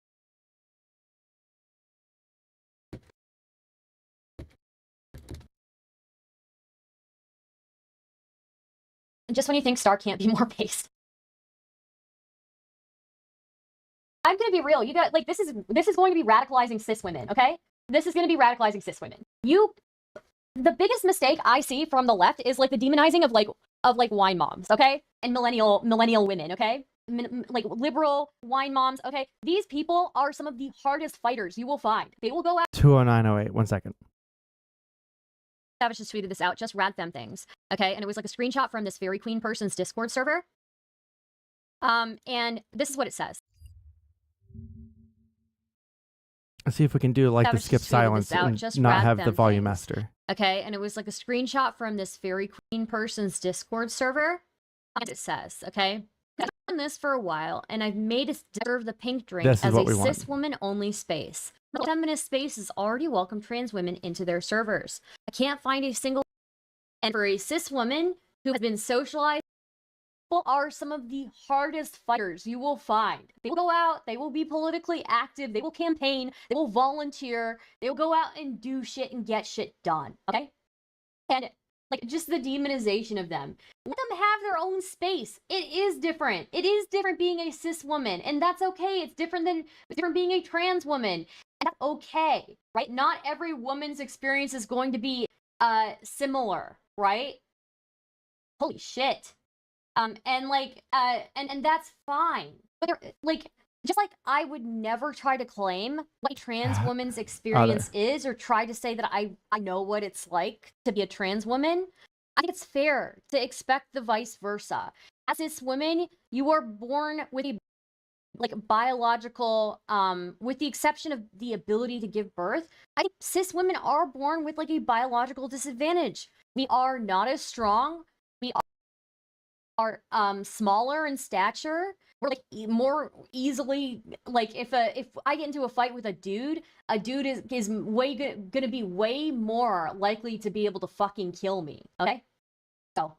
Just when you think Star can't be more based. I'm gonna be real. You got like this is going to be radicalizing cis women, okay? This is gonna be radicalizing cis women. The biggest mistake I see from the left is like the demonizing of like wine moms, okay? And millennial women, okay? Like liberal wine moms, okay? These people are some of the hardest fighters you will find. They will go out. 20908. 1 second. Savage just tweeted this out, just rad fem things, okay? And it was like a screenshot from this Fairy Queen person's Discord server. And this is what it says. Let's see if we can do like the Savage skip just tweeted silence this out, and just not rad have the fem volume things. master. Okay, and it was like a screenshot from this Fairy Queen person's Discord server. And it says, okay, I've done this for a while, and I've made it serve the pink drink This is as what a we want. cis woman only space. The feminist space has already welcomed trans women into their servers. I can't find a single, and for a cis woman who has been socialized people are some of the hardest fighters you will find. They will go out, they will be politically active, they will campaign, they will volunteer, they will go out and do shit and get shit done, okay? And like just the demonization of them. Let them have their own space. It is different. It is different being a cis woman, and that's okay. It's different being a trans woman. And that's okay, right? Not every woman's experience is going to be similar, right? Holy shit. And that's fine. But like, just like I would never try to claim what a trans woman's experience is, or try to say that I know what it's like to be a trans woman, I think it's fair to expect the vice versa. As cis women, you are born with a biological, with the exception of the ability to give birth, I think cis women are born with like a biological disadvantage. We are not as strong. We are smaller in stature. We're like more easily, like if I get into a fight with a dude is gonna be way more likely to be able to fucking kill me. Okay, so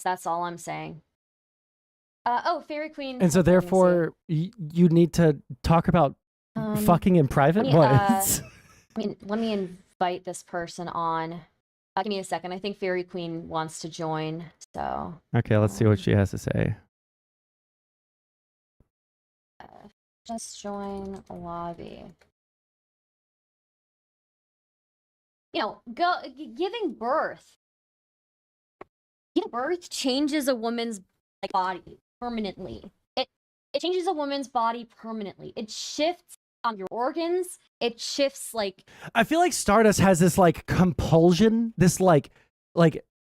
that's all I'm saying. Oh, Fairy Queen. And so therefore, you need to talk about fucking in private. Let me invite this person on. Give me a second. I think Fairy Queen wants to join. So okay, let's see what she has to say. Just join lobby. You know, giving birth changes a woman's body permanently. It changes a woman's body permanently. It shifts your organs. It shifts like. I feel like Stardust has this like compulsion, this like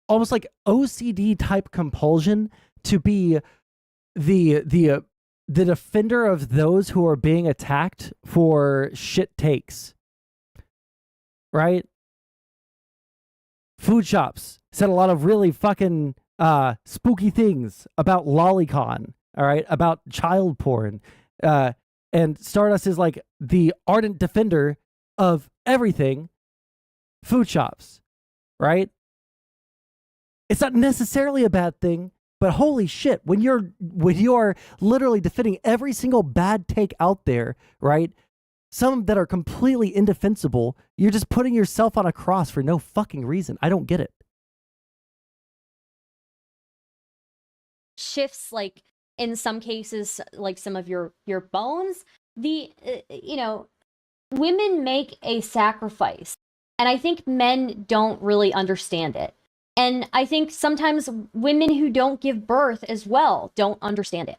almost like OCD type compulsion to be the defender of those who are being attacked for shit takes. Right? Food shops said a lot of really fucking spooky things about lolicon, all right, about child porn. And Stardust is like the ardent defender of everything food shops, right? It's not necessarily a bad thing, but holy shit, when you're literally defending every single bad take out there, right? Some that are completely indefensible, you're just putting yourself on a cross for no fucking reason. I don't get it. Shifts like in some cases like some of your bones. Women make a sacrifice, and I think men don't really understand it. And I think sometimes women who don't give birth as well don't understand it.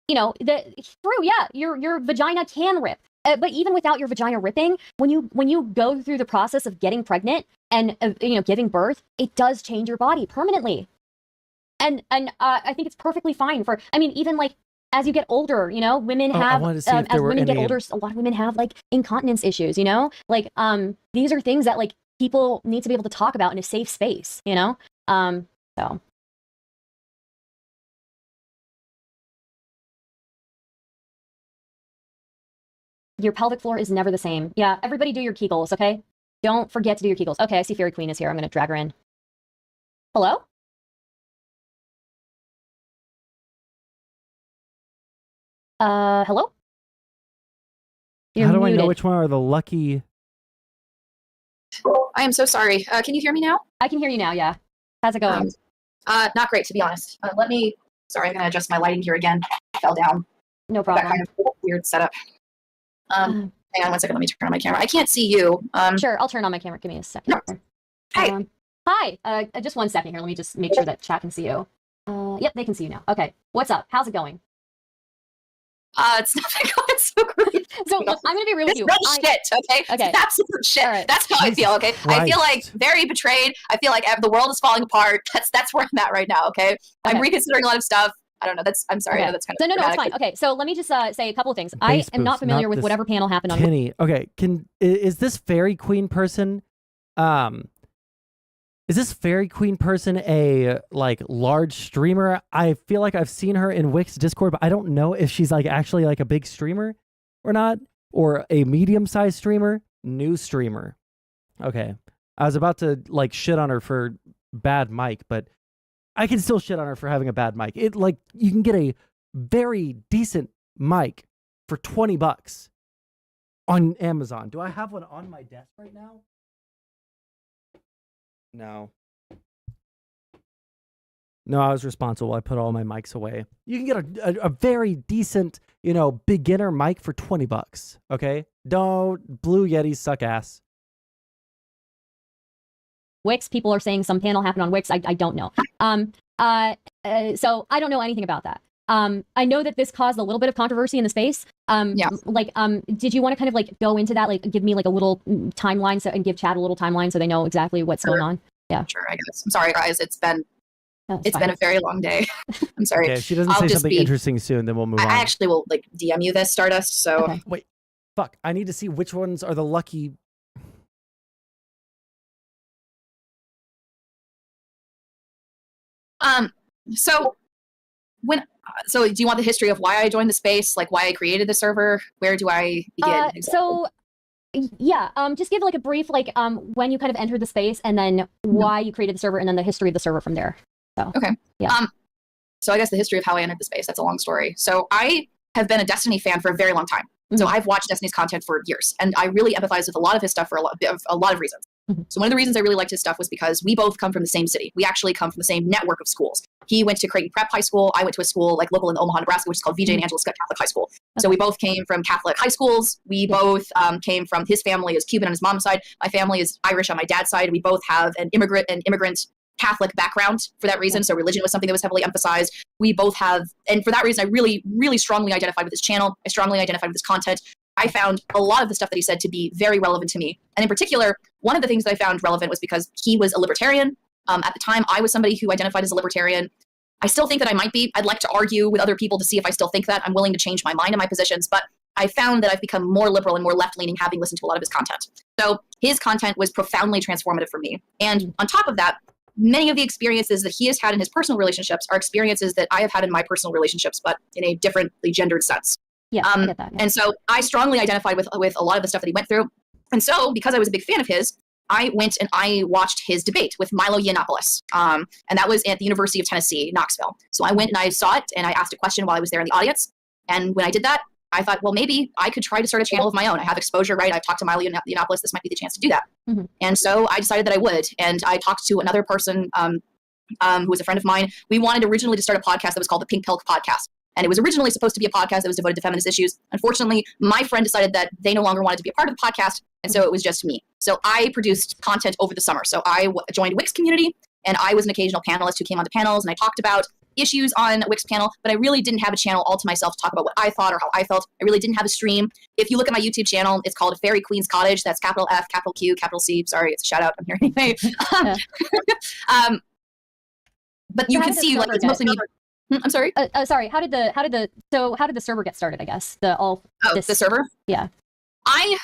It's true, yeah, your vagina can rip. But even without your vagina ripping, when you go through the process of getting pregnant and giving birth, it does change your body permanently. And I think it's perfectly fine for. I mean, even like as you get older, women have as women get older, a lot of women have like incontinence issues. Like these are things that like people need to be able to talk about in a safe space. So. Your pelvic floor is never the same. Yeah, everybody do your Kegels, okay? Don't forget to do your Kegels. Okay, I see Fairy Queen is here. I'm going to drag her in. Hello? Hello? You're How do muted. I know which one are the lucky? I am so sorry. Can you hear me now? I can hear you now, yeah. How's it going? Not great, to be honest. Sorry, I'm going to adjust my lighting here again. Fell down. No problem. That kind of weird setup. Hang on 1 second. Let me turn on my camera. I can't see you. Sure, I'll turn on my camera. Give me a second. Hey. Hi. Just 1 second here. Let me just make sure that chat can see you. Yep, they can see you now. Okay. What's up? How's it going? It's not going so great. So look, I'm gonna be real with you. It's real shit, okay? Okay. It's absolute shit. Right. That's how I feel, okay? I feel like Christ. very betrayed. I feel like the world is falling apart. That's where I'm at right now, okay? I'm reconsidering a lot of stuff. I don't know. I'm sorry. Okay. I know that's kind of No, it's dramatic. fine. Okay, so let me just say a couple of things. Base I am not boost, familiar not with this whatever panel happened on. Kenny. Okay, is this Fairy Queen person? Is this Fairy Queen person a like large streamer? I feel like I've seen her in Wix Discord, but I don't know if she's like actually like a big streamer or not, or a medium-sized streamer, new streamer. Okay, I was about to like shit on her for bad mic, but I can still shit on her for having a bad mic. It like you can get a very decent mic for $20 on Amazon. Do I have one on my desk right now? No. No, I was responsible. I put all my mics away. You can get a very decent, beginner mic for $20. Okay? Don't Blue Yetis suck ass. Wix, people are saying some panel happened on Wix. I don't know. So I don't know anything about that. I know that this caused a little bit of controversy in the space. Did you want to kind of like go into that, like give me like a little timeline and give chat a little timeline so they know exactly what's going on? Yeah. Sure, I guess. I'm sorry, guys. It's been a very long day. I'm sorry. Okay, if she doesn't say something interesting soon, then we'll move on. I actually will like DM you this, Stardust. So okay. Wait, fuck. I need to see which ones are the lucky. So do you want the history of why I joined the space, like why I created the server? Where do I begin? Just give like a brief when you kind of entered the space and then why you created the server and then the history of the server from there. So okay. Yeah. So I guess the history of how I entered the space, that's a long story. So I have been a Destiny fan for a very long time. So I've watched Destiny's content for years, and I really empathize with a lot of his stuff for a lot of reasons. So one of the reasons I really liked his stuff was because we both come from the same city. We actually come from the same network of schools. He went to Creighton Prep High School. I went to a school like local in Omaha, Nebraska, which is called VJ and Angela Scott Catholic High School. So we both came from Catholic high schools. We both came from, his family is Cuban on his mom's side. My family is Irish on my dad's side. We both have an immigrant Catholic background for that reason. So religion was something that was heavily emphasized. We both have, and for that reason, I really, really strongly identified with his channel. I strongly identified with his content. I found a lot of the stuff that he said to be very relevant to me. And in particular, one of the things that I found relevant was because he was a libertarian. At the time, I was somebody who identified as a libertarian. I still think that I might be. I'd like to argue with other people to see if I still think that. I'm willing to change my mind and my positions, but I found that I've become more liberal and more left-leaning having listened to a lot of his content. So his content was profoundly transformative for me. And on top of that, many of the experiences that he has had in his personal relationships are experiences that I have had in my personal relationships, but in a differently gendered sense. Yeah, I get that. Yeah. And so I strongly identified with a lot of the stuff that he went through. And so because I was a big fan of his, I went and I watched his debate with Milo Yiannopoulos. And that was at the University of Tennessee, Knoxville. So I went and I saw it and I asked a question while I was there in the audience. And when I did that, I thought, well, maybe I could try to start a channel of my own. I have exposure, right? I've talked to Milo Yiannopoulos. This might be the chance to do that. And so I decided that I would. And I talked to another person who was a friend of mine. We wanted originally to start a podcast that was called the Pink Pilk Podcast. And it was originally supposed to be a podcast that was devoted to feminist issues. Unfortunately, my friend decided that they no longer wanted to be a part of the podcast, and so it was just me. So I produced content over the summer. So I joined Wix community, and I was an occasional panelist who came on the panels, and I talked about issues on Wix panel, but I really didn't have a channel all to myself to talk about what I thought or how I felt. I really didn't have a stream. If you look at my YouTube channel, it's called Fairy Queen's Cottage. That's capital F, capital Q, capital C. Sorry, it's a shout out. I'm here anyway. But you can see, like, it's mostly me. I'm sorry. Sorry. How did the server get started? I guess the server. Yeah. I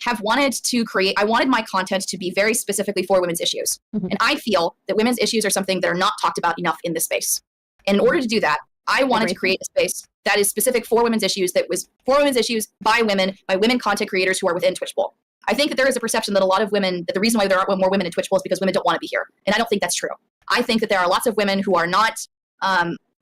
have wanted to I wanted my content to be very specifically for women's issues, and I feel that women's issues are something that are not talked about enough in this space. And in order to do that, I wanted to create a space that is specific for women's issues, that was for women's issues by women content creators who are within Twitch Bowl. I think that there is a perception that a lot of women, that the reason why there aren't more women in Twitch Bowl is because women don't want to be here, and I don't think that's true. I think that there are lots of women who are not.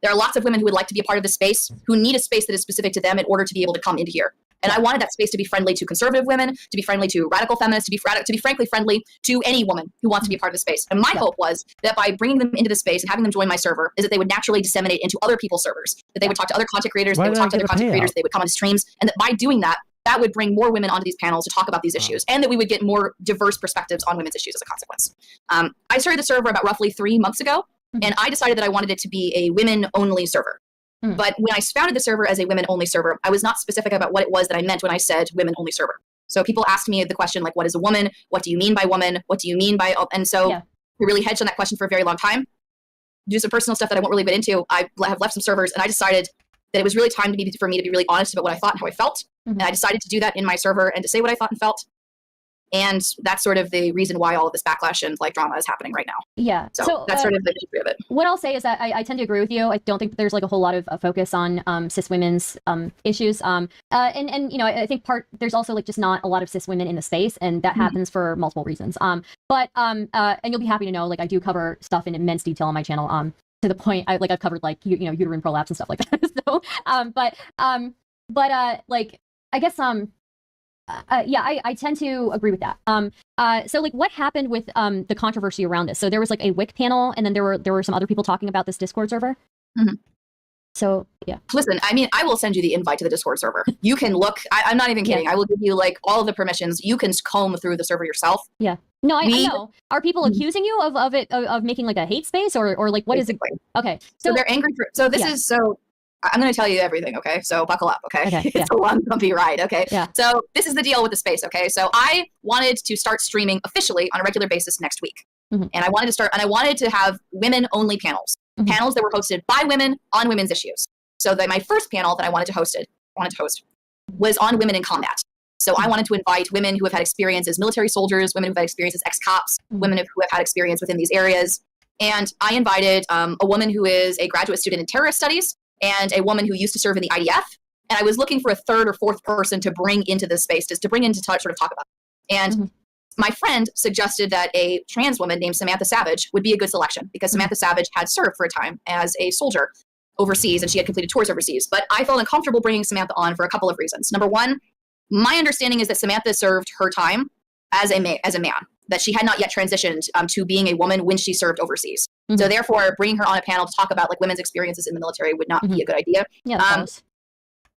There are lots of women who would like to be a part of this space, who need a space that is specific to them in order to be able to come into here. And I wanted that space to be friendly to conservative women, to be friendly to radical feminists, to be frankly friendly to any woman who wants to be a part of the space. And my hope was that by bringing them into the space and having them join my server, is that they would naturally disseminate into other people's servers, that they would talk to other content creators, they would talk to other content creators, they would come on streams, and that by doing that, that would bring more women onto these panels to talk about these issues, and that we would get more diverse perspectives on women's issues as a consequence. I started the server about roughly 3 months ago, and I decided that I wanted it to be a women-only server. But when I founded the server as a women-only server, I was not specific about what it was that I meant when I said women-only server. So people asked me the question, like, what is a woman? What do you mean by woman? What do you mean by... And so I really hedged on that question for a very long time. Do some personal stuff that I won't really get into. I have left some servers, and I decided that it was really time for me to be really honest about what I thought and how I felt. And I decided to do that in my server and to say what I thought and felt. And that's sort of the reason why all of this backlash and like drama is happening right now. Yeah. So that's sort of the history of it. What I'll say is that I tend to agree with you. I don't think that there's like a whole lot of focus on cis women's issues. And you know, I think there's also like just not a lot of cis women in the space, and that happens for multiple reasons. And you'll be happy to know, like, I do cover stuff in immense detail on my channel. To the point, I've covered like uterine prolapse and stuff like that. So, like, I guess yeah, I tend to agree with that. So like, what happened with the controversy around this? So there was like a WIC panel, and then there were some other people talking about this Discord server. So yeah. Listen, I mean, I will send you the invite to the Discord server. You can look. I'm not even kidding. Yeah. I will give you like all of the permissions. You can comb through the server yourself. Yeah. No, I know. Are people accusing you of making like a hate space, or like what Basically. is it? Okay. So they're angry. So this yeah. is so. I'm going to tell you everything, okay? So buckle up, okay? Okay, It's a long, bumpy ride, okay? Yeah. So this is the deal with the space, okay? So I wanted to start streaming officially on a regular basis next week. And I wanted to have women-only panels. Panels that were hosted by women on women's issues. So my first panel that I wanted to host was on women in combat. So I wanted to invite women who have had experience as military soldiers, women who have had experience as ex-cops, women who have had experience within these areas. And I invited a woman who is a graduate student in terrorist studies, and a woman who used to serve in the IDF. And I was looking for a third or fourth person to bring into this space, to bring in to sort of talk about it. And my friend suggested that a trans woman named Samantha Savage would be a good selection, because Samantha Savage had served for a time as a soldier overseas, and she had completed tours overseas. But I felt uncomfortable bringing Samantha on for a couple of reasons. Number one, my understanding is that Samantha served her time as a man, that she had not yet transitioned to being a woman when she served overseas. So therefore, bringing her on a panel to talk about like women's experiences in the military would not be a good idea. Yeah,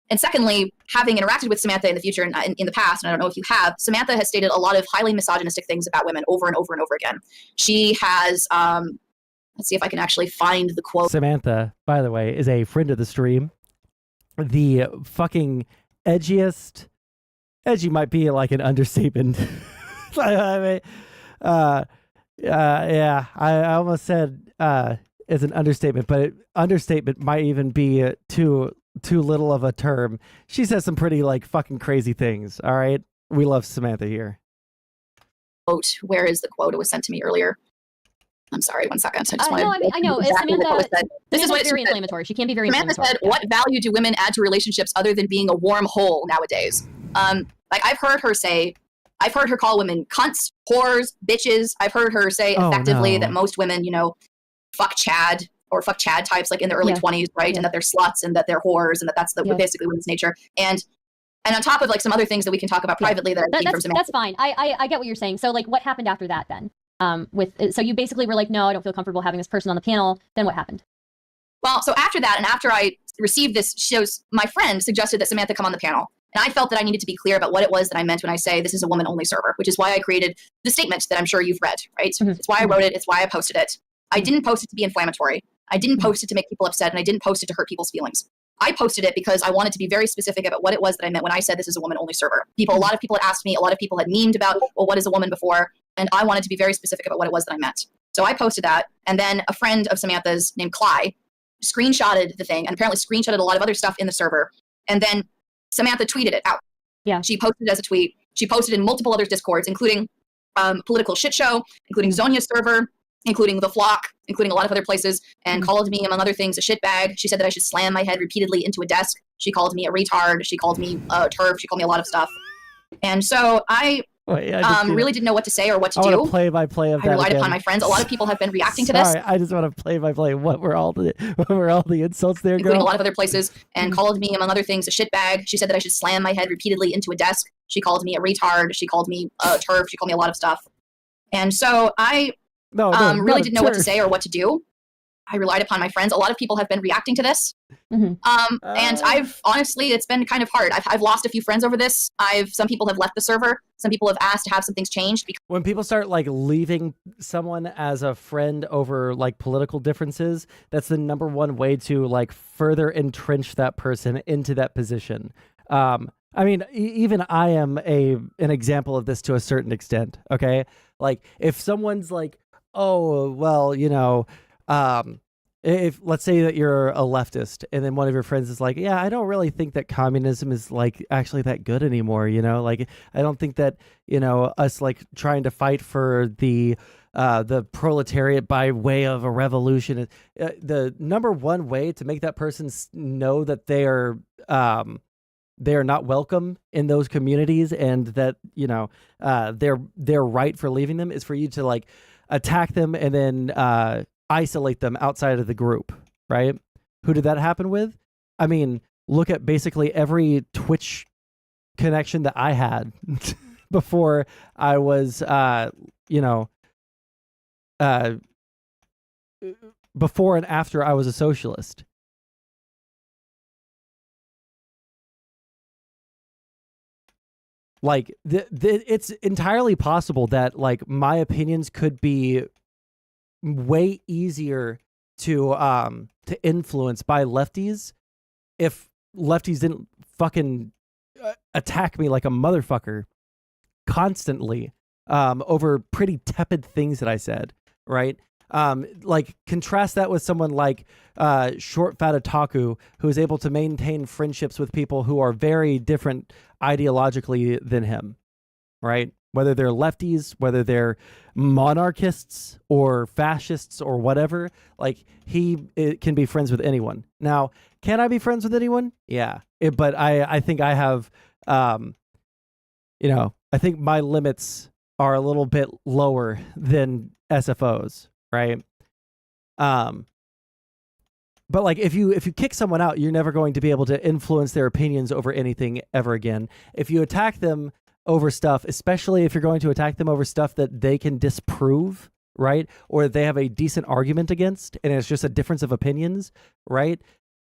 and secondly, having interacted with Samantha in the future and in the past, and I don't know if you have, Samantha has stated a lot of highly misogynistic things about women over and over and over again. She has, let's see if I can actually find the quote. Samantha, by the way, is a friend of the stream. The fucking edgiest. Edgy might be like an understatement. I mean, yeah, I almost said is an understatement, but understatement might even be too little of a term. She says some pretty like fucking crazy things. All right, we love Samantha here. Quote, where is the quote? It was sent to me earlier. I'm sorry, 1 second. I just no, I know. Samantha, this is what very inflammatory. She can be very Samantha inflammatory. said, "What value do women add to relationships other than being a warm hole nowadays?" Like I've heard her call women cunts, whores, bitches. I've heard her say effectively that most women, fuck Chad types like in the early 20s, right? And that they're sluts and that they're whores and that that's basically women's nature. And on top of like some other things that we can talk about privately that I've seen from Samantha. That's fine. I get what you're saying. So like what happened after that then? So you basically were like, no, I don't feel comfortable having this person on the panel. Then what happened? Well, so after that, and after I received this, my friend suggested that Samantha come on the panel. And I felt that I needed to be clear about what it was that I meant when I say this is a woman-only server, which is why I created the statement that I'm sure you've read, right? It's why I wrote it. It's why I posted it. I didn't post it to be inflammatory. I didn't post it to make people upset, and I didn't post it to hurt people's feelings. I posted it because I wanted to be very specific about what it was that I meant when I said this is a woman-only server. A lot of people had asked me, a lot of people had memed about, well, what is a woman before? And I wanted to be very specific about what it was that I meant. So I posted that, and then a friend of Samantha's named Cly screenshotted the thing, and apparently screenshotted a lot of other stuff in the server. And then Samantha tweeted it out. Yeah. She posted it as a tweet. She posted in multiple other Discords, including Political Shit Show, including Zonia's server, including The Flock, including a lot of other places, and called me, among other things, a shitbag. She said that I should slam my head repeatedly into a desk. She called me a retard. She called me a turf. She called me a lot of stuff. And so I really didn't know what to say or what to do. I want to play-by-play of that. I relied again. upon my friends. A lot of people have been reacting to this. Sorry, I just want to play-by-play. What were all the insults there, including girl? a lot of other places, and called me, among other things, a shitbag. She said that I should slam my head repeatedly into a desk. She called me a retard. She called me a turf. She called me a lot of stuff. And so I really didn't know what to say or what to do. I relied upon my friends. A lot of people have been reacting to this. And I've honestly, it's been kind of hard. I've lost a few friends over this. Some people have left the server. Some people have asked to have some things changed. When people start like leaving someone as a friend over like political differences, that's the number one way to like further entrench that person into that position. I mean, even I am an example of this to a certain extent. Okay. Like if someone's like, oh, well, if let's say that you're a leftist and then one of your friends is like, yeah, I don't really think that communism is like actually that good anymore, like I don't think that us like trying to fight for the proletariat by way of a revolution, the number one way to make that person know that they are not welcome in those communities and that they're right for leaving them is for you to like attack them and then isolate them outside of the group, right? Who did that happen with? I mean, look at basically every Twitch connection that I had before I was, before and after I was a socialist. Like, it's entirely possible that like my opinions could be way easier to influence by lefties if lefties didn't fucking attack me like a motherfucker constantly over pretty tepid things that I said, right? Like contrast that with someone like Short Fat Otaku, who is able to maintain friendships with people who are very different ideologically than him, right? Whether they're lefties, whether they're monarchists or fascists or whatever, like it can be friends with anyone. Now, can I be friends with anyone? Yeah, but I think I have, I think my limits are a little bit lower than SFOs, right? But like if you kick someone out, you're never going to be able to influence their opinions over anything ever again. If you attack them over stuff, especially if you're going to attack them over stuff that they can disprove, right? Or they have a decent argument against, and it's just a difference of opinions, right?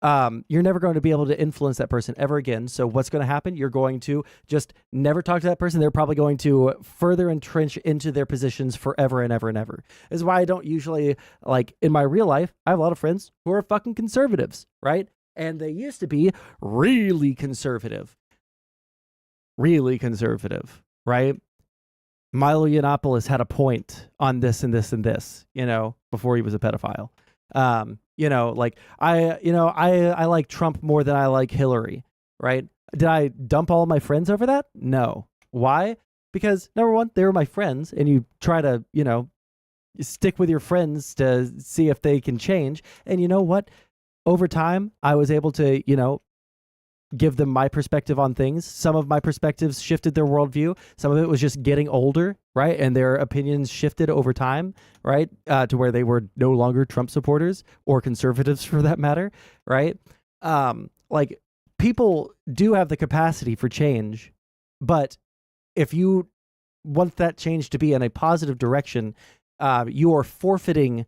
You're never going to be able to influence that person ever again. So what's going to happen? You're going to just never talk to that person. They're probably going to further entrench into their positions forever and ever and ever. This is why I don't usually, like in my real life, I have a lot of friends who are fucking conservatives, right? And they used to be really conservative, right? Milo Yiannopoulos had a point on this and this and this, before he was a pedophile. Like I like Trump more than I like Hillary, right? Did I dump all my friends over that? No. Why? Because number one, they were my friends, and you try to, stick with your friends to see if they can change. And you know what? Over time, I was able to, give them my perspective on things. Some of my perspectives shifted their worldview. Some of it was just getting older, right? And their opinions shifted over time, right? To where they were no longer Trump supporters or conservatives for that matter, right? Like people do have the capacity for change, but if you want that change to be in a positive direction, you are forfeiting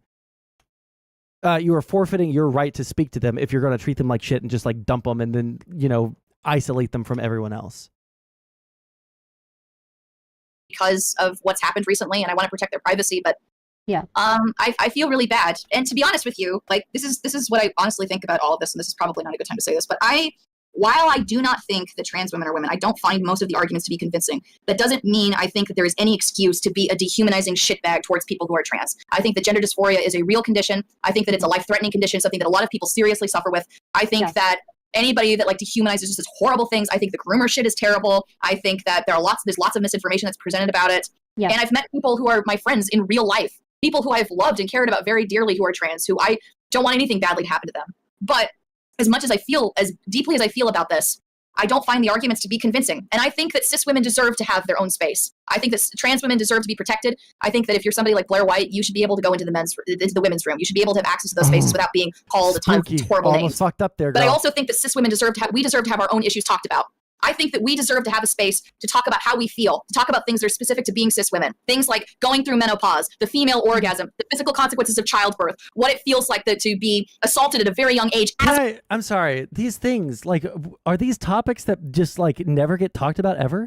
your right to speak to them if you're going to treat them like shit and just like dump them and then, isolate them from everyone else. Because of what's happened recently, and I want to protect their privacy, but yeah, I feel really bad. And to be honest with you, like this is what I honestly think about all of this, and this is probably not a good time to say this, but while I do not think that trans women are women, I don't find most of the arguments to be convincing. That doesn't mean I think that there is any excuse to be a dehumanizing shitbag towards people who are trans. I think that gender dysphoria is a real condition. I think that it's a life-threatening condition, something that a lot of people seriously suffer with. I think that anybody that like dehumanizes just says horrible things. I think the groomer shit is terrible. I think that there's lots of misinformation that's presented about it. Yeah. And I've met people who are my friends in real life, people who I've loved and cared about very dearly who are trans, who I don't want anything badly to happen to them. But as deeply as I feel about this, I don't find the arguments to be convincing. And I think that cis women deserve to have their own space. I think that trans women deserve to be protected. I think that if you're somebody like Blair White, you should be able to go into the women's room. You should be able to have access to those spaces without being called a ton of horrible Almost names. Fucked up there, girl. But I also think that cis women deserve to have our own issues talked about. I think that we deserve to have a space to talk about how we feel, to talk about things that are specific to being cis women. Things like going through menopause, the female orgasm, the physical consequences of childbirth, what it feels like to be assaulted at a very young age. I'm sorry. These things, like, are these topics that just like never get talked about ever?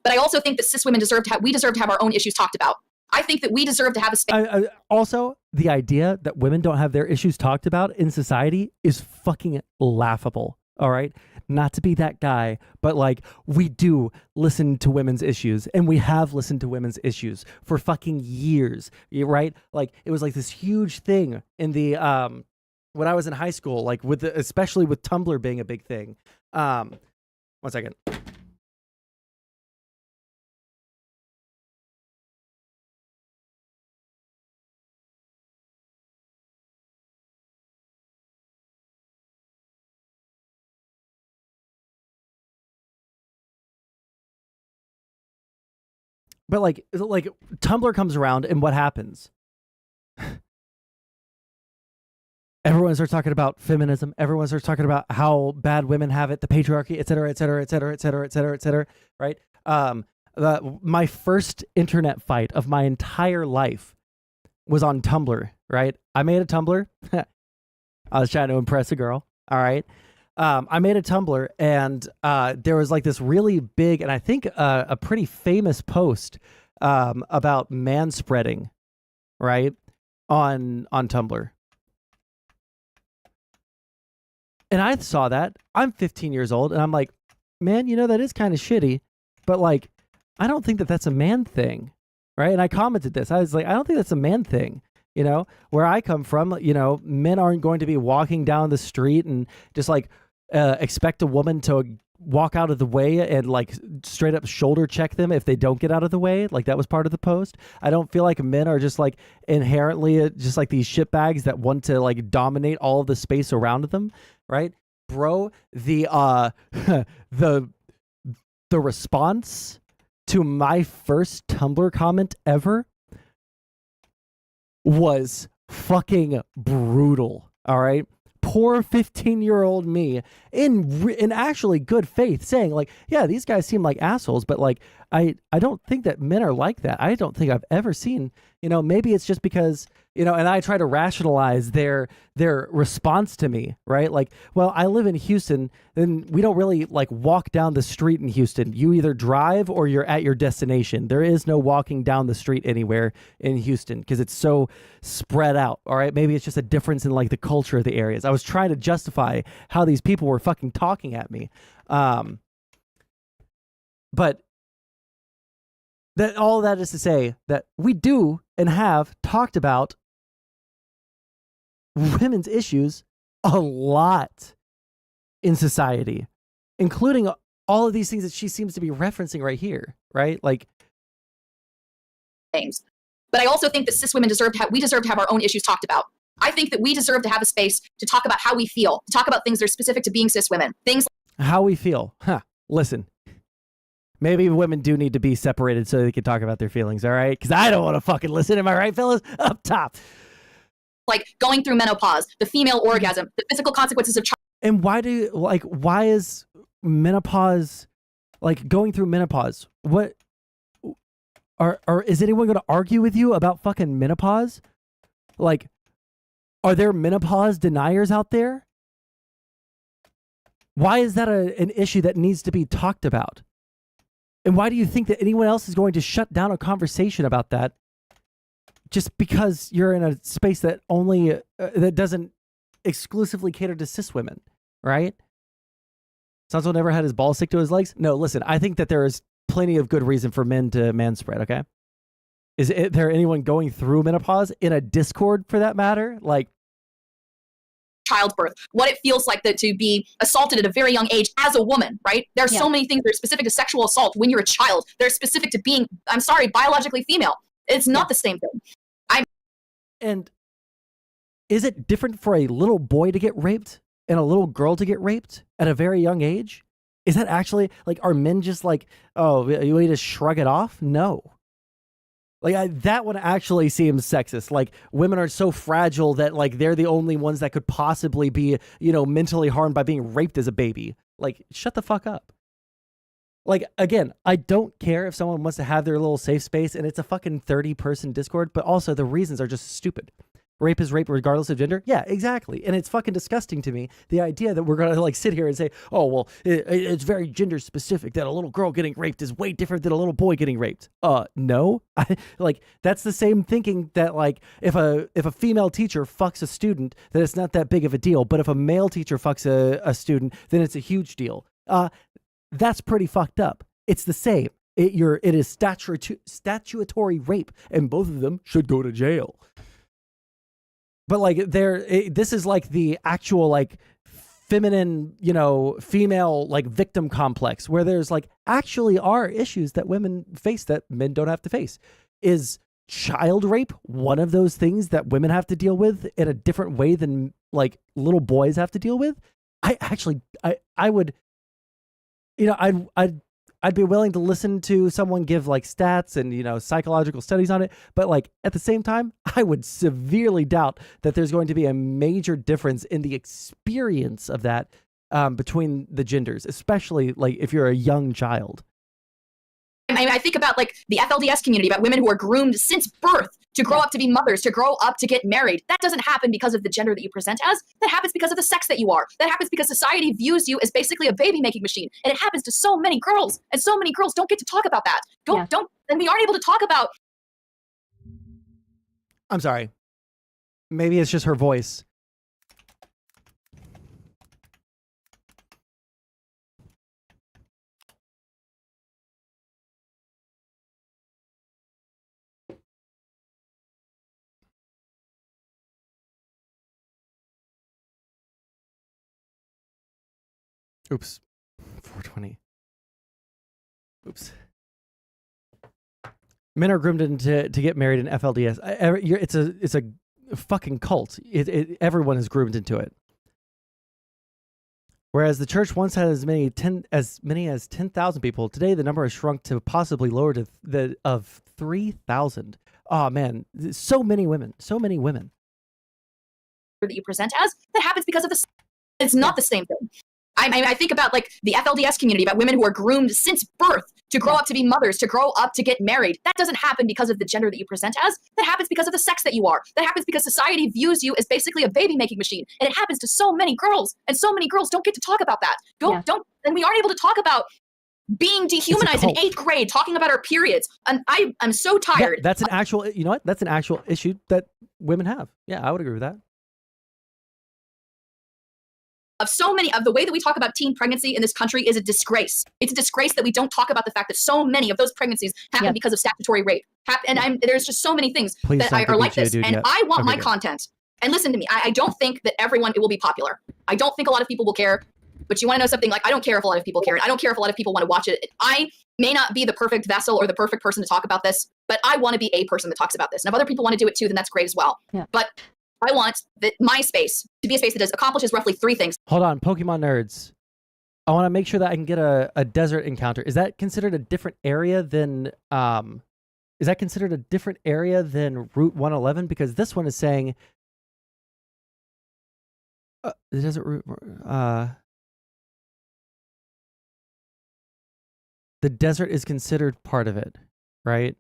But I also think that cis women deserve to have our own issues talked about. I think that we deserve to have a space. Also, the idea that women don't have their issues talked about in society is fucking laughable. All right. Not to be that guy, but like we do listen to women's issues, and we have listened to women's issues for fucking years, right? Like it was like this huge thing in the when I was in high school, like especially with Tumblr being a big thing. 1 second. But like Tumblr comes around and what happens? Everyone starts talking about feminism. Everyone starts talking about how bad women have it, the patriarchy, et cetera, et cetera, et cetera, et cetera, et cetera, et cetera, right? My first internet fight of my entire life was on Tumblr, right? I made a Tumblr. I was trying to impress a girl, all right? I made a Tumblr, and there was like this really big, and I think a pretty famous post about manspreading, right? On Tumblr. And I saw that. I'm 15 years old, and I'm like, man, you know, that is kind of shitty, but like, I don't think that that's a man thing, right? And I commented this. I was like, I don't think that's a man thing. You know, where I come from, you know, men aren't going to be walking down the street and just like expect a woman to walk out of the way and like straight up shoulder check them if they don't get out of the way. Like that was part of the post. I don't feel like men are just like inherently just like these shitbags that want to like dominate all of the space around them, right? Bro, the response to my first Tumblr comment ever was fucking brutal. All right. Poor 15-year-old me in actually good faith saying like, yeah, these guys seem like assholes, but like, I don't think that men are like that. I don't think I've ever seen, you know, maybe it's just because, you know, and I try to rationalize their response to me, right? Like, well, I live in Houston, and we don't really like walk down the street in Houston. You either drive or you're at your destination. There is no walking down the street anywhere in Houston because it's so spread out, all right? Maybe it's just a difference in like the culture of the areas. I was trying to justify how these people were fucking talking at me. But that all that is to say that we do and have talked about women's issues a lot in society, including all of these things that she seems to be referencing right here, right? Like things. But I also think that cis women deserve to have our own issues talked about. I think that we deserve to have a space to talk about how we feel, to talk about things that are specific to being cis women. Things how we feel. Listen. Maybe women do need to be separated so they can talk about their feelings, all right? Because I don't want to fucking listen. Am I right, fellas? Up top. Like going through menopause, the female orgasm, the physical consequences of And why is menopause, like going through menopause? What is anyone going to argue with you about fucking menopause? Like, are there menopause deniers out there? Why is that an issue that needs to be talked about? And why do you think that anyone else is going to shut down a conversation about that just because you're in a space that only that doesn't exclusively cater to cis women, right? Sondsol never had his ball stick to his legs. No, listen, I think that there is plenty of good reason for men to manspread. Okay, is there anyone going through menopause in a Discord for that matter? Like childbirth, what it feels like to be assaulted at a very young age as a woman, right? There are so many things that are specific to sexual assault when you're a child. They're specific to being, I'm sorry, biologically female. It's not the same thing. And is it different for a little boy to get raped and a little girl to get raped at a very young age? Is that actually, like, are men just like, oh, you need to shrug it off? No. Like, that one actually seems sexist. Like, women are so fragile that, like, they're the only ones that could possibly be, you know, mentally harmed by being raped as a baby. Like, shut the fuck up. Like, again, I don't care if someone wants to have their little safe space and it's a fucking 30-person Discord, but also the reasons are just stupid. Rape is rape regardless of gender. Yeah, exactly. And it's fucking disgusting to me, the idea that we're going to like sit here and say, oh, well, it's very gender specific that a little girl getting raped is way different than a little boy getting raped. No. Like, that's the same thinking that like if a female teacher fucks a student, then it's not that big of a deal. But if a male teacher fucks a student, then it's a huge deal. That's pretty fucked up. It's the same. It is statutory rape, and both of them should go to jail. but like this is like the actual like feminine, female like victim complex where there's like actually are issues that women face that men don't have to face. Is child rape one of those things that women have to deal with in a different way than like little boys have to deal with? I would, I'd be willing to listen to someone give like stats and, psychological studies on it. But like at the same time, I would severely doubt that there's going to be a major difference in the experience of that between the genders, especially like if you're a young child. I think about like the FLDS community, about women who are groomed since birth to grow up to be mothers, to grow up to get married. That doesn't happen because of the gender that you present as. That happens because of the sex that you are. That happens because society views you as basically a baby making machine. And it happens to so many girls, and so many girls don't get to talk about that. And we aren't able to talk about. I'm sorry. Maybe it's just her voice. Oops. 420. Oops. Men are groomed to get married in FLDS. It's a fucking cult. Everyone is groomed into it. Whereas the church once had as many as 10,000 people, today the number has shrunk to possibly lower to of 3,000. Oh man, so many women. That you present as, that happens because of the. It's not the same thing. I think about like the FLDS community, about women who are groomed since birth to grow up to be mothers, to grow up to get married. That doesn't happen because of the gender that you present as. That happens because of the sex that you are. That happens because society views you as basically a baby making machine. And it happens to so many girls, and so many girls don't get to talk about that. And we aren't able to talk about being dehumanized in 8th grade, talking about our periods. And I'm so tired. Yeah, that's an actual, you know what? That's an actual issue that women have. Yeah, I would agree with that. Of so many of the way that we talk about teen pregnancy in this country is a disgrace. It's a disgrace that we don't talk about the fact that so many of those pregnancies happen because of statutory rape. And there's just so many things that are like this. And I want my content. And listen to me, I don't think that everyone, it will be popular. I don't think a lot of people will care. But you want to know something? Like, I don't care if a lot of people care. And I don't care if a lot of people want to watch it. I may not be the perfect vessel or the perfect person to talk about this, but I want to be a person that talks about this. And if other people want to do it too, then that's great as well. But I want my space to be a space that accomplishes roughly 3 things. Hold on, Pokemon nerds. I want to make sure that I can get a desert encounter. Is that considered a different area than Route 111? Because this one is saying the desert route. The desert is considered part of it, right?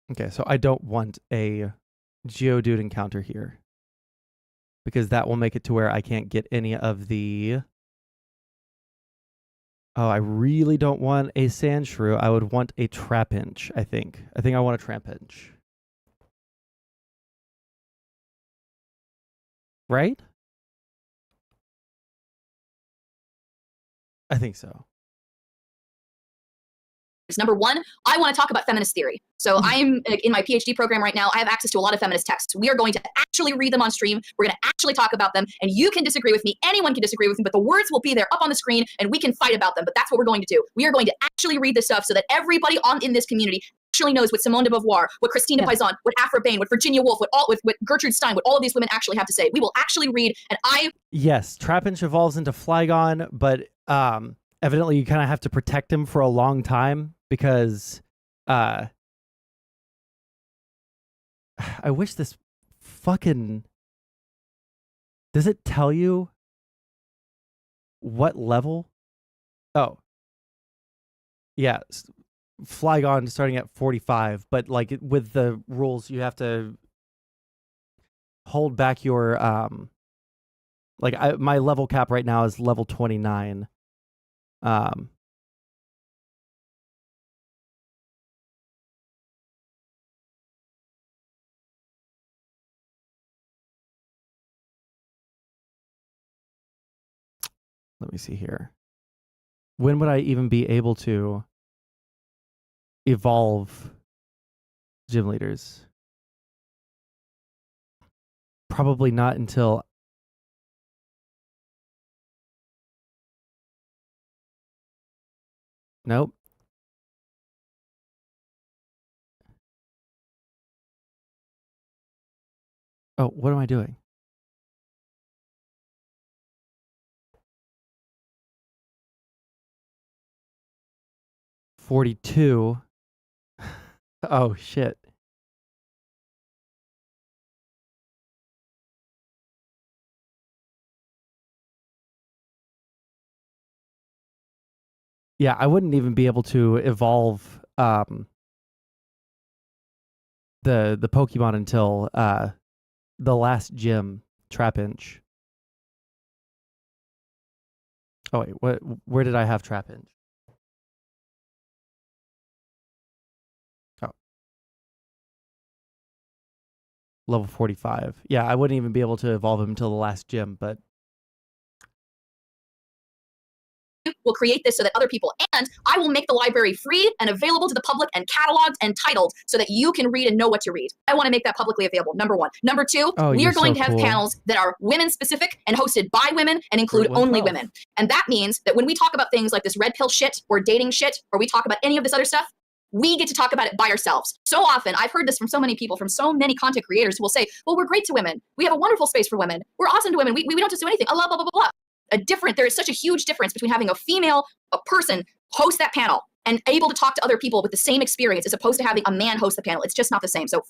Okay, so I don't want a Geodude encounter here because that will make it to where I can't get any of the... Oh, I really don't want a Sandshrew. I would want a Trapinch, I think. I want a Trapinch. Right? I think so. Number 1, I want to talk about feminist theory. So I'm in my PhD program right now. I have access to a lot of feminist texts. We are going to actually read them on stream. We're going to actually talk about them. And you can disagree with me. Anyone can disagree with me. But the words will be there up on the screen and we can fight about them. But that's what we're going to do. We are going to actually read this stuff so that everybody in this community actually knows what Simone de Beauvoir, what Christina Payzant, what Afra Bain, what Virginia Woolf, what Gertrude Stein, what all of these women actually have to say. We will actually read. And Yes, Trapinch evolves into Flygon, but evidently you kind of have to protect him for a long time because I wish this fucking... Does it tell you what level? Oh. Yeah, Flygon starting at 45, but like with the rules you have to hold back your my level cap right now is level 29. Let me see here. when would I even be able to evolve gym leaders? Probably not until nope. Oh, what am I doing? $42. Oh shit. Yeah, I wouldn't even be able to evolve the Pokemon until the last gym, Trapinch. Oh wait, where did I have Trapinch? Oh. Level 45. Yeah, I wouldn't even be able to evolve him until the last gym, but will create this so that other people, and I will make the library free and available to the public and cataloged and titled so that you can read and know what to read. I want to make that publicly available, number one. Number two, we are going to have panels that are women specific and hosted by women and include only women. And that means that when we talk about things like this red pill shit or dating shit, or we talk about any of this other stuff, we get to talk about it by ourselves. So often, I've heard this from so many people, from so many content creators who will say, well, we're great to women. We have a wonderful space for women. We're awesome to women. We don't just do anything. Blah, blah, blah, blah, blah. There is such a huge difference between having a person host that panel and able to talk to other people with the same experience as opposed to having a man host the panel. It's just not the same. So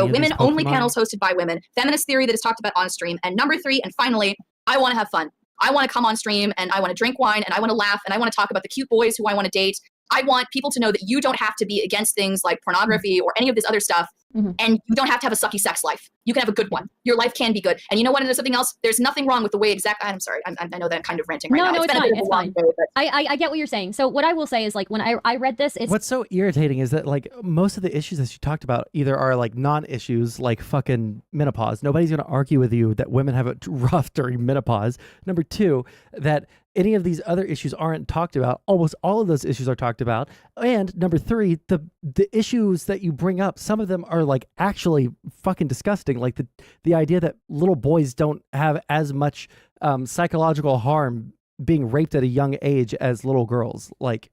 women only panels hosted by women, feminist theory that is talked about on stream. And number three, and finally, I want to have fun. I want to come on stream and I want to drink wine and I want to laugh and I want to talk about the cute boys who I want to date. I want people to know that you don't have to be against things like pornography or any of this other stuff. And you don't have to have a sucky sex life. You can have a good one. Your life can be good. And you know what? And there's something else. There's nothing wrong with the way I'm sorry. I know that I'm kind of ranting right now. No, it's fine. It's fine. I get what you're saying. So what I will say is, like, when I read this, what's so irritating is that, like, most of the issues that you talked about either are like non-issues, like fucking menopause. Nobody's going to argue with you that women have it rough during menopause. Number two, that any of these other issues aren't talked about. Almost all of those issues are talked about. And number three, the issues that you bring up, some of them are like actually fucking disgusting. Like the idea that little boys don't have as much psychological harm being raped at a young age as little girls. Like,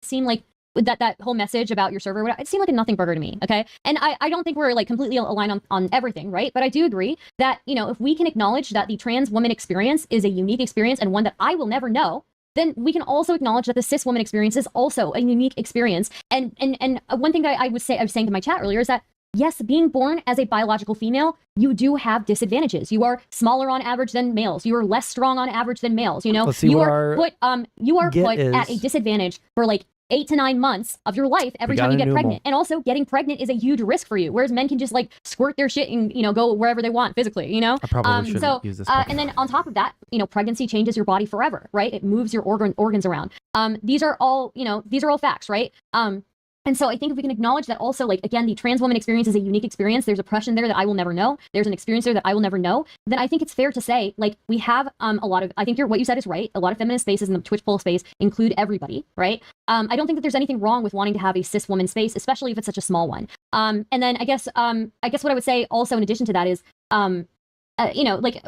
seem like that whole message about your server, it seemed like a nothing burger to me. Okay. And I don't think we're like completely aligned on everything, right? But I do agree that, you know, if we can acknowledge that the trans woman experience is a unique experience and one that I will never know, then we can also acknowledge that the cis woman experience is also a unique experience. And one thing that I was saying to my chat earlier is that, yes, being born as a biological female, you do have disadvantages. You are smaller on average than males. You are less strong on average than males. You know, you are put at a disadvantage for like 8 to 9 months of your life every time you get pregnant. And also getting pregnant is a huge risk for you, whereas men can just like squirt their shit and, you know, go wherever they want physically, you know? I probably shouldn't use this. And then on top of that, you know, pregnancy changes your body forever, right? It moves your organs around. These are all facts, right? And so I think if we can acknowledge that also, like, again, the trans woman experience is a unique experience. There's oppression there that I will never know. There's an experience there that I will never know. Then I think it's fair to say, like, we have a lot of, I think what you said is right. A lot of feminist spaces in the Twitch poll space include everybody, right? I don't think that there's anything wrong with wanting to have a cis woman space, especially if it's such a small one. And then I guess what I would say also in addition to that is, you know, like,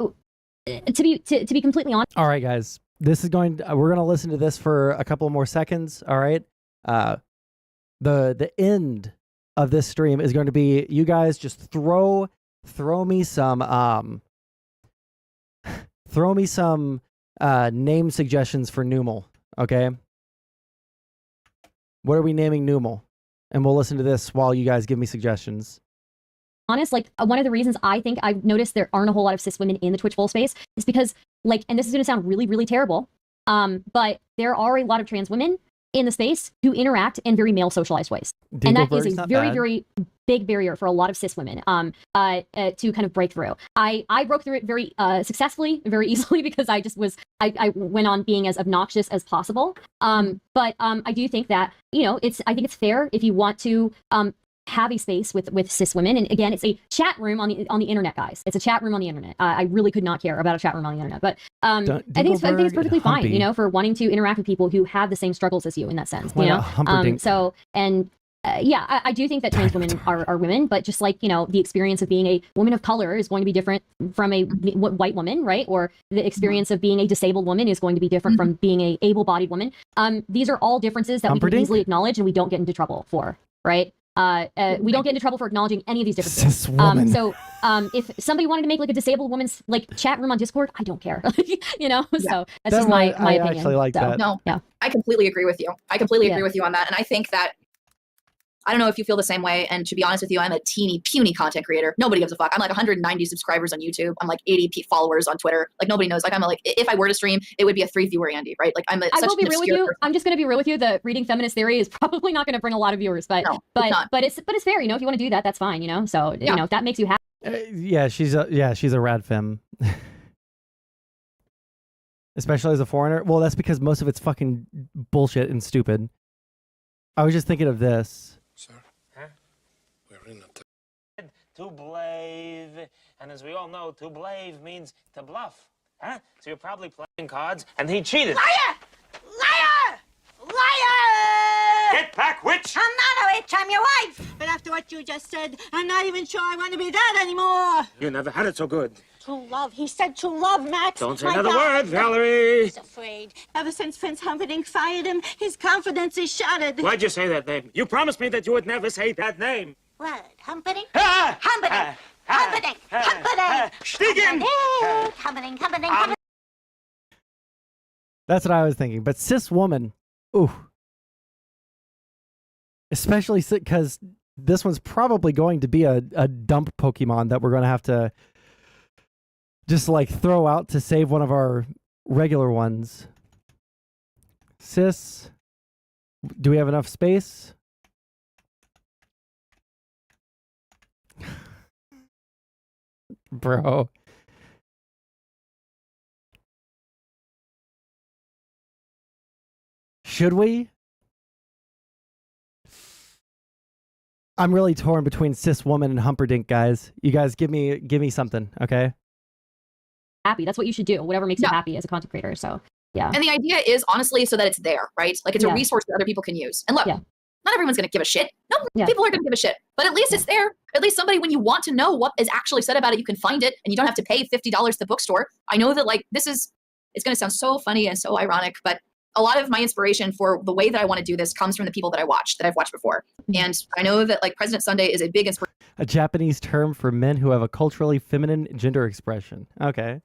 to be completely honest. All right, guys, we're going to listen to this for a couple more seconds. All right. The end of this stream is going to be you guys just throw me some name suggestions for Numal, okay? What are we naming Numal? And we'll listen to this while you guys give me suggestions. Honest, like, one of the reasons I think I've noticed there aren't a whole lot of cis women in the Twitch full space is because, like, and this is going to sound really, really terrible, but there are a lot of trans women in the space who interact in very male socialized ways. And that is a very, very big barrier for a lot of cis women to kind of break through. I broke through it very successfully, very easily, because I went on being as obnoxious as possible. But I do think that, you know, I think it's fair if you want to have a space with cis women. And again, it's a chat room on the internet, guys. It's a chat room on the internet. I really could not care about a chat room on the internet, but I think it's perfectly fine, you know, for wanting to interact with people who have the same struggles as you in that sense, you know. So and. Yeah, I do think that trans women are women, but just like, you know, the experience of being a woman of color is going to be different from a white woman, right? Or the experience of being a disabled woman is going to be different from being a able-bodied woman. These are all differences that we can easily acknowledge and we don't get into trouble for, right? We don't get into trouble for acknowledging any of these differences. So if somebody wanted to make like a disabled woman's like chat room on Discord, I don't care, you know. So that's just my opinion. I actually like that. No, yeah, I completely agree with you. I completely agree with you on that, and I think that. I don't know if you feel the same way. And to be honest with you, I'm a teeny, puny content creator. Nobody gives a fuck. I'm like 190 subscribers on YouTube. I'm like 80 followers on Twitter. Like nobody knows. Like I'm like, if I were to stream, it would be a 3-viewer Andy, right? Like I'm. I will be real with you. I'm just going to be real with you. The reading feminist theory is probably not going to bring a lot of viewers, but it's fair. You know, if you want to do that, that's fine. You know, so you know if that makes you happy. Yeah, she's a rad femme. Especially as a foreigner. Well, that's because most of it's fucking bullshit and stupid. I was just thinking of this. Sir, we're in a to blave, and as we all know, to blave means to bluff, huh? So you're probably playing cards, and he cheated. Liar! Liar! Liar! Get back, witch! I'm not a witch, I'm your wife! But after what you just said, I'm not even sure I want to be that anymore! You never had it so good. True love. He said true love, Max. Don't say My another God. word, Valerie! He's afraid. Ever since Prince Humperdinck fired him, his confidence is shattered. Why'd you say that name? You promised me that you would never say that name. What? Humperdinck? Ah! Humperdinck! Humperdinck! Humperdinck! Stiegen! Humperdinck! Humperdinck! That's what I was thinking. But cis woman, ooh. Especially because this one's probably going to be a dump Pokemon that we're going to have to just like throw out to save one of our regular ones. Cis, do we have enough space? Bro. Should we? I'm really torn between cis woman and Humperdinck, guys. You guys give me something, okay? Happy. That's what you should do. Whatever makes you happy as a content creator. So yeah. And the idea is honestly so that it's there, right? Like it's a resource that other people can use. And look, not everyone's going to give a shit. No, people are going to give a shit. But at least it's there. At least somebody, when you want to know what is actually said about it, you can find it and you don't have to pay $50 to the bookstore. I know that like it's going to sound so funny and so ironic, but a lot of my inspiration for the way that I want to do this comes from the people that I watch, that I've watched before. And I know that like President Sunday is a big inspiration. A Japanese term for men who have a culturally feminine gender expression. Okay.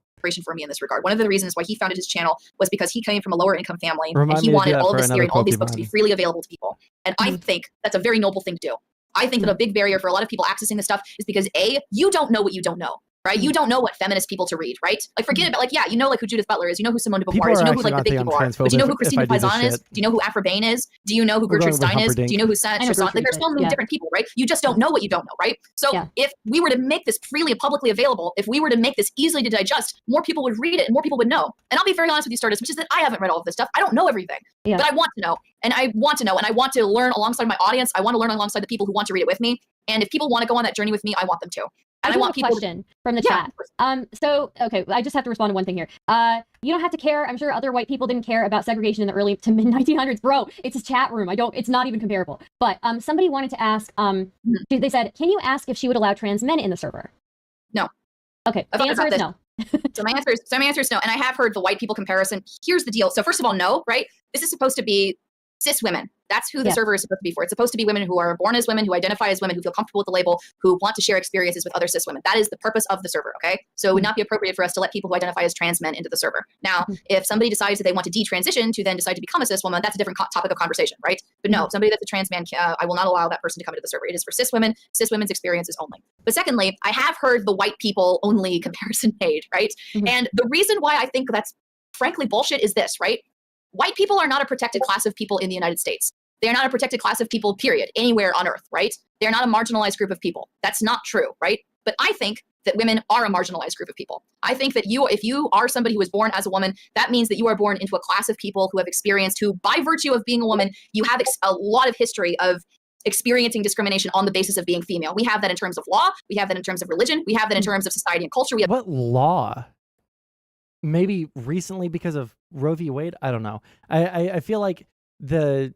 For me in this regard. One of the reasons why he founded his channel was because he came from a lower income family Remind and he me to wanted do that all for of this theory and another all these books to be Pokemon. freely available to people. And I think that's a very noble thing to do. I think that a big barrier for a lot of people accessing this stuff is because A, you don't know what you don't know. Right? You don't know what feminist people to read, right? Like forget about like, yeah, you know like who Judith Butler is, you know who Simone de People Beauvoir is, you are know who like the actually big gonna people think are. I'm But do you know who transphobic if Christina I do this Paisan is? shit. Do you know who Afra Bain is? Do you know who We're Gertrude going with Stein is? Humperdinck. Do you know who Sanat I know Chasson? Like Gertrude there's so is, many yeah. different people, right? You just don't know what you don't know, right? So if we were to make this freely publicly available, if we were to make this easily to digest, more people would read it and more people would know. And I'll be very honest with you, Stardust, which is that I haven't read all of this stuff. I don't know everything. Yeah. But I want to know. And I want to know. And I want to learn alongside my audience. I want to learn alongside the people who want to read it with me. And if people want to go on that journey with me, I want them to. And I I do want have a people question from the chat. So okay, I just have to respond to one thing here. You don't have to care. I'm sure other white people didn't care about segregation in the early to mid 1900s, bro. It's a chat room. It's not even comparable. But somebody wanted to ask. They said, can you ask if she would allow trans men in the server? No. Okay. The answer is no. So my answer is no. And I have heard the white people comparison. Here's the deal. So first of all, no, right? This is supposed to be cis women. That's who the server is supposed to be for. It's supposed to be women who are born as women, who identify as women, who feel comfortable with the label, who want to share experiences with other cis women. That is the purpose of the server, okay? So it would not be appropriate for us to let people who identify as trans men into the server. Now, if somebody decides that they want to detransition to then decide to become a cis woman, that's a different topic of conversation, right? But no, somebody that's a trans man, I will not allow that person to come into the server. It is for cis women, cis women's experiences only. But secondly, I have heard the white people only comparison made, right? And the reason why I think that's frankly bullshit is this, right? White people are not a protected class of people in the United States. They are not a protected class of people, period, anywhere on earth, right? They're not a marginalized group of people. That's not true, right? But I think that women are a marginalized group of people. I think that if you are somebody who was born as a woman, that means that you are born into a class of people who have experienced, who by virtue of being a woman, you have a lot of history of experiencing discrimination on the basis of being female. We have that in terms of law. We have that in terms of religion. We have that in terms of society and culture. We have What law? Maybe recently because of Roe v. Wade. I don't know. I feel like the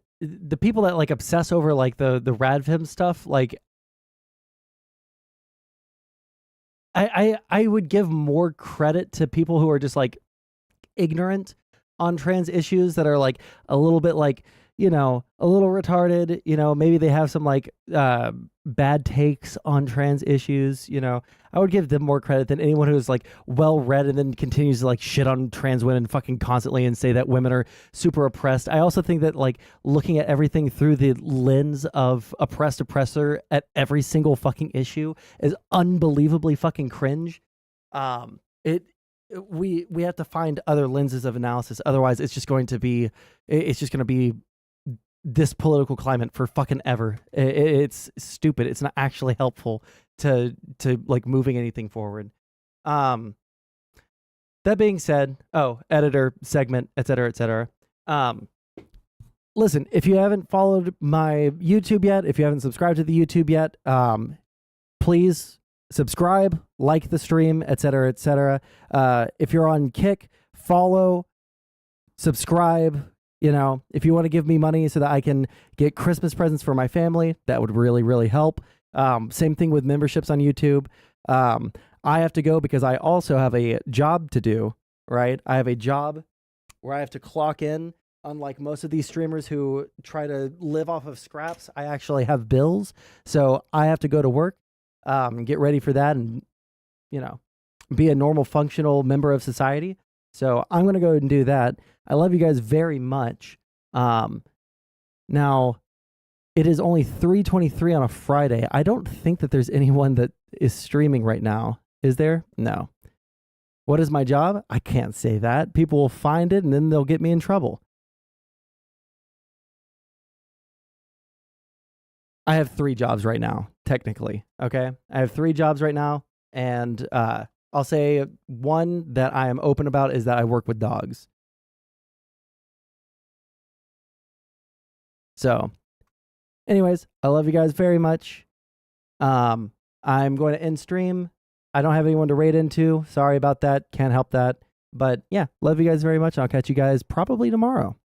people that like obsess over like the Radfem stuff, like I would give more credit to people who are just like ignorant on trans issues, that are like a little bit like, you know, a little retarded, you know, maybe they have some like bad takes on trans issues, you know. I would give them more credit than anyone who's like well read and then continues to like shit on trans women fucking constantly and say that women are super oppressed. I also think that like looking at everything through the lens of oppressed oppressor at every single fucking issue is unbelievably fucking cringe. We have to find other lenses of analysis. Otherwise, it's just going to be this political climate for fucking ever. It's stupid. It's not actually helpful to like moving anything forward. That being said, editor segment, etc. Listen, if you haven't followed my YouTube yet, if you haven't subscribed to the YouTube yet, please subscribe, like the stream, etc. If you're on Kick, follow, subscribe. You know, if you want to give me money so that I can get Christmas presents for my family, that would really, really help. Same thing with memberships on YouTube. I have to go because I also have a job to do, right? I have a job where I have to clock in. Unlike most of these streamers who try to live off of scraps, I actually have bills. So I have to go to work, and get ready for that and, you know, be a normal functional member of society. So I'm going to go and do that. I love you guys very much. Now, it is only 3:23 on a Friday. I don't think that there's anyone that is streaming right now. Is there? No. What is my job? I can't say that. People will find it and then they'll get me in trouble. I have 3 jobs right now, technically. Okay? I have 3 jobs right now, and I'll say one that I am open about is that I work with dogs. So, anyways, I love you guys very much. I'm going to end stream. I don't have anyone to raid into. Sorry about that. Can't help that. But yeah, love you guys very much. I'll catch you guys probably tomorrow.